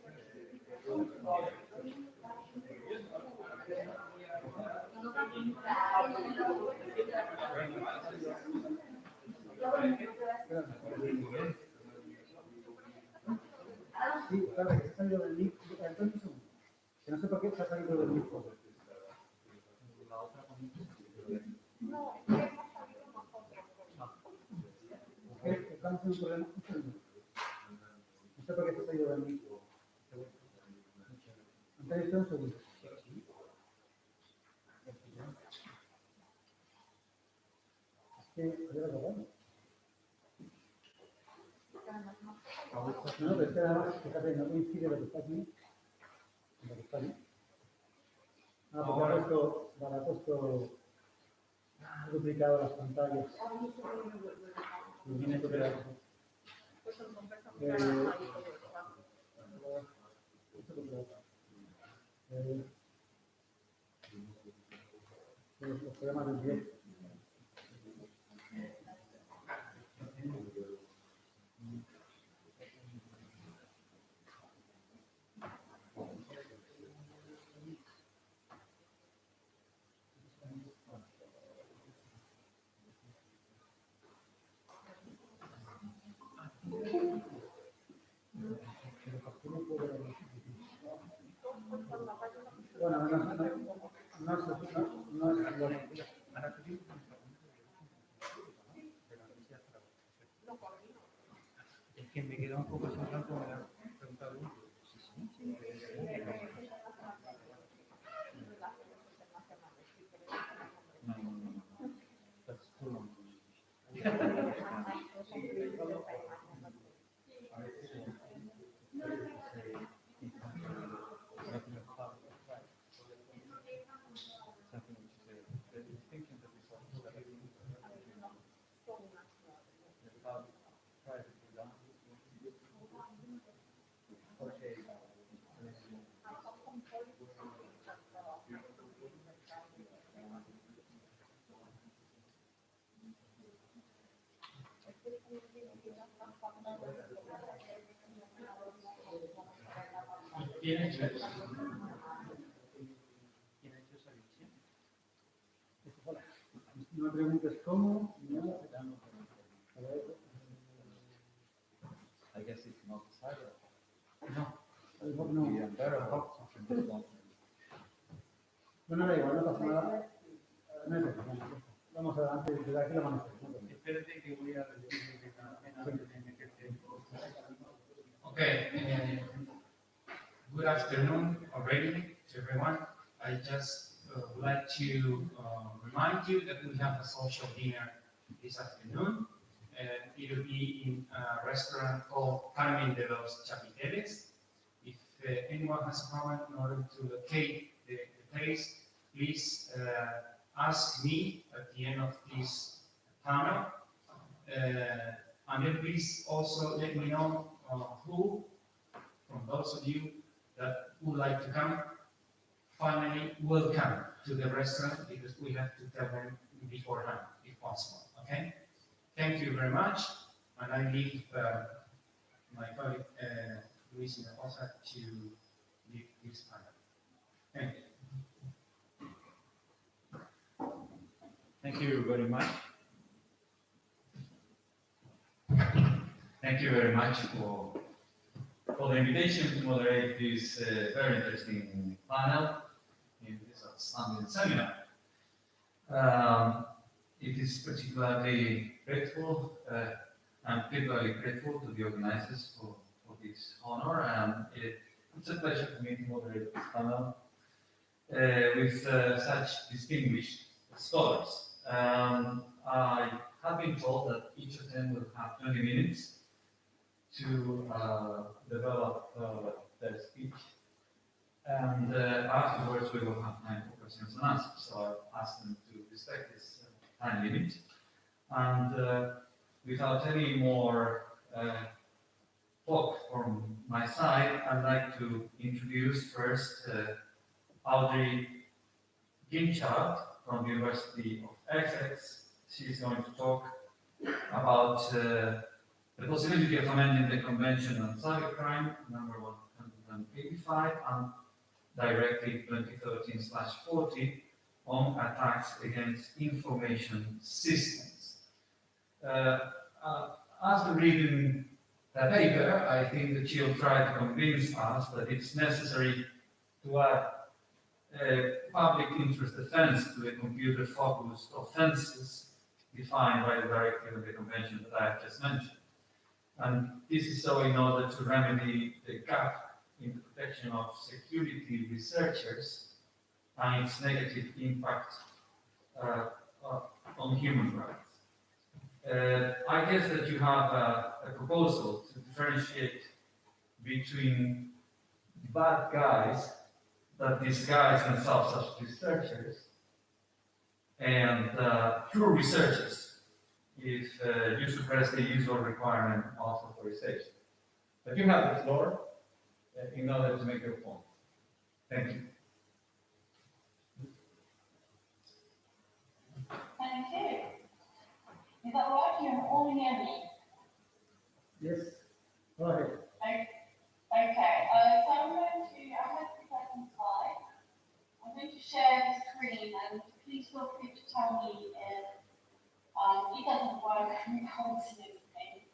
Sí, claro, que se ha salido del link. Que no sé por qué se ha salido del link. Estamos en un problema. No sé por qué se ha salido del link. Antonio, espera un segundo. Es que, ¿yo lo hago? No, pero es que además, fíjate, no coincide lo que está aquí. Lo que está aquí. Ah, porque ha puesto duplicado las pantallas. Y viene copiado. Los programas del 10. Bueno, no es bueno. Es que me queda un poco sin blanco, me la preguntado. ¿Quién ha hecho eso? ¿Quién ha hecho esa división? No me preguntes cómo, ni nada. I guess it's not decided. No, a lo mejor no. Yeah, there are options in this one. Bueno, No, da igual, no pasa nada. No hay problema. Vamos adelante, desde aquí lo vamos a hacer. Espérate que voy a decir que Okay, good afternoon already to everyone. I just would like to remind you that we have a social dinner this afternoon. It will be in a restaurant called Carmen de los Chapiteles. If anyone has a problem in order to locate the place, please ask me at the end of this panel. And then please also let me know who, from those of you that would like to come, finally will come to the restaurant, because we have to tell them beforehand if possible. Okay? Thank you very much. And I leave my colleague Luis Hinojosa to lead this panel. Thank you. Thank you very much. Thank you very much for the invitation to moderate this very interesting panel in this outstanding seminar. It is particularly grateful, I'm particularly grateful to the organizers for this honor, and it's a pleasure for me to moderate this panel with such distinguished scholars. I have been told that each of them will have 20 minutes to develop their speech, and afterwards we will have time for questions and answers. So I've asked them to respect this time limit. And without any more talk from my side, I'd like to introduce first Audrey Ginchard from the University of Essex. She's going to talk about the possibility of amending the Convention on Cybercrime, number 185, and Directive 2013/40 on attacks against information systems. After reading the paper, I think that she'll try to convince us that it's necessary to add a public interest offence to the computer-focused offences defined by the directive and the convention that I have just mentioned. And this is so in order to remedy the gap in the protection of security researchers and its negative impact on human rights. I guess that you have a proposal to differentiate between bad guys that disguise themselves as researchers and true researchers if you suppress the usual requirement of authorization. But you have the floor in order to make your point. Thank you. Thank you. Is that right? You can all hear me? Yes, go ahead. Okay. So I'm going to, I have the second slide. I'm going to share the screen, and please feel free to tell me if it doesn't work and you can't see anything.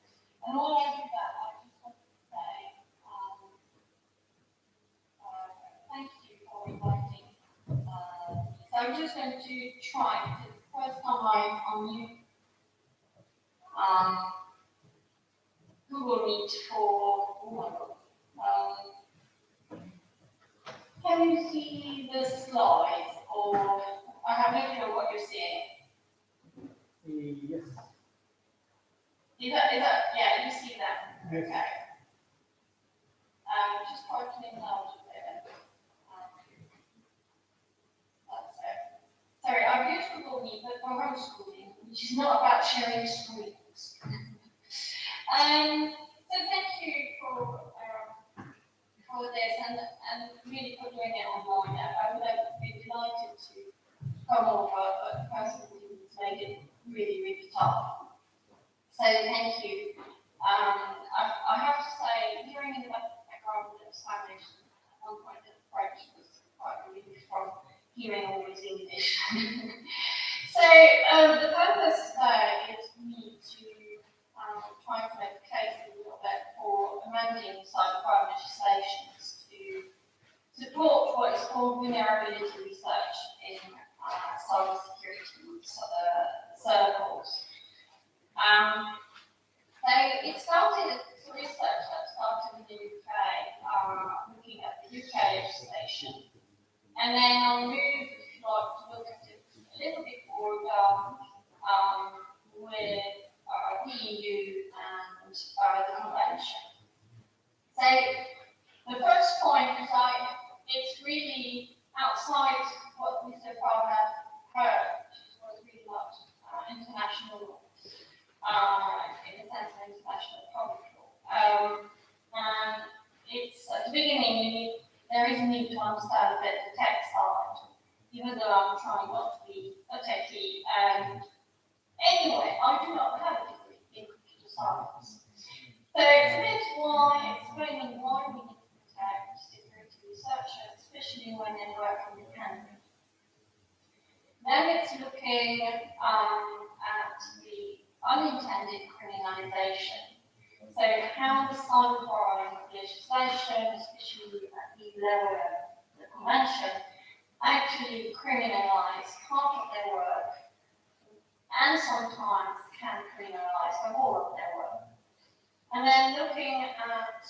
And while I do that, I just want to say thank you for inviting me. So I'm just going to try, this is the first time I'm on you. Google Meet for, can you see the slides, or I have no clue what you're seeing? Yes. Is that, yeah, you see that? Yes. Okay. Just working out a bit. That's it. Sorry, I've used Google Meet, but for homeschooling, which is not about sharing screens. So thank you for this and really for doing it online. I would have been delighted to come over, but personally it's made it really, really tough. So thank you. I have to say, hearing in the background of Spanish, one point the French was quite relieved from hearing all this English. So the purpose today is for me to try to make a case a little bit for amending cybercrime legislations to support what is called vulnerability research And then I'll move, if you like, to look at it a little bit further with the EU and the convention. So the first point is it's really outside what we so far have heard, was really not international law, in the sense of international public law. And it's at the beginning, there is a need to understand a bit the tech side, even though I'm trying not to be a techie. And anyway, I do not have a degree in computer science. So it's a bit explaining why we need to protect security researchers, especially when they work independently. Then it's looking at the unintended criminalization. So how the cybercrime legislation, especially at the level of the convention, actually criminalize part of their work and sometimes can criminalize the whole of their work. And then looking at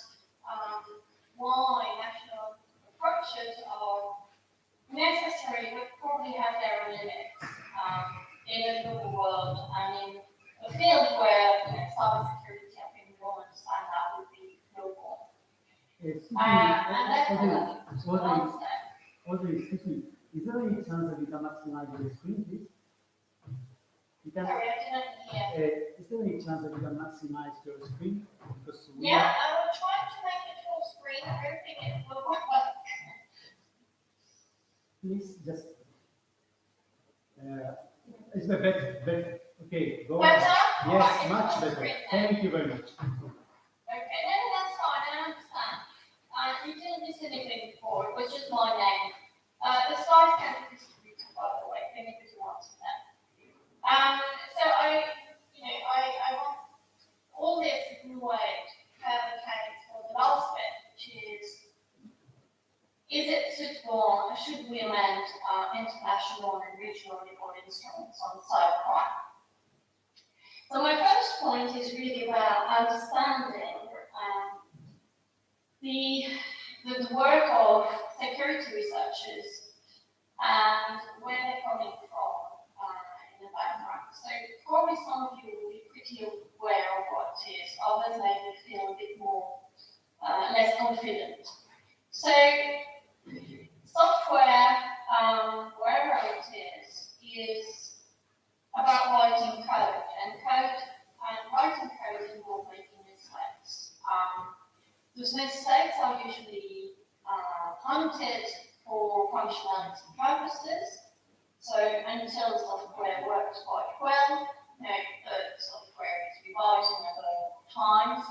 why national approaches are necessary, but probably have their own limits in a global world and in a field where cybersecurity, I think we all understand that would be global. And then Audrey, excuse me, is there any chance that we can maximize the screen, please? Sorry, I didn't hear. Is there any chance that we can maximize your screen? Because Yeah, I will try to make it full screen. I don't think it will work. Please just. It's better. Okay, go Better? on. Yes, Right, much full better. screen then. Thank you very much. Okay, no, that's fine. I understand. You didn't miss anything before. It was just my name. The slides can be distributed, by the way, if anybody wants them. So I want all this in a way to have a case for the last bit, which is it suitable, should we amend international and regional legal instruments on cybercrime? So my first point is really about understanding the work of security researchers and where they're coming from in the background. So probably some of you will be pretty aware of what it is, others may feel a bit more less confident. So software, wherever it is about writing code, and writing code involves making mistakes. Those mistakes are usually hunted for functionality purposes. So until the software works quite well, the software is revised a number of times.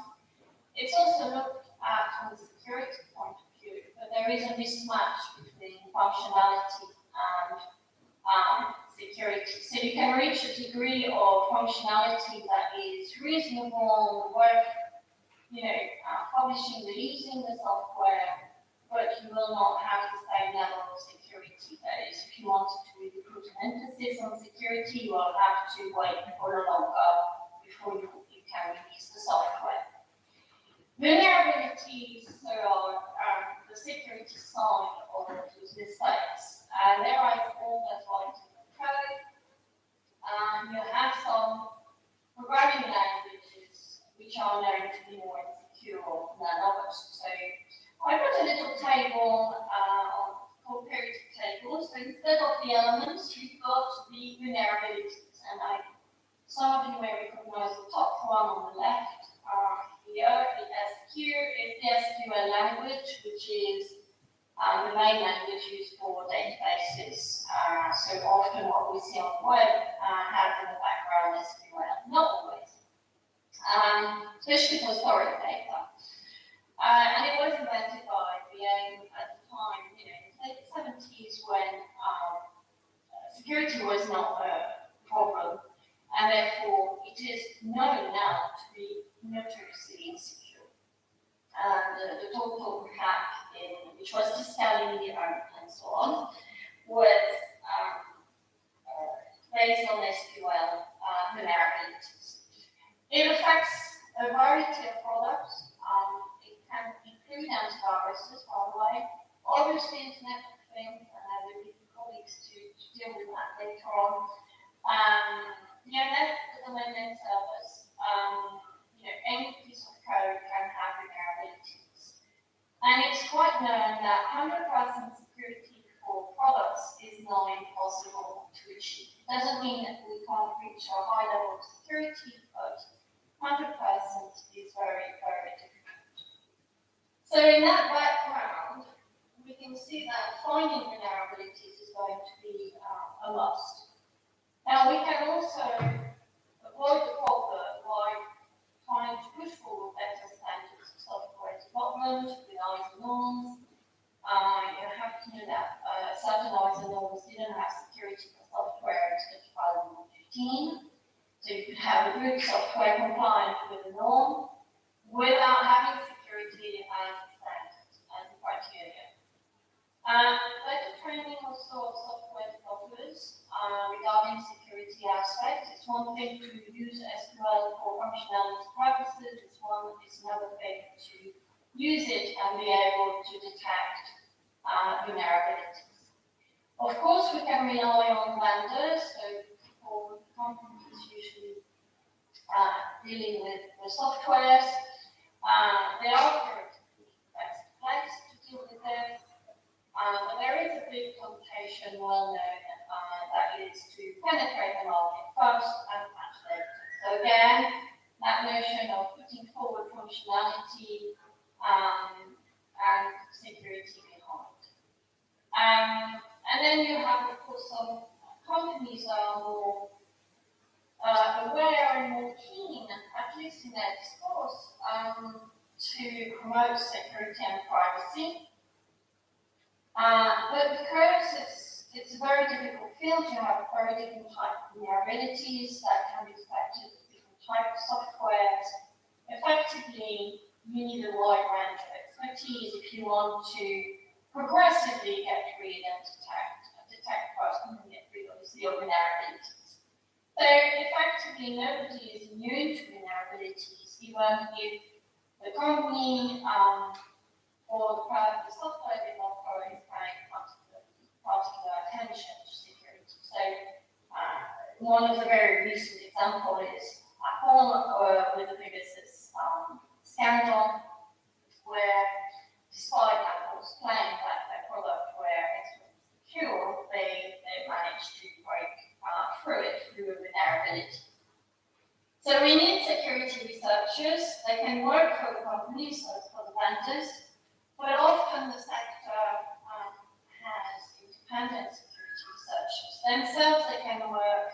It's also looked at from the security point of view, but there is a mismatch between functionality and security. So you can reach a degree of functionality that is reasonable, work, publishing, releasing the software, but you will not have the same level of security. That is, if you wanted to really put an emphasis on security, you will have to wait for longer before you can release the software. Vulnerabilities are the security side of those mistakes. There are all as writing the code. You have some programming languages which are known to be more insecure than others. So I put a little table on comparative tables. So instead of the elements, you've got the vulnerabilities. And some of you may recognize the top one on the left. Here, the SQ is the SQL language, which is the main language used for databases. So often what we see on the web has in the background SQL, not always, especially for historic data. And it was invented by IBM at the time, in the late 70s when security was not a problem, and therefore it is known now to be notoriously insecure. And the total hack, which was Challengue and so on, was based on SQL vulnerabilities. It affects a variety of products. It can include antiviruses, by the way, obviously Internet of Things and other deal with that later on. Net domain servers, any piece of code can have vulnerabilities. And it's quite known that 100% security for products is not impossible to achieve. It doesn't mean that we can't reach a high level of security, but 100% is very, very difficult. So in that background, we can see that finding vulnerabilities is going to be a must. Now we can also avoid the problem by trying to push forward better standards of software development with ISO norms. You have to know that certain ISO norms didn't have security for software until 2015. So you could have a good software compliant with the norm without having security as a standard and criteria. Better training also of software developers regarding security aspects. It's one thing to use SQL for functionality purposes. It's another thing to use it and be able to detect vulnerabilities. Of course, we can rely on vendors. So for companies usually dealing with the softwares, they are theoretically the best place to deal with this. But there is a big temptation, well known, that is to penetrate the market first and patch later. So again, that notion of putting forward functionality and security behind. And then you have, of course, some companies that are more aware and more keen, at least in their discourse, to promote security and privacy. But because it's a very difficult field, you have very different types of vulnerabilities that can be detected with different types of softwares. Effectively, you need a wide range of expertise if you want to progressively get rid and detect first and then get rid of the vulnerabilities. So effectively, nobody is immune to vulnerabilities, even if the company or the software developer is paying particular attention to security. So one of the very recent examples is Apple with the Pegasus scandal, where despite Apple's claim that their product were extremely secure, they managed to break through it through a vulnerability. So we need security researchers. They can work for the companies, so for the vendors, but often the sector has independent security researchers. Themselves, they can work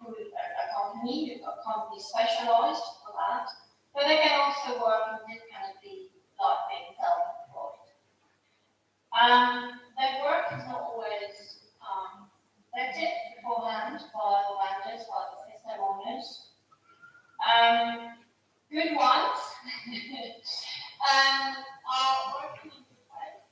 with a company, a company specialized for that, but they can also work independently, like being self-employed. Their work is not always vetted beforehand by the vendors, by the system owners. Good ones are working in good faith.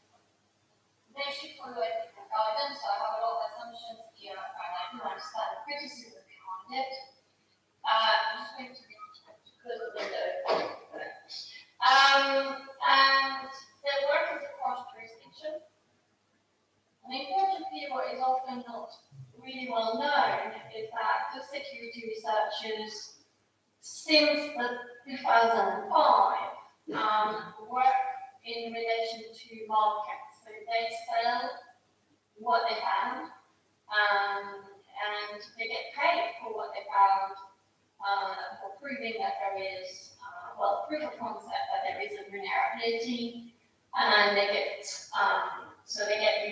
They should follow ethical guidance. I have a lot of assumptions here, and I do understand the criticism behind it. I'm just going to close the window. And their work is across jurisdiction. And importantly, what is often not really well known is that the security researchers since 2005 work in relation to markets. So they sell what they found and they get paid for what they found for proving that there is, proof of concept that there is a vulnerability, and they get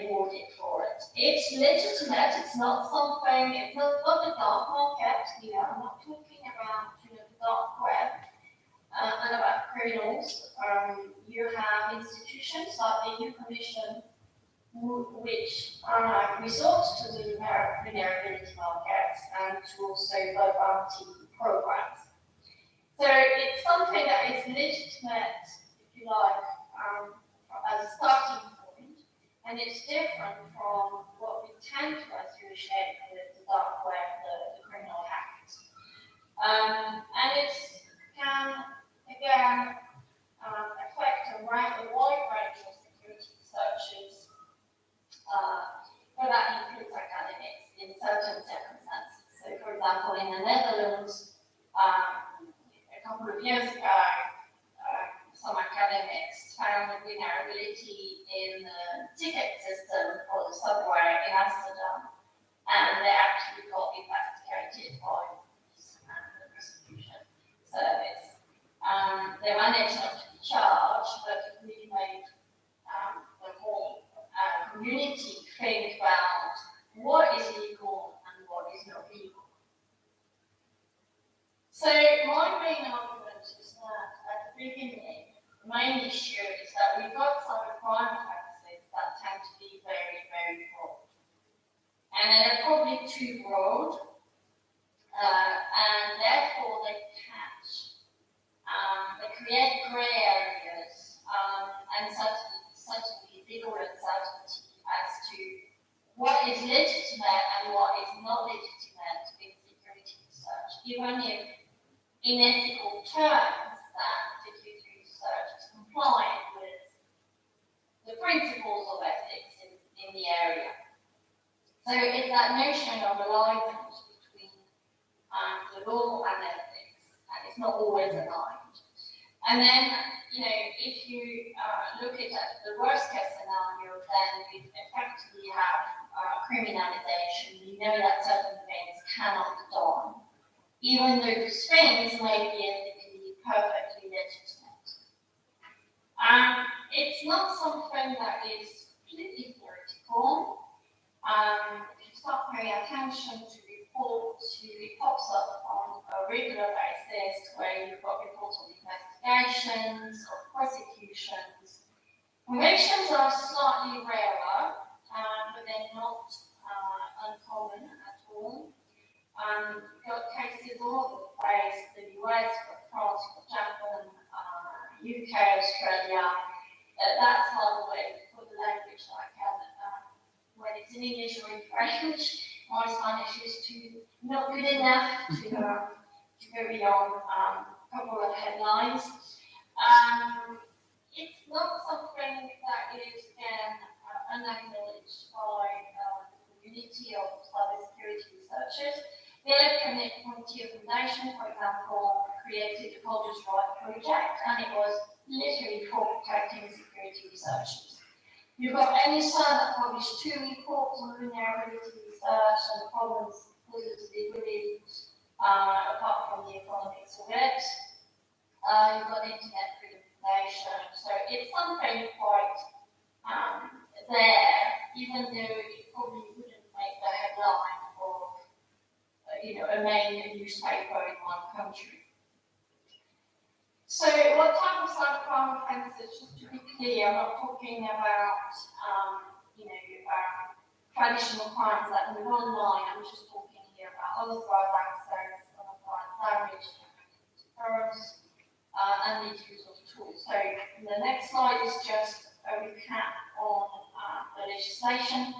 rewarded for it. It's legitimate. It's not something. It's not the dark market. I'm not talking about the dark web and about criminals. You have institutions like the EU Commission, which resort to the vulnerability markets and to also third-party programs. So it's something that is legitimate, if you like, as a starting point, and it's different from what we tend to associate with the dark web, the criminal hackers. And it can, again, affect a wide range of security researchers, but that includes academics. in the Netherlands, a couple of years ago, some academics found a vulnerability in the ticket system for the subway in Amsterdam, and they actually got investigated by police and the prosecution service. They managed not to be charged, but it really made the whole community think about what is legal and what is not legal. So my main argument is that at the beginning, the main issue is that we've got cybercrime offences that tend to be very, very broad. And they're probably too broad, and therefore they catch, they create grey areas, and certainly legal uncertainty as to what is legitimate and what is not legitimate in security research, even if in ethical terms that security research is compliant with the principles of ethics in the area. So it's that notion of alignment between the law and ethics, and it's not always aligned. And then, if you look at the worst case scenario, then we effectively have criminalization. We know that certain things cannot be done, even though those things may be ethically perfectly legitimate. It's not something that is completely theoretical. If you start paying attention to reports, it pops up on a regular basis where you've got reports of investigations, of prosecutions. Convictions are slightly rarer, but they're not uncommon at all. You've got cases all over the place, the US, France, Japan, UK, Australia. That's how the way for the language that I can. When it's in English or in French, my Spanish is not good enough to go beyond a couple of headlines. It's not something that is, again, unacknowledged by the community of cybersecurity researchers. The Electronic Frontier Foundation, for example, created the Culture's Right project, and it was literally for protecting security researchers. You've got NSA that published 2 reports on vulnerability research and the problems posed legally, apart from the economics of it. You've got Internet Freedom Foundation. So it's something quite there, even though it probably wouldn't make the headline of a main newspaper in one country. So what type of cybercrime offences, just to be clear, I'm not talking about traditional crimes that move online. I'm just talking here about unauthorized access, unauthorized damage, terms, and the use of tools. So the next slide is just a recap on the legislation.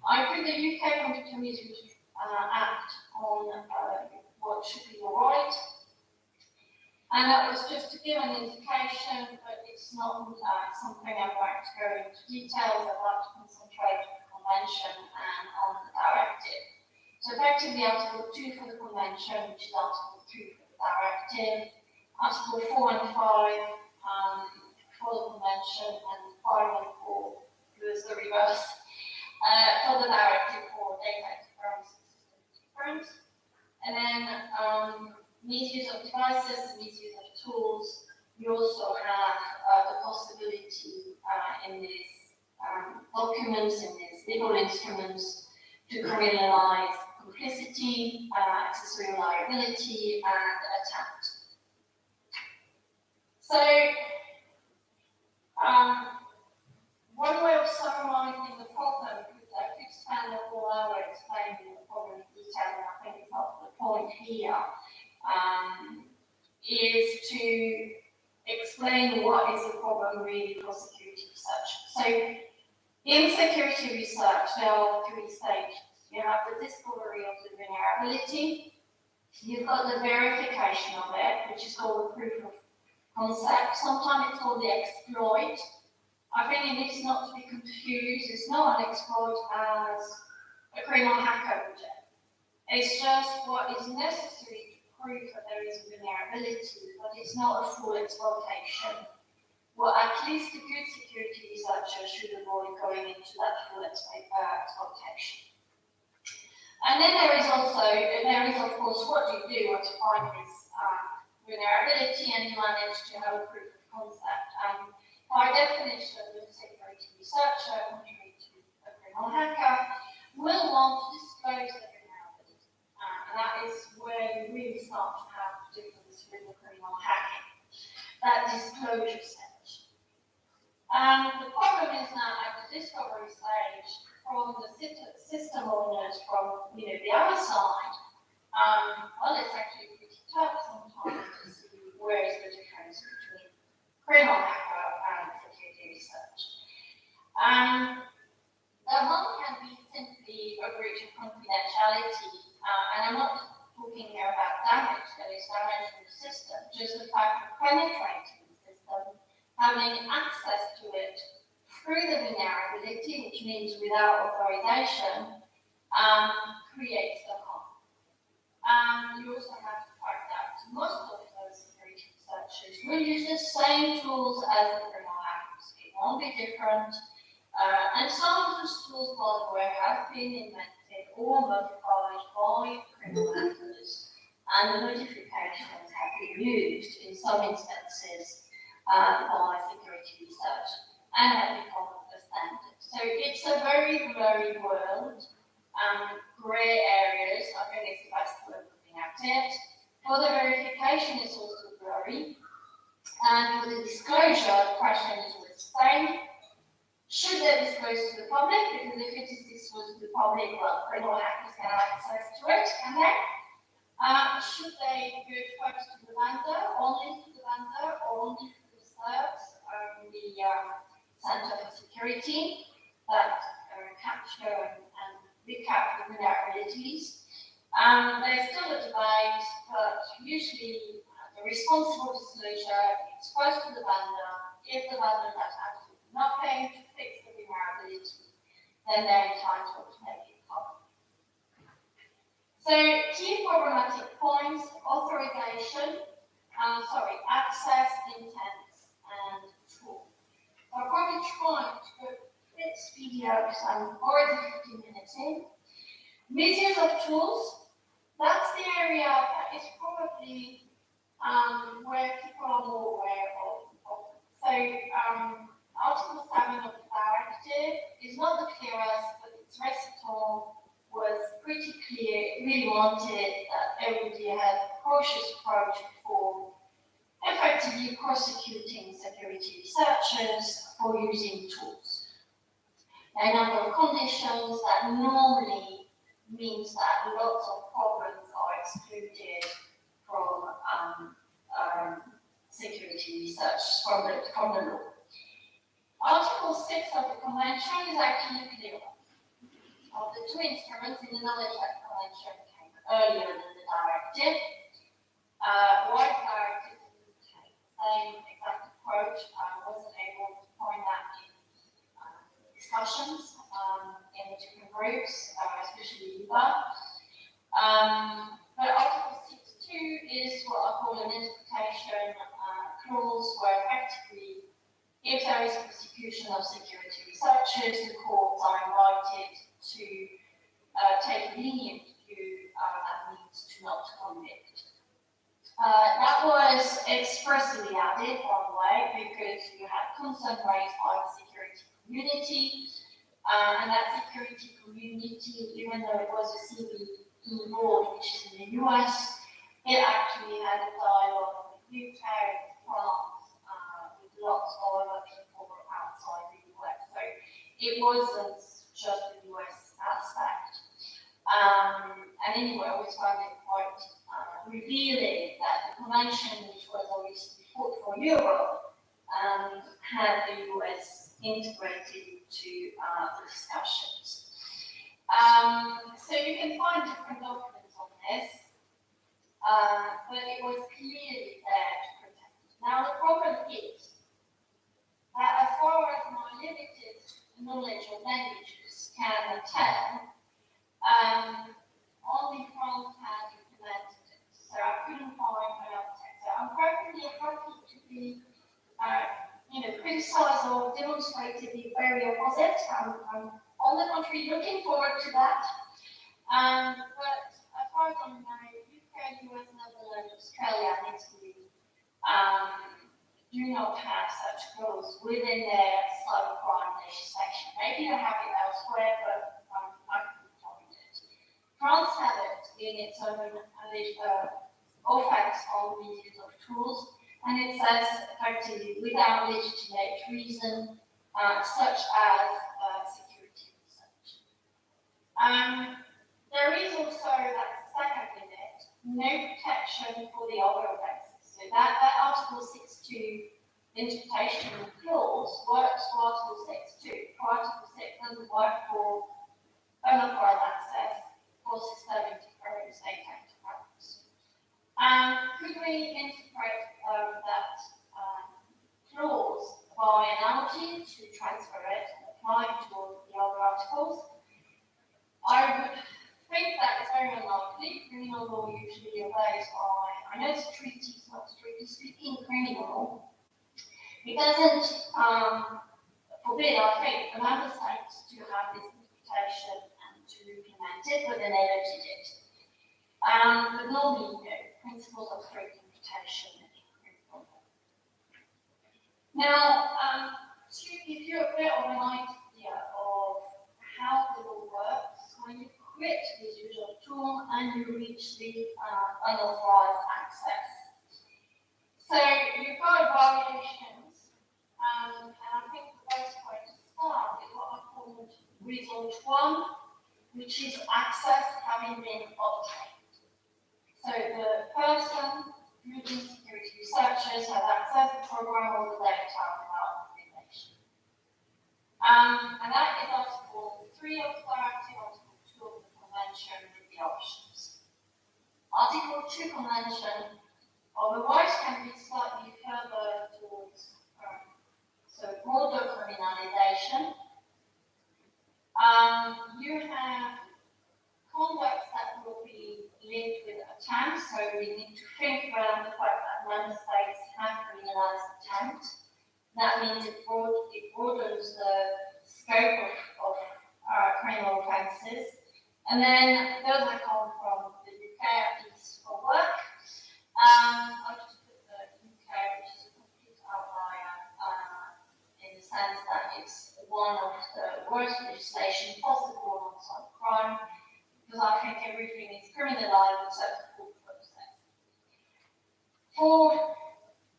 I put the UK Committee Act on what should be all right. And that was just to give an indication, but it's not something I'm going to go into details. I'd like to concentrate on the Convention and on the Directive. So effectively, Article 2 for the Convention, which is Article 3 for the Directive, Article 4 and 5 for the Convention, and 5 and 4 was the reverse for the Directive for data interference and system interference. And then misuse of devices, misuse of tools. You also have the possibility in these documents, in these legal instruments, to criminalize complicity, accessory liability, and attempt. So, one way of summarizing the problem, because I could spend a whole hour explaining the problem in detail, and I think it's not the point here, is to explain what is the problem really for security research. So, in security research, there are 3 stages. You have the discovery of the vulnerability, you've got the verification of it, which is called the proof of concept. Sometimes it's called the exploit. I think it needs not to be confused. It's not an exploit as a criminal hacker project. It's just what is necessary to prove that there is vulnerability, but it's not a full exploitation. Well, at least the good security researchers should avoid going into that full exploitation. And then there is of course, what do you do once you find this vulnerability and you manage to have a proof of concept? By definition, the security researcher, contrary to a criminal hacker, will want to disclose the vulnerability. And that is where we really start to have the difference with the criminal hacking, that disclosure stage. The problem is now at the discovery stage, from the system owners, from the other side, well, it's actually pretty tough sometimes to see where is the difference between criminal hacker and security research. The harm can be simply a breach of confidentiality, and I'm not talking here about damage, that is damage to the system, just the fact of penetrating the system, having access to it through the vulnerability, which means without authorization, creates the harm. You also have to fact that most of those security researchers will use the same tools as the criminal hackers. It won't be different. And some of those tools, by the way, have been invented or modified by criminal hackers, and the modifications have been used in some instances by security research and have become the standard. So it's a very blurry world, grey areas. I think it's the best way of looking at it. For the verification, it's also blurry. And for the disclosure, the question is always the same. Should they disclose to the public? Because if it is disclosed to the public, well, criminal hackers can have access to it, can they? Should they go first to the vendor, only to the vendor, or only to the CERTs, the Center for Security, that capture and recap the vulnerabilities? There's still a debate, but usually the responsible disclosure is first to the vendor. If the vendor does absolutely nothing to fix the vulnerability, then they're entitled to make it public. So, key problematic points: authorization, access, intent, and tool. I'll probably try to go a bit speedier because I'm already 15 minutes in. Misuse of tools, that's the area that is probably where people are more aware of. So, Article 7 of the directive is not the clearest, but its recital was pretty clear. It really wanted that everybody had a cautious approach before effectively prosecuting security researchers for using tools. There are a number of conditions that normally means that lots of problems are excluded from security research from the law. Article 6 of the Convention is actually clear. Of the two instruments in the Knowledge Act Convention came earlier than the directive. Why the directive didn't take the same exact approach, I wasn't able to find that in discussions in the different groups, especially IVA. But Article 6.2 is what I call an interpretation clause, where effectively, if there is prosecution of security researchers, the courts are invited to take a lenient view that means to not convict. That was expressly added, by the way, because you had concern raised by the security community, and that security community, even though it was a CVE board, which is in the US, it actually had a dialogue with UK, France, with lots of other people outside the US. So it wasn't just the US aspect. And anyway, I always found it quite revealing that the convention, which was obviously fought for Europe, had the US integrated to the discussions. So you can find different documents on this, but it was clearly there to protect. Now the problem is that as far as my limited knowledge of languages can tell, only France criticized or demonstrated the very opposite. I'm on the contrary looking forward to that. But as far as I know, UK, US, Netherlands, Australia, and Italy do not have such rules within their cybercrime legislation. Maybe they have it elsewhere, but I couldn't find it. France has it in its own offense on the use of tools, and it says effectively without legitimate reason, such as security research. There is also that second limit, no protection for the other offences. So that Article 6.2 interpretation clause works for Article 6.2. Article 6 doesn't work for unauthorized access or systemic or state enterprise. Could we interpret that clause by analogy to transfer it and apply it to the other articles? I would think that is very unlikely. Criminal law usually obeys by, I know it's treaties, not strictly speaking criminal law. It doesn't forbid, I think, the member states to have this interpretation and to implement it, but they never did it. But normally, principles of strict interpretation in criminal law. Now, to give you a bit of an idea of how the law works, when you quit this usual tool and you reach the unauthorized access. So you've got variations, and I think the best way to start is what I call result 1, which is access having been obtained. So the person using security researchers has accessed the program or the data without information. And that is Article 3 of the directive, Article 2 of the Convention with the options. Article 2 Convention, otherwise, can be slightly further towards so broader criminalization. You have conducts that will be linked with attempts, so we need to think around the fact that member states have criminalized attempt. That means it broadens the scope of criminal offences. And then those that come from the UK, at least for work. I'll just put the UK, which is a complete outlier in the sense that it's one of the worst legislation possible on cybercrime, because I think everything is criminalised except the court process. For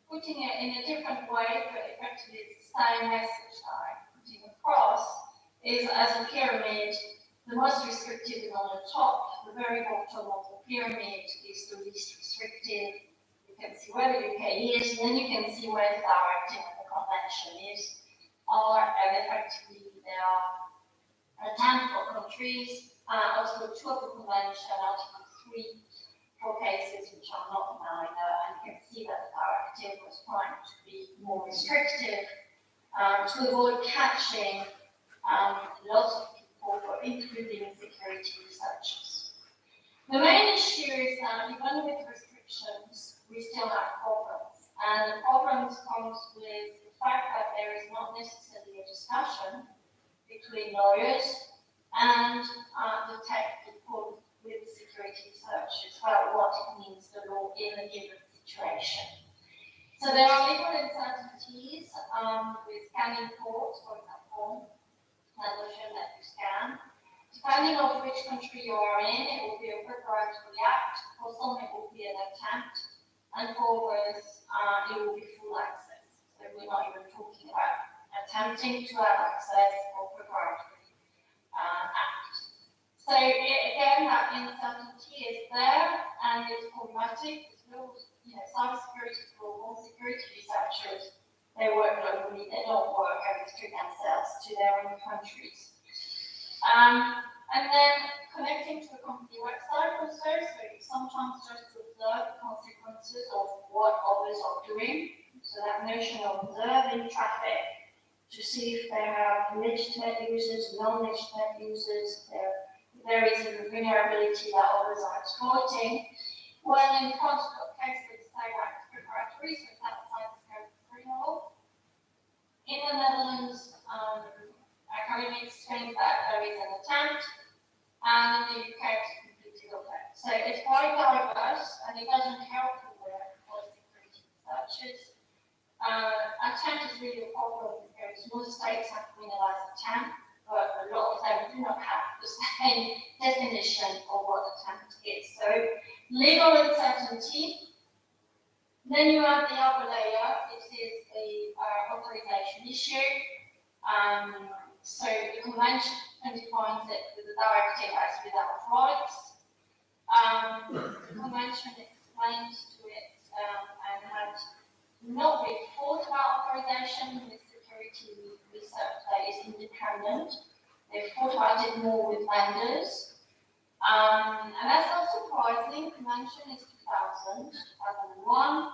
putting it in a different way, but effectively it's the same message that I'm putting across, is as a pyramid, the most restrictive is on the top, the very bottom of the pyramid is the least restrictive. You can see where the UK is, and then you can see where the directive of the convention is, and effectively there are a handful of countries, Article 2 of the convention, Article 3 for cases which are not minor, and you can see that the directive was trying to be more restrictive to avoid catching lots of people, including security researchers. The main issue is that even with restrictions, we still have problems, and the problems comes with the fact that there is not necessarily a discussion between lawyers and the tech people with security researchers about what it means, the law in a given situation. So there are legal uncertainties with scanning ports, for example, that notion that you scan. Depending on which country you are in, it will be a preparatory act, for some it will be an attempt, and for others it will be full access. So we're not even talking about attempting to have access or preparatory act. So again, that uncertainty is there, and it's problematic. It's real, cybersecurity is global. Security researchers, they work globally. They don't work and restrict themselves to their own countries. And then connecting to the company website also, so it's sometimes just to observe the consequences of what others are doing. So that notion of observing traffic to see if there are legitimate users, non-legitimate users, there is a vulnerability that others are exploiting. Well, in front of cases say that it's preparatory, so it's outside the scope of criminal. In attempt is really a problem because most states have criminalized attempt, but a lot of them do not have the same definition of what attempt is. So legal uncertainty. Then you have the other layer, it is the authorization issue. So the convention defines it with the directive as without rights. The convention explains to it and had not really thought about authorization with security research that is independent. They've thought about it more with vendors. And that's not surprising. Convention is 2000, 2001.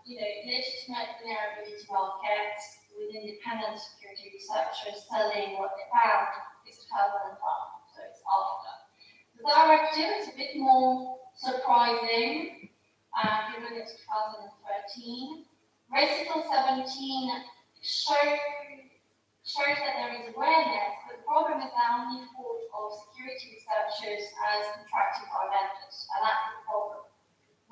Legitimate vulnerability markets with independent security researchers selling what they found is 2005, so it's after. The directive is a bit more surprising, given it's 2013. Recital 17 shows that there is awareness, but the problem is that only thought of security researchers as contracted by vendors, and that's the problem.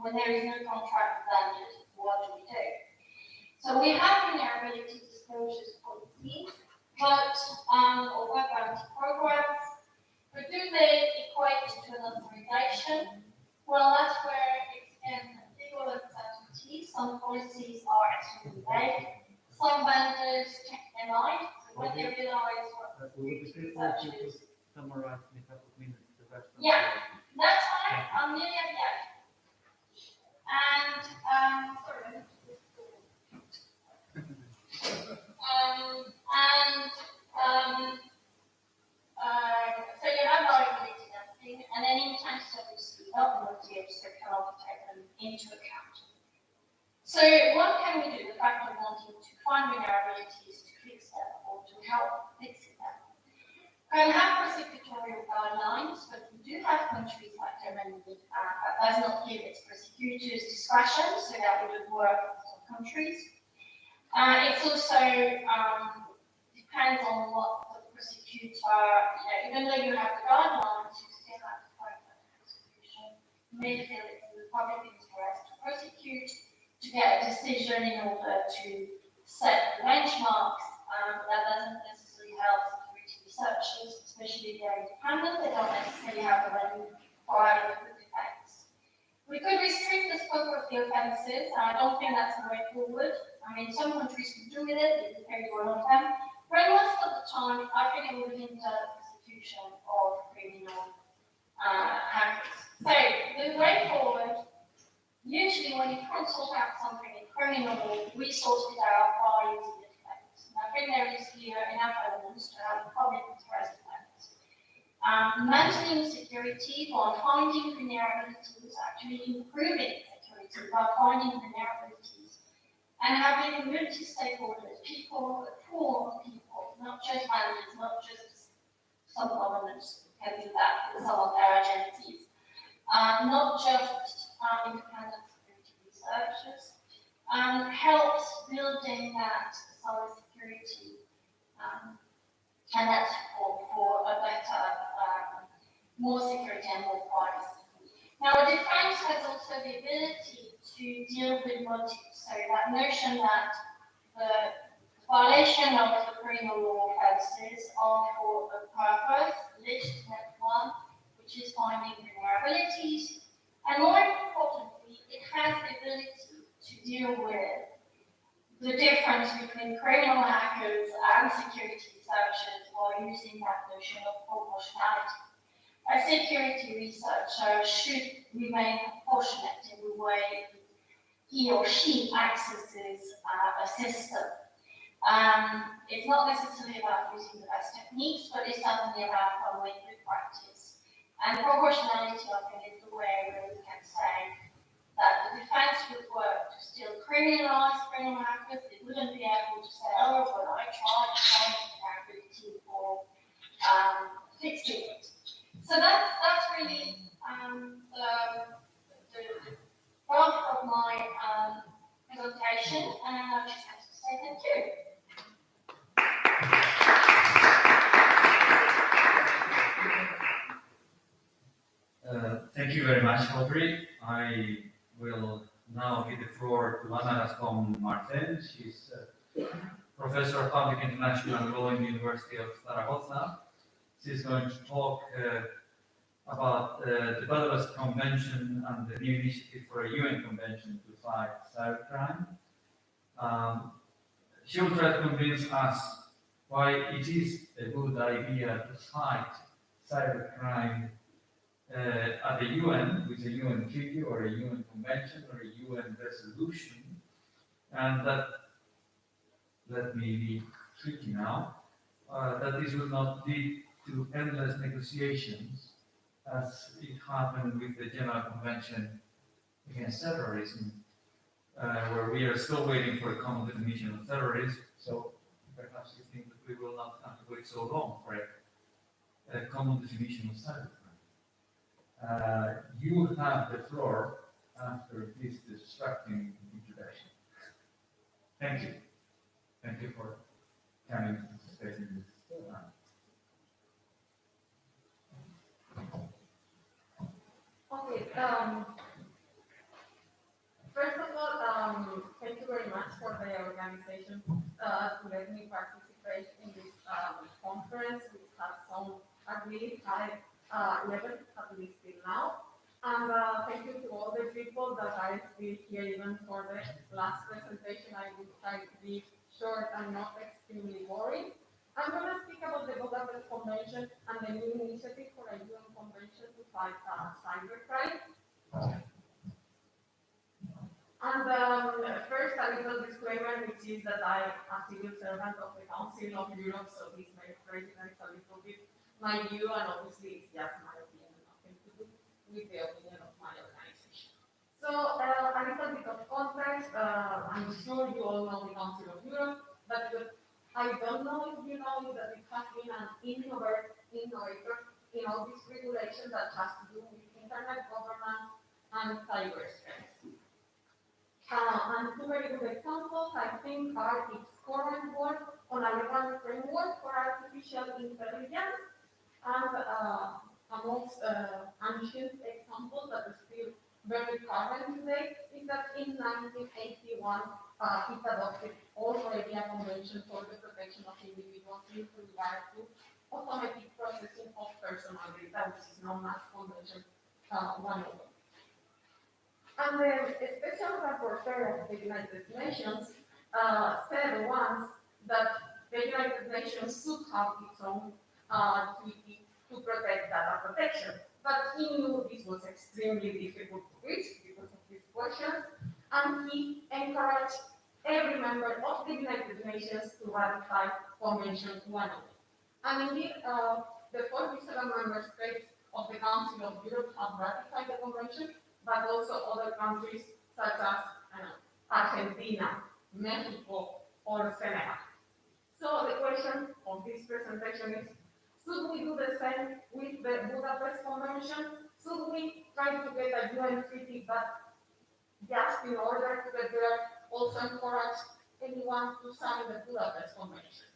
When there is no contract with vendors, what do we do? So we have vulnerability disclosures policies, but or web programs, but do they equate to an authorization? Well, that's where it's in legal uncertainty. Some policies are extremely vague. Some vendors check their mind, so when they realize what researchers. Summarize in a couple of minutes the rest of Yeah, that's fine. I'm nearly at the end. And sorry. So you have liability testing, and then intention of receipt of motives that cannot be taken into account. So what can we do? The fact of wanting to find vulnerabilities to fix them or to help fixing them. We can have prosecutorial guidelines, but we do have countries like Germany that does not give its prosecutors discretion, so that would work in some countries. It's also depends on what the prosecutor, even though you have the guidelines, you still have to find that the prosecution may feel it's in the public interest to prosecute, to get a decision in order to set the benchmarks. That doesn't necessarily help researchers, especially if they're independent, they don't necessarily have the money for the defense. We could restrict the scope of the offences, and I don't think that's the way forward. I mean, some countries can do with it, it depends on one of them. But most of the time, I think it would hinder the prosecution of criminal hackers. So, the way forward, usually when you can't sort out something in criminal law, we sort it out by using the defense. I think there is here enough evidence to have a public interest defense. Maintaining security by finding vulnerabilities, actually improving security by finding vulnerabilities, and having multi-stakeholders, people, a pool of people, not just vendors, not just some governments can do that with some of their agencies, not just independent security researchers, helps building that cybersecurity and that support for a better, more security and more privacy. Now, the defense has also the ability to deal with motives. So that notion that the violation of the criminal law offences are for a purpose, legitimate one, which is finding vulnerabilities, and more importantly, it has the ability to deal with the difference between criminal hackers and security researchers while using that notion of proportionality. A security researcher should remain proportionate in the way he or she accesses a system. It's not necessarily about using the best techniques, but it's certainly about following good practice. And proportionality, I think, is the way where we can say that the defense would work to still criminalize criminal hackers. It wouldn't be able to say, oh, well, I tried to find vulnerability for fixing it. So that's really the bulk of my presentation, and I just have to say thank you. Thank you very much, Audrey. I will now now give the floor to Ana Gascon Martin. She's Professor of Public International Law in the University of Zaragoza. She's going to talk about the Budapest Convention and the new initiative for a UN convention to fight cybercrime. She will try to convince us why it is a good idea to fight cybercrime at the UN, with a UN treaty or a UN convention or a UN resolution, and that, let me be tricky now, that this will not lead to endless negotiations as it happened with the General Convention against Terrorism, where we are still waiting for a common definition of terrorism, so perhaps you think that we will not have to wait so long for a common definition of cybercrime. You have the floor after this distracting introduction. Thank you. Thank you for coming to participate in this. Okay, first of all, thank you very much for the organization to let me participate in this conference, which has some at least high level, at least till now. And thank you to all the people that are still here even for the last presentation. I will try to be short and not extremely boring. I'm going to speak about the Budapest Convention and the new initiative for a UN convention to fight cybercrime. And first, a little disclaimer, which is that I am a civil servant of the Council of Europe, so this may present a little bit my view, and obviously it's just my opinion, nothing to do with the opinion of my organization. So a little bit of context, I'm sure you all know the Council of Europe, but I don't know if you know that it has been an innovator in all these regulations that has to do with internet governance and cyberspace. And two very good examples, I think, are its current work on a legal framework for artificial intelligence, and amongst ancient examples that are still very current today, is that in 1981, it adopted already a convention for the protection of individuals with regard to automatic processing of personal data, which is known as Convention 101. And the special rapporteur of the United Nations said once that the United Nations should have its own treaty to protect data protection. But he knew this was extremely difficult to reach because of these questions, and he encouraged every member of the United Nations to ratify Convention 101. And indeed, the 47 member states of the Council of Europe have ratified the convention, but also other countries such as Argentina, Mexico, or Senegal. So the question of this presentation is, should we do the same with the Budapest Convention? Should we try to get a UN treaty, but just in order to get there, also encourage anyone to sign the Budapest Convention?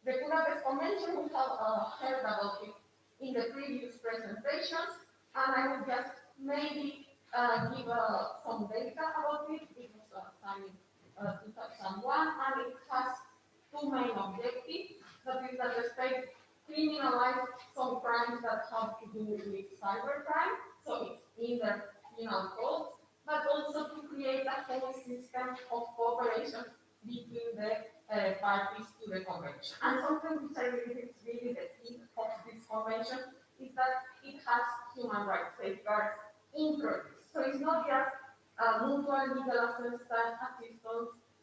The Budapest Convention, we have heard about it in the previous presentations, and I will just maybe give some data about it. It was signed in 2001, and it has two main objectives. That is that the state criminalize some crimes that have to do with cybercrime, so it's in their penal codes, but also to create a whole system of cooperation between the parties to the convention. And something which I believe is really the key of this convention is that it has human rights safeguards introduced. So it's not just mutual legal assistance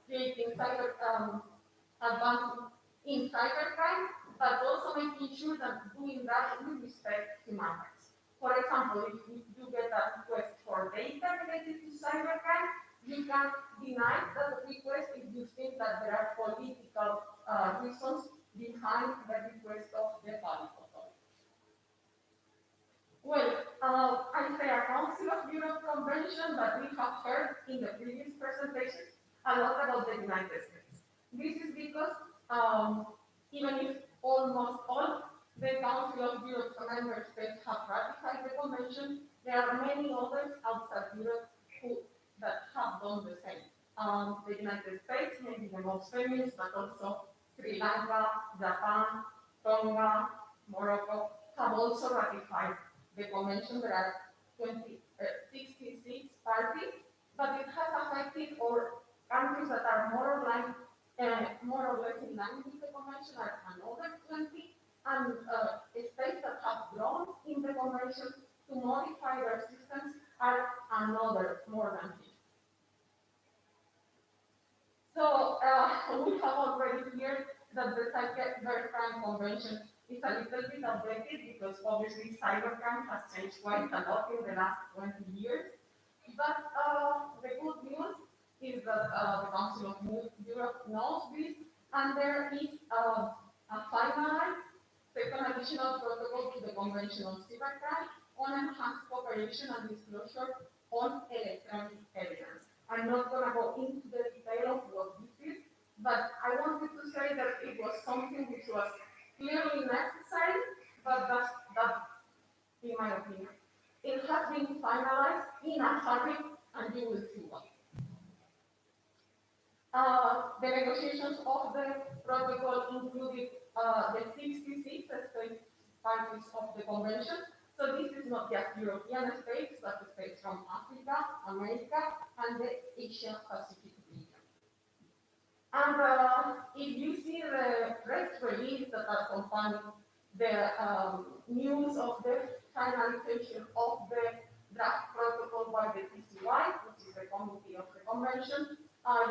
creating cyber advancement in cybercrime, but also making sure that doing that we respect human rights. For example, if you get a request for data related to cybercrime, you can deny that request if you think that there are political reasons behind the request of the public authority. Well, I say a Council of Europe Convention, but we have heard in the previous presentation a lot about the United States. This is because even if almost all the Council of Europe member states have ratified the convention, there are many others outside Europe who that have done the same. The United States, maybe the most famous, but also Sri Lanka, Japan, Tonga, Morocco, have also ratified the convention. There are 66 parties, but it has affected all countries that are more or less in line with the convention are another 20, and states that have grown in the convention to modify their systems are another more than 50. So we have already heard that the Cybercrime Convention is a little bit outdated because obviously cybercrime has changed quite a lot in the last 20 years. But the good news is that the Council of Europe knows this, and there is a finalized second additional protocol to the Convention on Cybercrime on enhanced cooperation and disclosure on electronic evidence. I'm not going to go into the detail of what this is, but I wanted to say that it was something which was clearly necessary, but that's in my opinion. It has been finalized in a hurry, and you will see why. The negotiations of the protocol included the 66 state parties of the convention. So this is not just European states, but the states from Africa, America, and the Asia Pacific region. And if you see the press release that accompanied the news of the finalization of the draft protocol by the TCY, which is the committee of the convention,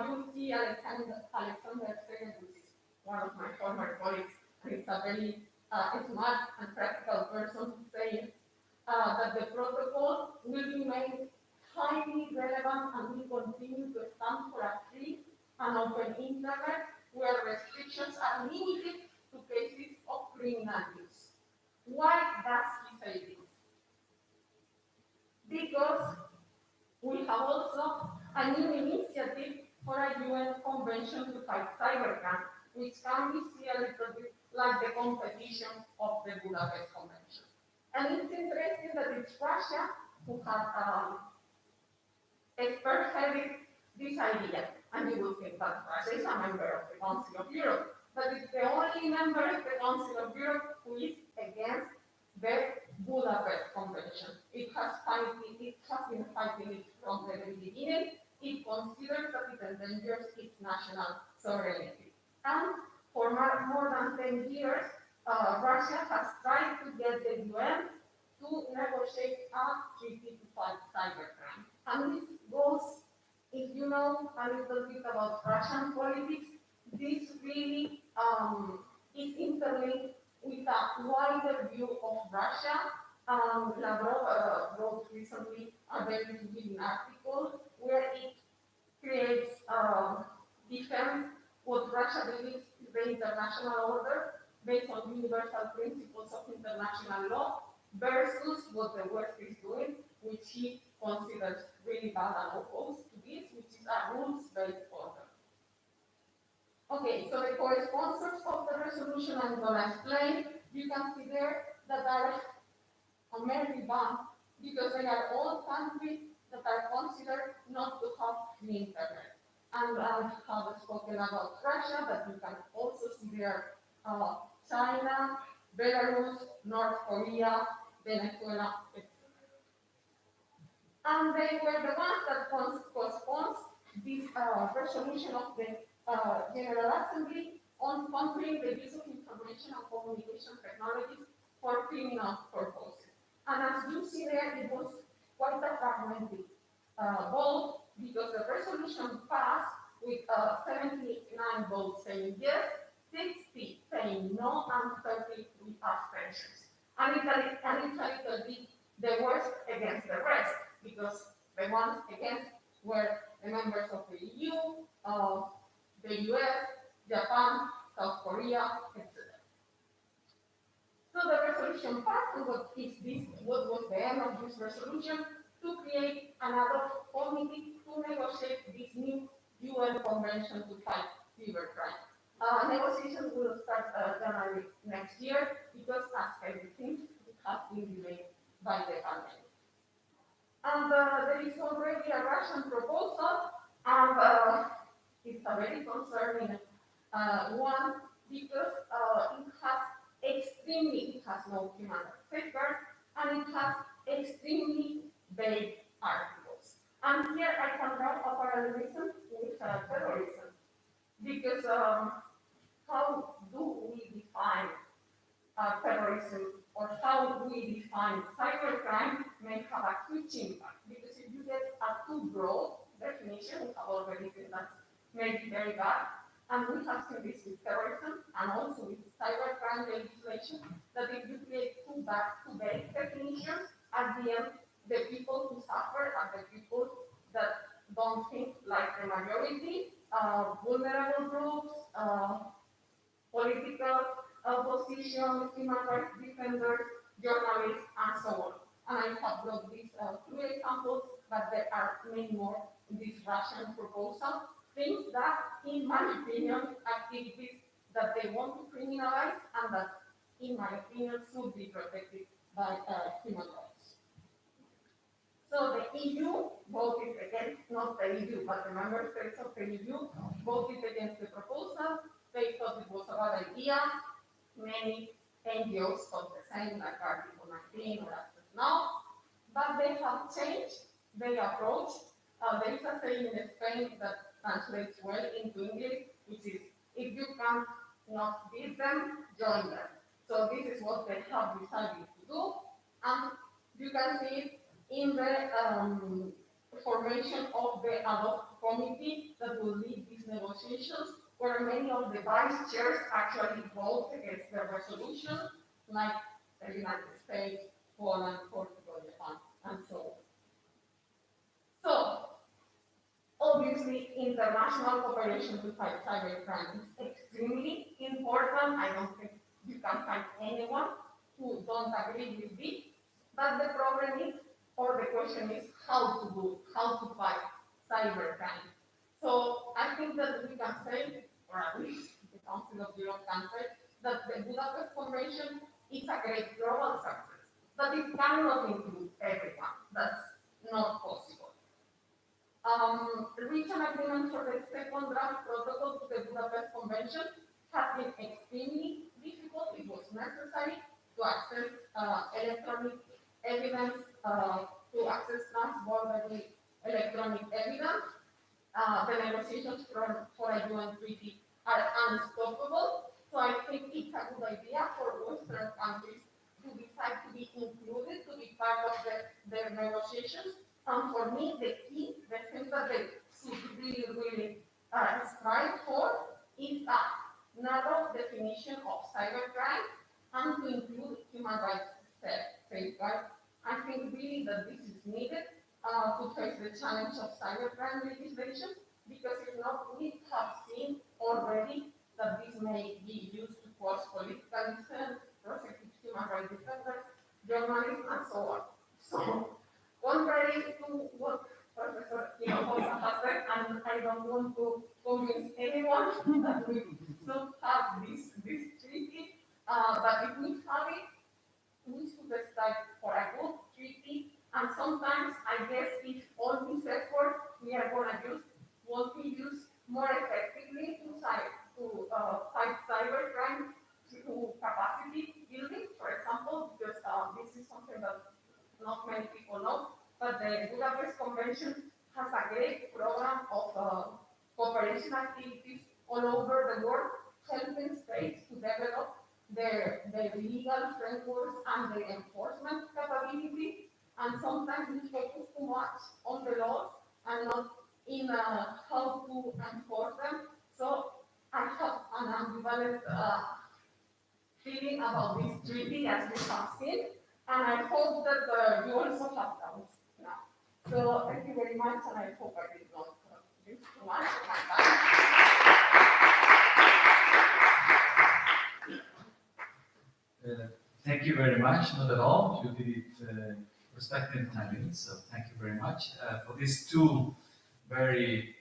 you see Alexander Seged, which is one of my former colleagues, and it's a very smart and practical person, saying that the protocol will remain highly relevant and will continue to stand for a free and open internet where restrictions are limited to cases of criminal use. Why does he say this? Because we have also a new initiative for a UN convention to fight cybercrime, which can be seen a little bit like the competition of the Budapest Convention. And it's interesting that it's Russia who has spearheaded this idea. And you will think that Russia is a member of the Council of Europe, but it's the only member of the Council of Europe who is against the Budapest Convention. It has been fighting it from the very beginning. It considers that it endangers its national sovereignty. And for more than 10 years, Russia has tried to get the UN to negotiate a treaty to fight cybercrime. And this goes, if you know a little bit about Russian politics, this really is interlinked with a wider view of Russia. Lavrov wrote recently a very revealing article where it creates defense what Russia believes is the international order based on universal principles of international law versus what the West is doing, which he considers really bad and opposed to this, which is a rules-based order. Okay, so the co-sponsors of the resolution I'm going to explain. You can see there that are mainly banned because they are all countries that are considered not to have free internet. And I have spoken about Russia, but you can also see there China, Belarus, North Korea, Venezuela, etc. And they were the ones that postponed this resolution of the General Assembly on countering the use of information and communication technologies for criminal purposes. And as you see there, it was quite a fragmented vote because the resolution passed with 79 votes saying yes, 60 saying no, and 33 abstentions. And it's a little bit the worst against the rest, because the ones against were the members of the EU, the US, Japan, South Korea, etc. So the resolution passed, and what was the end of this resolution? To create another committee to negotiate this new UN convention to fight cybercrime. Negotiations will start January next year because, as everything, it has been delayed by the pandemic. And there is already a Russian proposal, and it's a very concerning one because it has no human rights safeguards, and it has extremely vague articles. And here I can draw a parallelism with terrorism, because how do we define terrorism, or how we define cybercrime may have a huge impact, because if you get a too broad definition, we have already seen that may be very bad, and we have seen this with terrorism and also with cybercrime legislation, that if you create too vague definitions, at the end, the people who suffer are the people that don't think like the majority, vulnerable groups, political opposition, human rights defenders, journalists, and so on. And I have brought these three examples, but there are many more in this Russian proposal. Things that, in my opinion, activities that they want to criminalize and that, in my opinion, should be protected by human rights. So the EU voted against, not the EU, but the member states of the EU voted against the proposal. They thought it was a bad idea. Many NGOs thought the same, like Article 19 or Access Now, but they have changed their approach. There is a saying in Spain that translates well into English, which is, if you can't not beat them, join them. So this is what they have decided to do, and you can see it in the formation of the ad hoc committee that will lead these negotiations, where many of the vice chairs actually vote against the resolution, like the United States, Poland, Portugal, Japan, and so on. So, obviously, international cooperation to fight cybercrime is extremely important. I don't think you can find anyone who don't agree with this. But the problem is, or the question is, how to do it, how to fight cybercrime. So I think that we can say, or at least the Council of Europe can say, that the Budapest Convention is a great global success, but it cannot include everyone. That's not possible. Reach an agreement for the second draft protocol to the Budapest Convention has been extremely difficult. It was necessary to access electronic evidence, to access transborder electronic evidence. The negotiations for a UN treaty are unstoppable. So I think it's a good idea for Western countries to decide to be included, to be part of their negotiations. And for me, the key, the thing that they should really strive for is a narrow definition of cybercrime and to include human rights safeguards. I think really that this is needed to face the challenge of cybercrime legislation, because if not, we have seen already that this may be used to force political dissent, prosecute human rights defenders, journalists, and so on. So, contrary to what Professor Hinojosa has said, and I don't want to convince anyone that we should have this treaty, but if we have it, we should strive for a good treaty. And sometimes, I guess, if all these efforts we are going to use will be used more effectively to fight cybercrime through capacity building, for example, because this is something that not many people know, but the Budapest Convention has a great program of cooperation activities all over the world, helping states to develop their legal frameworks and their enforcement capability. And sometimes we focus too much on the laws and not in how to enforce them. So I have an ambivalent feeling about this treaty, as we have seen, and I hope that you also have doubts now. So thank you very much, and I hope I did not use too much of my time. Thank you very much. Not at all. You did it respecting timing, so thank you very much for these two very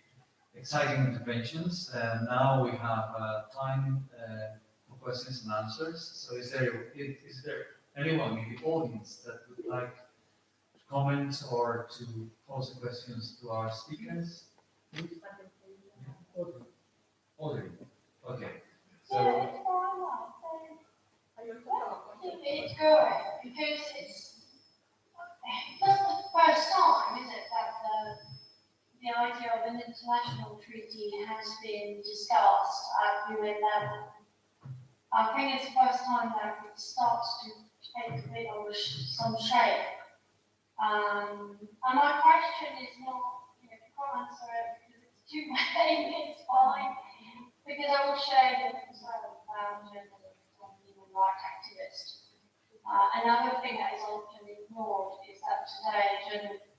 exciting interventions. Now we have time for questions and answers. So is there anyone in the audience that would like to comment or to pose questions to our speakers? Audrey. Okay. So, where do it go? Because it's not the first time, is it, that the idea of an international treaty has been discussed at UN level. I think it's the first time that it starts to take a bit of some shape. And my question is not, you can't answer it because it's too vague, it's fine. Because I will share the concern about journalists and human rights activists. Another thing that is often ignored is that today journalists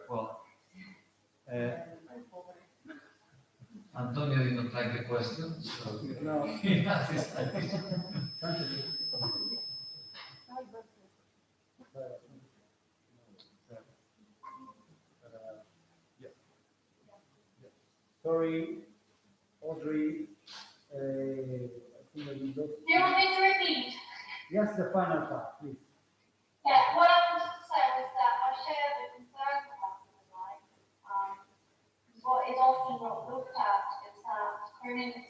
Well, Antonio did not like the question, so he has his addition. Sorry, Audrey, I think that you lost. Do you want me to repeat? Yes, the final part, please. Yeah, what I wanted to say was that I share the concerns about human rights. What is often not looked at is that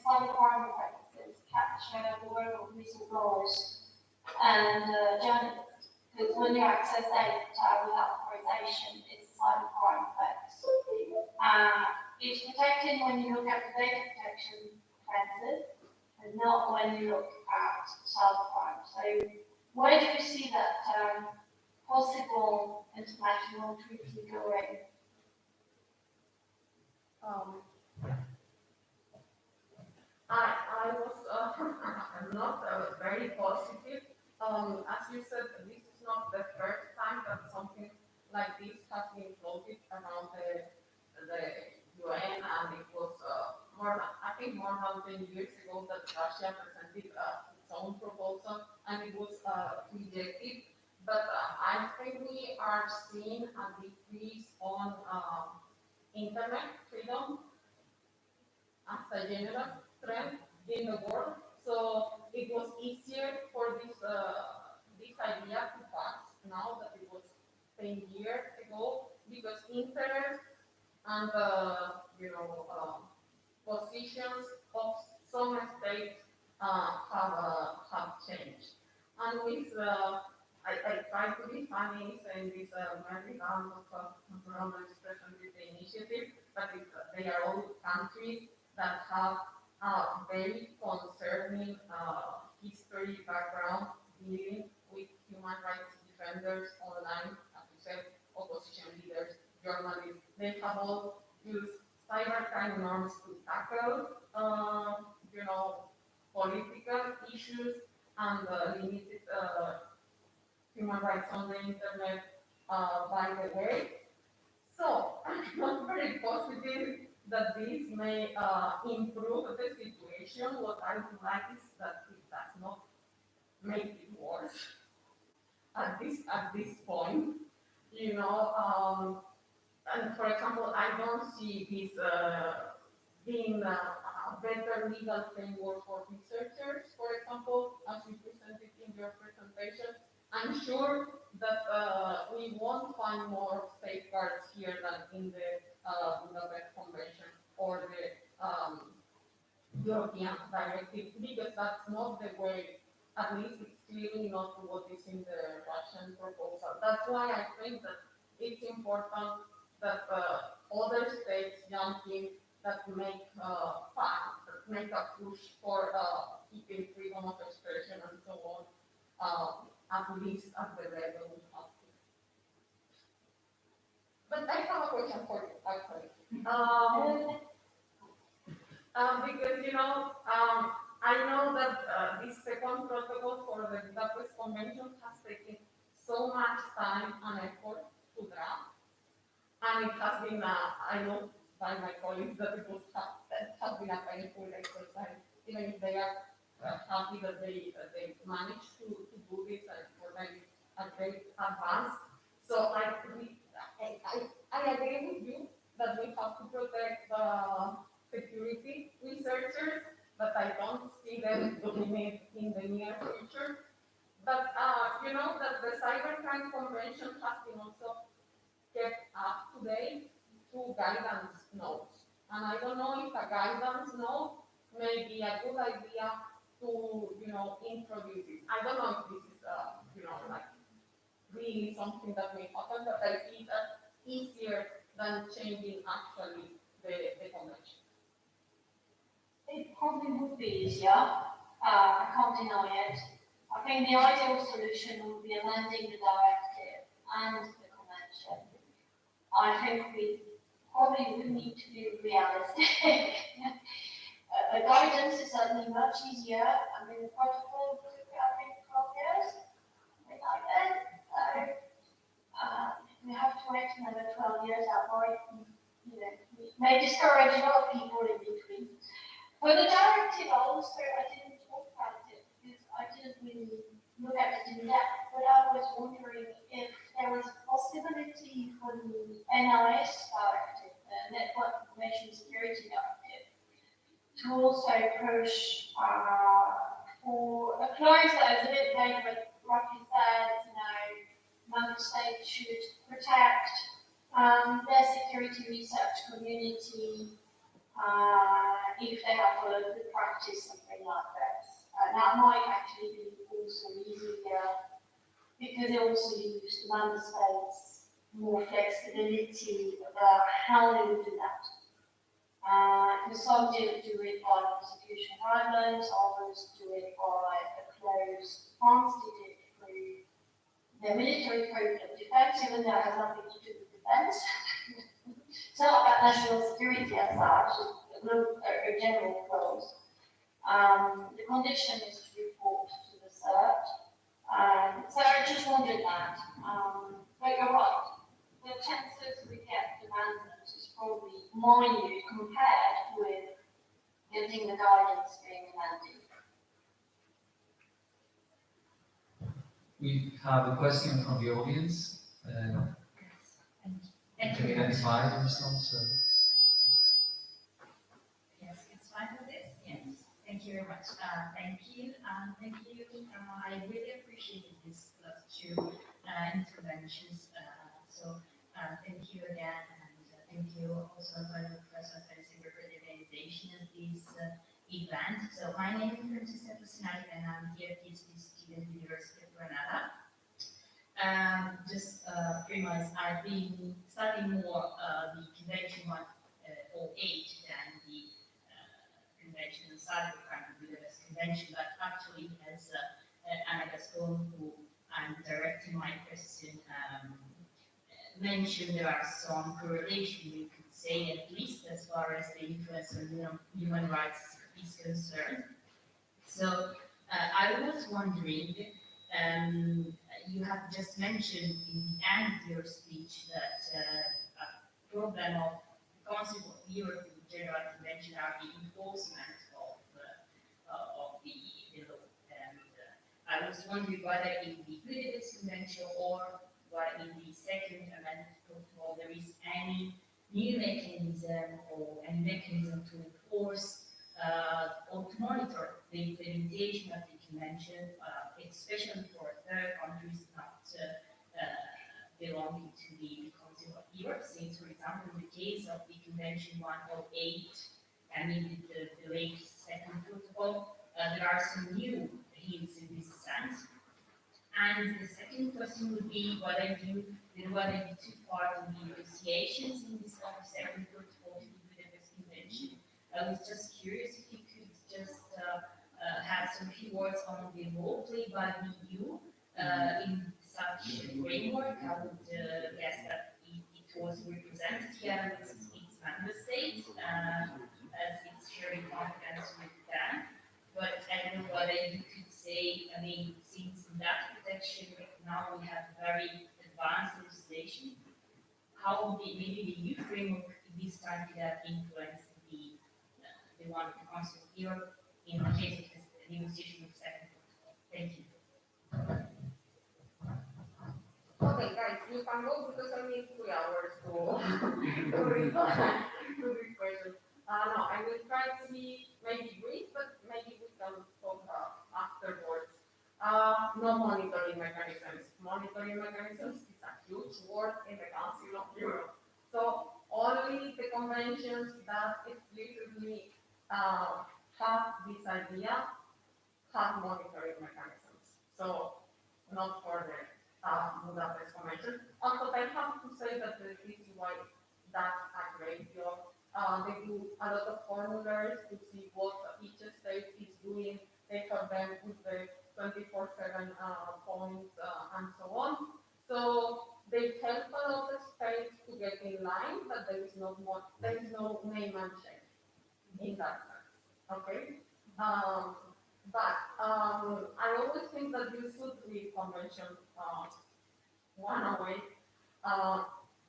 cybercrime offences capture the work of whistleblowers and journalists. Because when you access data without authorization, it's a cybercrime offence. It's protected when you look at the data protection offences and not when you look at cybercrime. So where do you see that possible international treaty going? I was not very positive. As you said, this is not the first time that something like this has been floated around the UN, and it was I think more than 10 years ago that Russia presented its own proposal, and it was rejected. But I think we are seeing a decrease on internet freedom as a general trend in the world. So it was easier for this idea to pass now that it was 10 years ago, because interest and positions of some states have changed. And with I try to be funny saying this very round of expression with the initiative, but they are all countries that have a very concerning history background dealing with human rights defenders online, as you said, opposition leaders, journalists. They have all used cybercrime norms to tackle, political issues and limited human rights on the internet, by the way. So I'm not very positive that this may improve the situation. What I would like is that it does not make it worse at this point. And for example, I don't see this being a better legal framework for researchers, for example, as you presented in your presentation. I'm sure that we won't find more safeguards here than in the Budapest Convention or the European Directive, because that's not the way, at least it's clearly not what is in the Russian proposal. That's why I think that it's important that other states jump in, that make a push for keeping freedom of expression and so on, at least at the level we have to. But I have a question for you, actually. Because, I know that this second protocol for the Budapest Convention has taken so much time and effort to draft. And it has been, I know by my colleagues that it has been a painful exercise, even if they are happy that they managed to do this, and for them very advanced. So I agree with you that we have to protect the security researchers, but I don't see them doing it in the near future. But, you know, that the Cybercrime Convention has been also kept up to date through guidance notes. And I don't know if a guidance note may be a good idea to, you know, introduce it. I don't know if this is, you know, like really something that may happen, but I see that easier than changing actually the convention. It probably would be easier. I can't deny it. I think the ideal solution would be amending the directive and the convention. I think we probably would need to be realistic. A guidance is certainly much easier. I mean, the protocol took, I think, 12 years, something like that. So, we have to wait another 12 years. That might, you know, may discourage a lot of people in between. For the directive also, I didn't talk about it because I didn't really look at it in depth, but I was wondering if there was a possibility for the NIS directive, the Network Information Security Directive, to also push for a clause that is a bit vague, but roughly says, you know, member states should protect their security research community if they have followed the practice, something like this. That might actually be also easier because it also gives the member states more flexibility about how they would do that. Because some do it by prosecution guidelines, others do it by a closed, France did it through the military code of defense, even though it has nothing to do with defense. It's not about national security as such, it's a general clause. The condition is to report to the CERT. So I just wondered that. But you're right, the chances we get amendment is probably minute compared with getting the guidance being amended. We have a question from the audience. Thank Can you. you identify themselves? Yes, it's fine with this? Yes. Thank you very much. Thank you. Thank you. I really appreciated this last two interventions. So thank you again, and thank you also for the Professor Feliciano for the organization of this event. So my name is Francesca Tosinari, and I'm here at PhD student at the University of Granada. Just premise, I've been studying more the Convention 108 than the Convention on Cybercrime, the Budapest Convention, but actually, as Anna Gascon, who I'm directing my question, mentioned, there are some correlation, you could say, at least as far as the influence on human rights is concerned. So I was wondering, you have just mentioned in the end of your speech that a problem of the Council of Europe and the General Convention are the enforcement of the law. And I was wondering whether in the Budapest Convention or whether in the second amendment protocol there is any new mechanism or any mechanism to enforce or to monitor the implementation of the convention, especially for third countries not belonging to the Council of Europe. Since, for example, in the case of the Convention 108, I mean the late second protocol, there are some new hints in this sense. And the second question would be whether you took part in the negotiations in this second protocol to the Budapest Convention. I was just curious if you could just have some few words on the role played by the EU in such a framework. I would guess that it was represented here with its member states as it's sharing confidence with them. But I don't know whether you could say, I mean, since in that protection now we have very advanced legislation, how maybe the EU framework this time could have influenced the one of the Council of Europe in the case of the negotiation of the second protocol. Thank you. Okay, guys, you can go because I need 3 hours to reply to this question. No, I will try to be maybe brief, but maybe we can talk afterwards. No monitoring mechanisms. Monitoring mechanisms is a huge word in the Council of Europe. So only the conventions that explicitly have this idea have monitoring mechanisms. So not for the Budapest Convention. Also, I have to say that the TCY does a great job. They do a lot of formulas to see what each state is doing. They have them with the 24/7 points and so on. So they help a lot of states to get in line, but there is no name and shame in that sense. Okay. But I always think that you should read Convention 108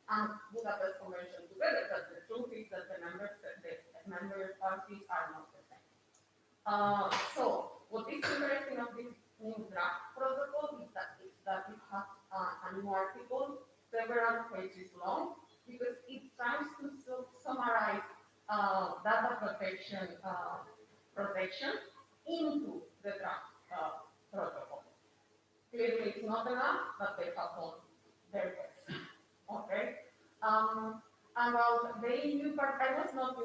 and Budapest Convention together, but the truth is that the member parties are not the same. So what is interesting of this new draft protocol is that it has a new article, several pages long, because it tries to summarize data protection into the draft protocol. Clearly, it's not enough, but they have done their best. Okay. About the EU part, I was not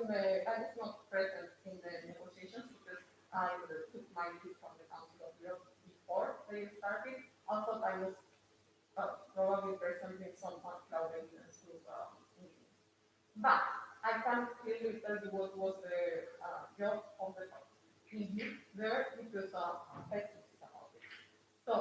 present in the negotiations because I took my leave from the Council of Europe before they started. Also, I was probably present in some cloud evidence group meetings. But I can clearly tell you what was the job of the EU there because text is about it. So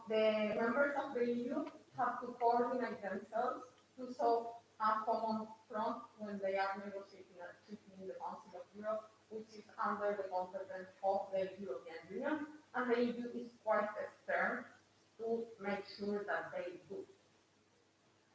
the members of the EU have to coordinate themselves to solve a common front when they are negotiating a treaty in the Council of Europe, which is under the competence of the European Union, and the EU is quite stern to make sure that they do.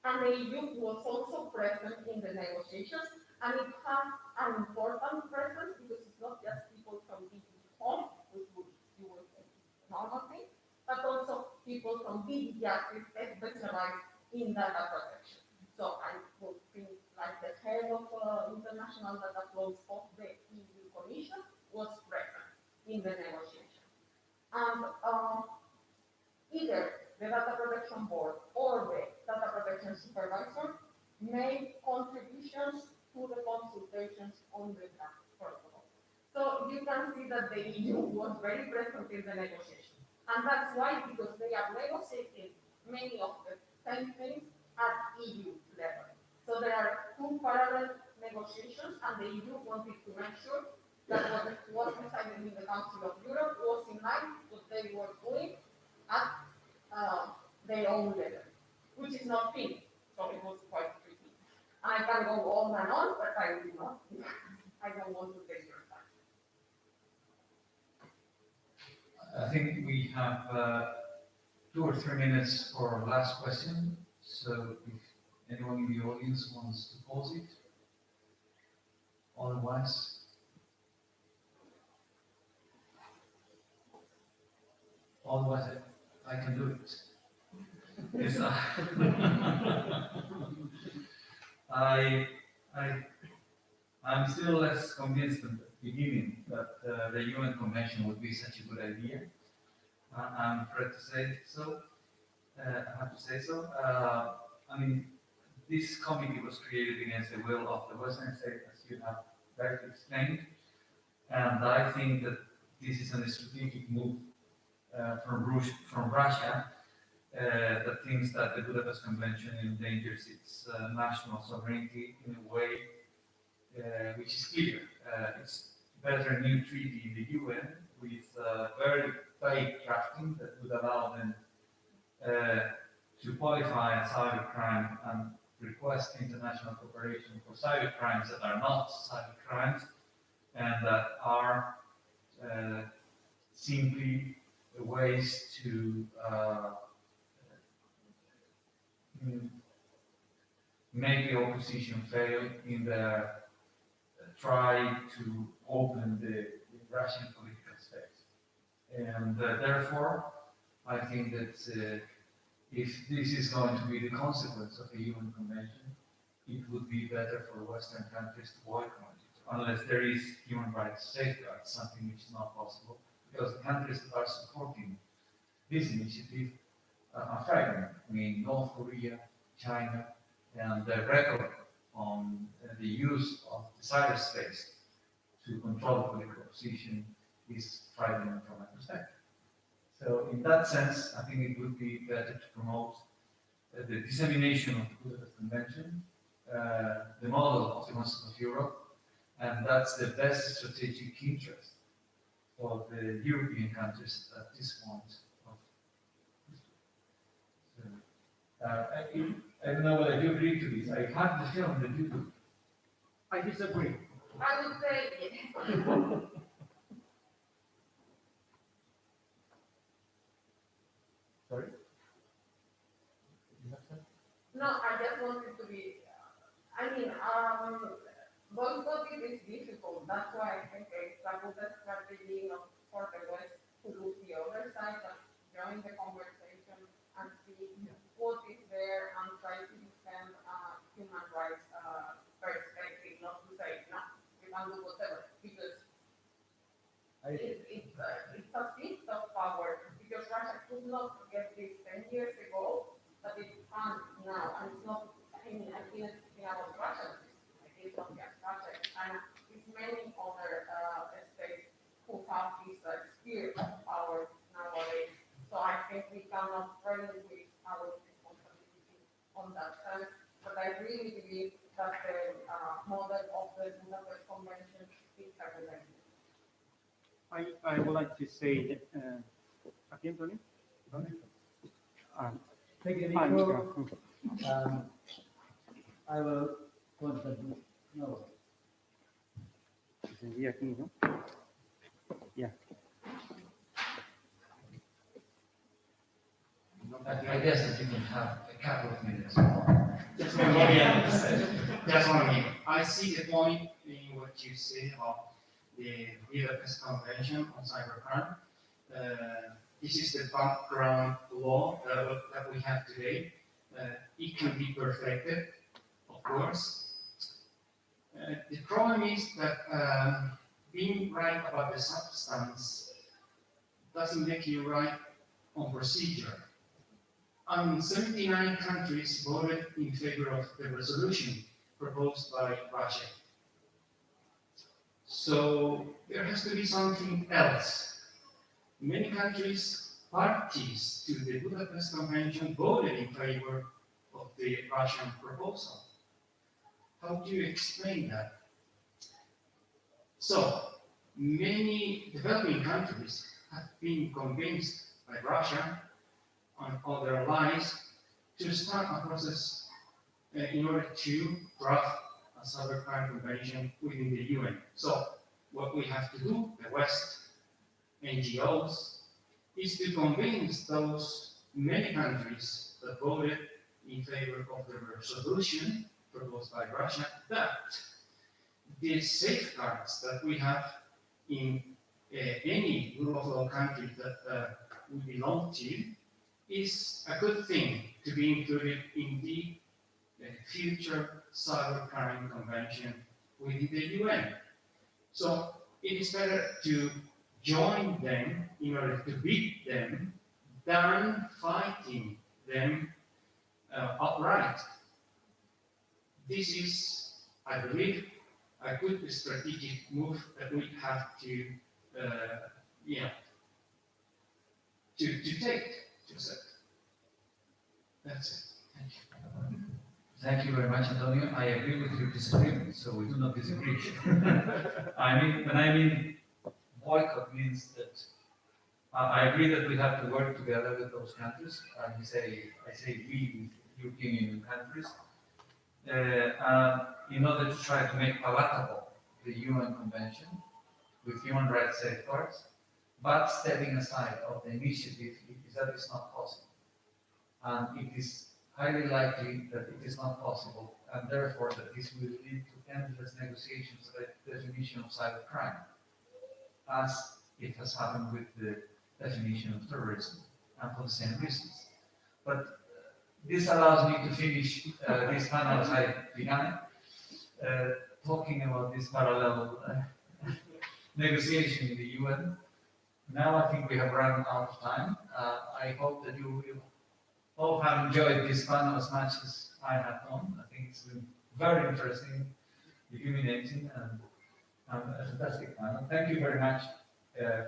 And the EU was also present in the negotiations, and it has an important presence because it's not just people from DG Home, which you would think is normal thing, but also people from DG Justice specialized in data protection. So I would think like the head of international data flows of the EU Commission was present in the negotiation. And either the Data Protection Board or the Data Protection Supervisor made contributions to the consultations on the draft protocol. So you can see that the EU was very present in the negotiation. And that's why, because they are negotiating many of the same things at EU level. So there are two parallel negotiations, and the EU wanted to make sure that what was decided in the Council of Europe was in line with what they were doing at their own level, which is not finished. So it was quite tricky. I can go on and on, but I will not. I don't want to take your time. I think we have 2 or 3 minutes for our last question. So if anyone in the audience wants to pose it, otherwise, I can do it. Yes, I'm still less convinced at the beginning that the UN Convention would be such a good idea. I'm afraid to say so. I have to say so. I mean, this committee was created against the will of the Western states, as you have rightly explained, and I think that this is a strategic move from Russia that thinks that the Budapest Convention endangers its national sovereignty in a way which is clear. It's better a new treaty in the UN with very vague drafting that would allow them to qualify a cybercrime and request international cooperation for cybercrimes that are not cybercrimes and that are simply ways to make the opposition fail in their try to open the Russian political space. And therefore, I think that if this is going to be the consequence of the UN Convention, it would be better for Western countries to boycott it, unless there is human rights safeguards, something which is not possible, because the countries that are supporting this initiative are fragmented. I mean, North Korea, China, and the record on the use of the cyberspace to control political opposition is frightening from my perspective. So in that sense, I think it would be better to promote the dissemination of the Budapest Convention, the model of the Council of Europe, and that's the best strategic interest for the European countries at this point of history. So, I don't know whether you agree to this. I have the feeling that you do. I disagree. I would say, Sorry? no, I just wanted to be, boycotting is difficult. That's why I think it's a good strategy for the West to look the other side and join the conversation and see what is there and try to defend human rights perspective, not to say, no, you can do whatever, because it's a shift of power, because Russia could not get this 10 years ago, but it can now, and it's not, I think it's about Russia, it's not just Russia, and it's many other states who have this spirit of power nowadays. So I think we cannot relinquish our responsibility on that sense, but I really believe that the model of the Budapest Convention is a good idea. I would like to say that, aquí, Antonio? Thank you, Ah, Nico. I will contact you. No. Sería aquí, ¿no? Yeah. I guess that you can have a couple of minutes more. Just one minute. I see the point in what you say about the Budapest Convention on cybercrime. This is the background law that we have today. It can be perfected, of course. The problem is that being right about the substance doesn't make you right on procedure. 79 countries voted in favor of the resolution proposed by Russia. So there has to be something else. Many countries, parties to the Budapest Convention, voted in favor of the Russian proposal. How do you explain that? So many developing countries have been convinced by Russia and other allies to start a process in order to draft a cybercrime convention within the UN. So what we have to do, the West, NGOs, is to convince those many countries that voted in favor of the resolution proposed by Russia that the safeguards that we have in any rule of law country that we belong to is a good thing to be included in the future cybercrime convention within the UN. So it is better to join them in order to beat them than fighting them outright. This is, I believe, a good strategic move that we have to take. That's it. Thank you. Thank you very much, Antonio. I agree with your disagreement, so we do not disagree. When I mean boycott means that I agree that we have to work together with those countries. I say we with European Union countries in order to try to make palatable the UN Convention with human rights safeguards, but stepping aside of the initiative is that it's not possible. And it is highly likely that it is not possible, and therefore that this will lead to endless negotiations about the definition of cybercrime, as it has happened with the definition of terrorism, and for the same reasons. But this allows me to finish this panel as I began it, talking about this parallel negotiation in the UN. Now I think we have run out of time. I hope that you will all have enjoyed this panel as much as I have done. I think it's been very interesting, illuminating, and a fantastic panel. Thank you very much,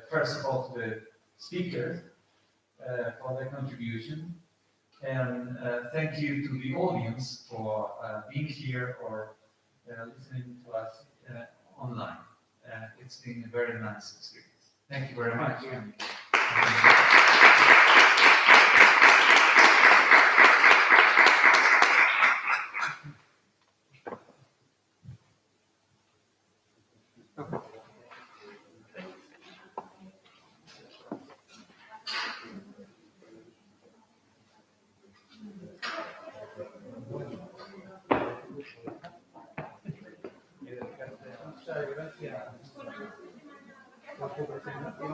first of all, to the speakers for their contribution. And thank you to the audience for being here or listening to us online. It's been a very nice experience. Thank you very much. Por tu presentación.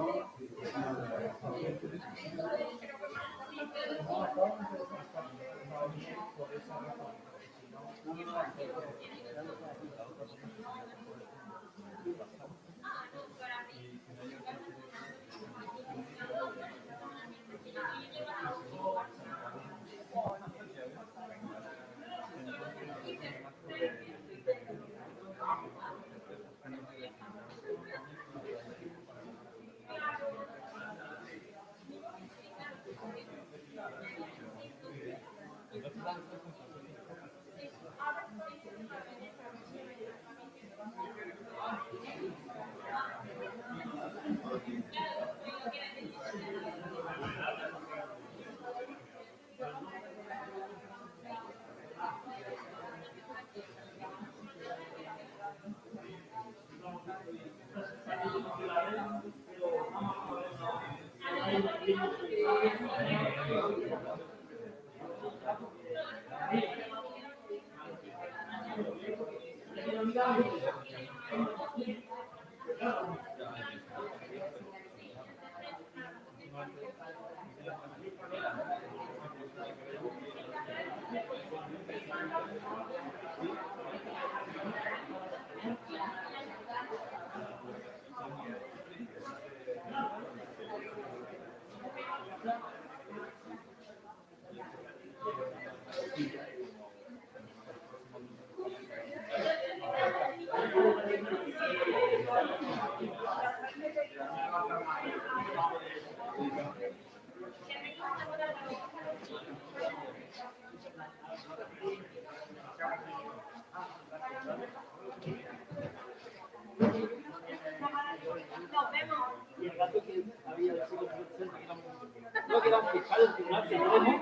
Y el gato que había sido no quedan fiscales, que no tenemos.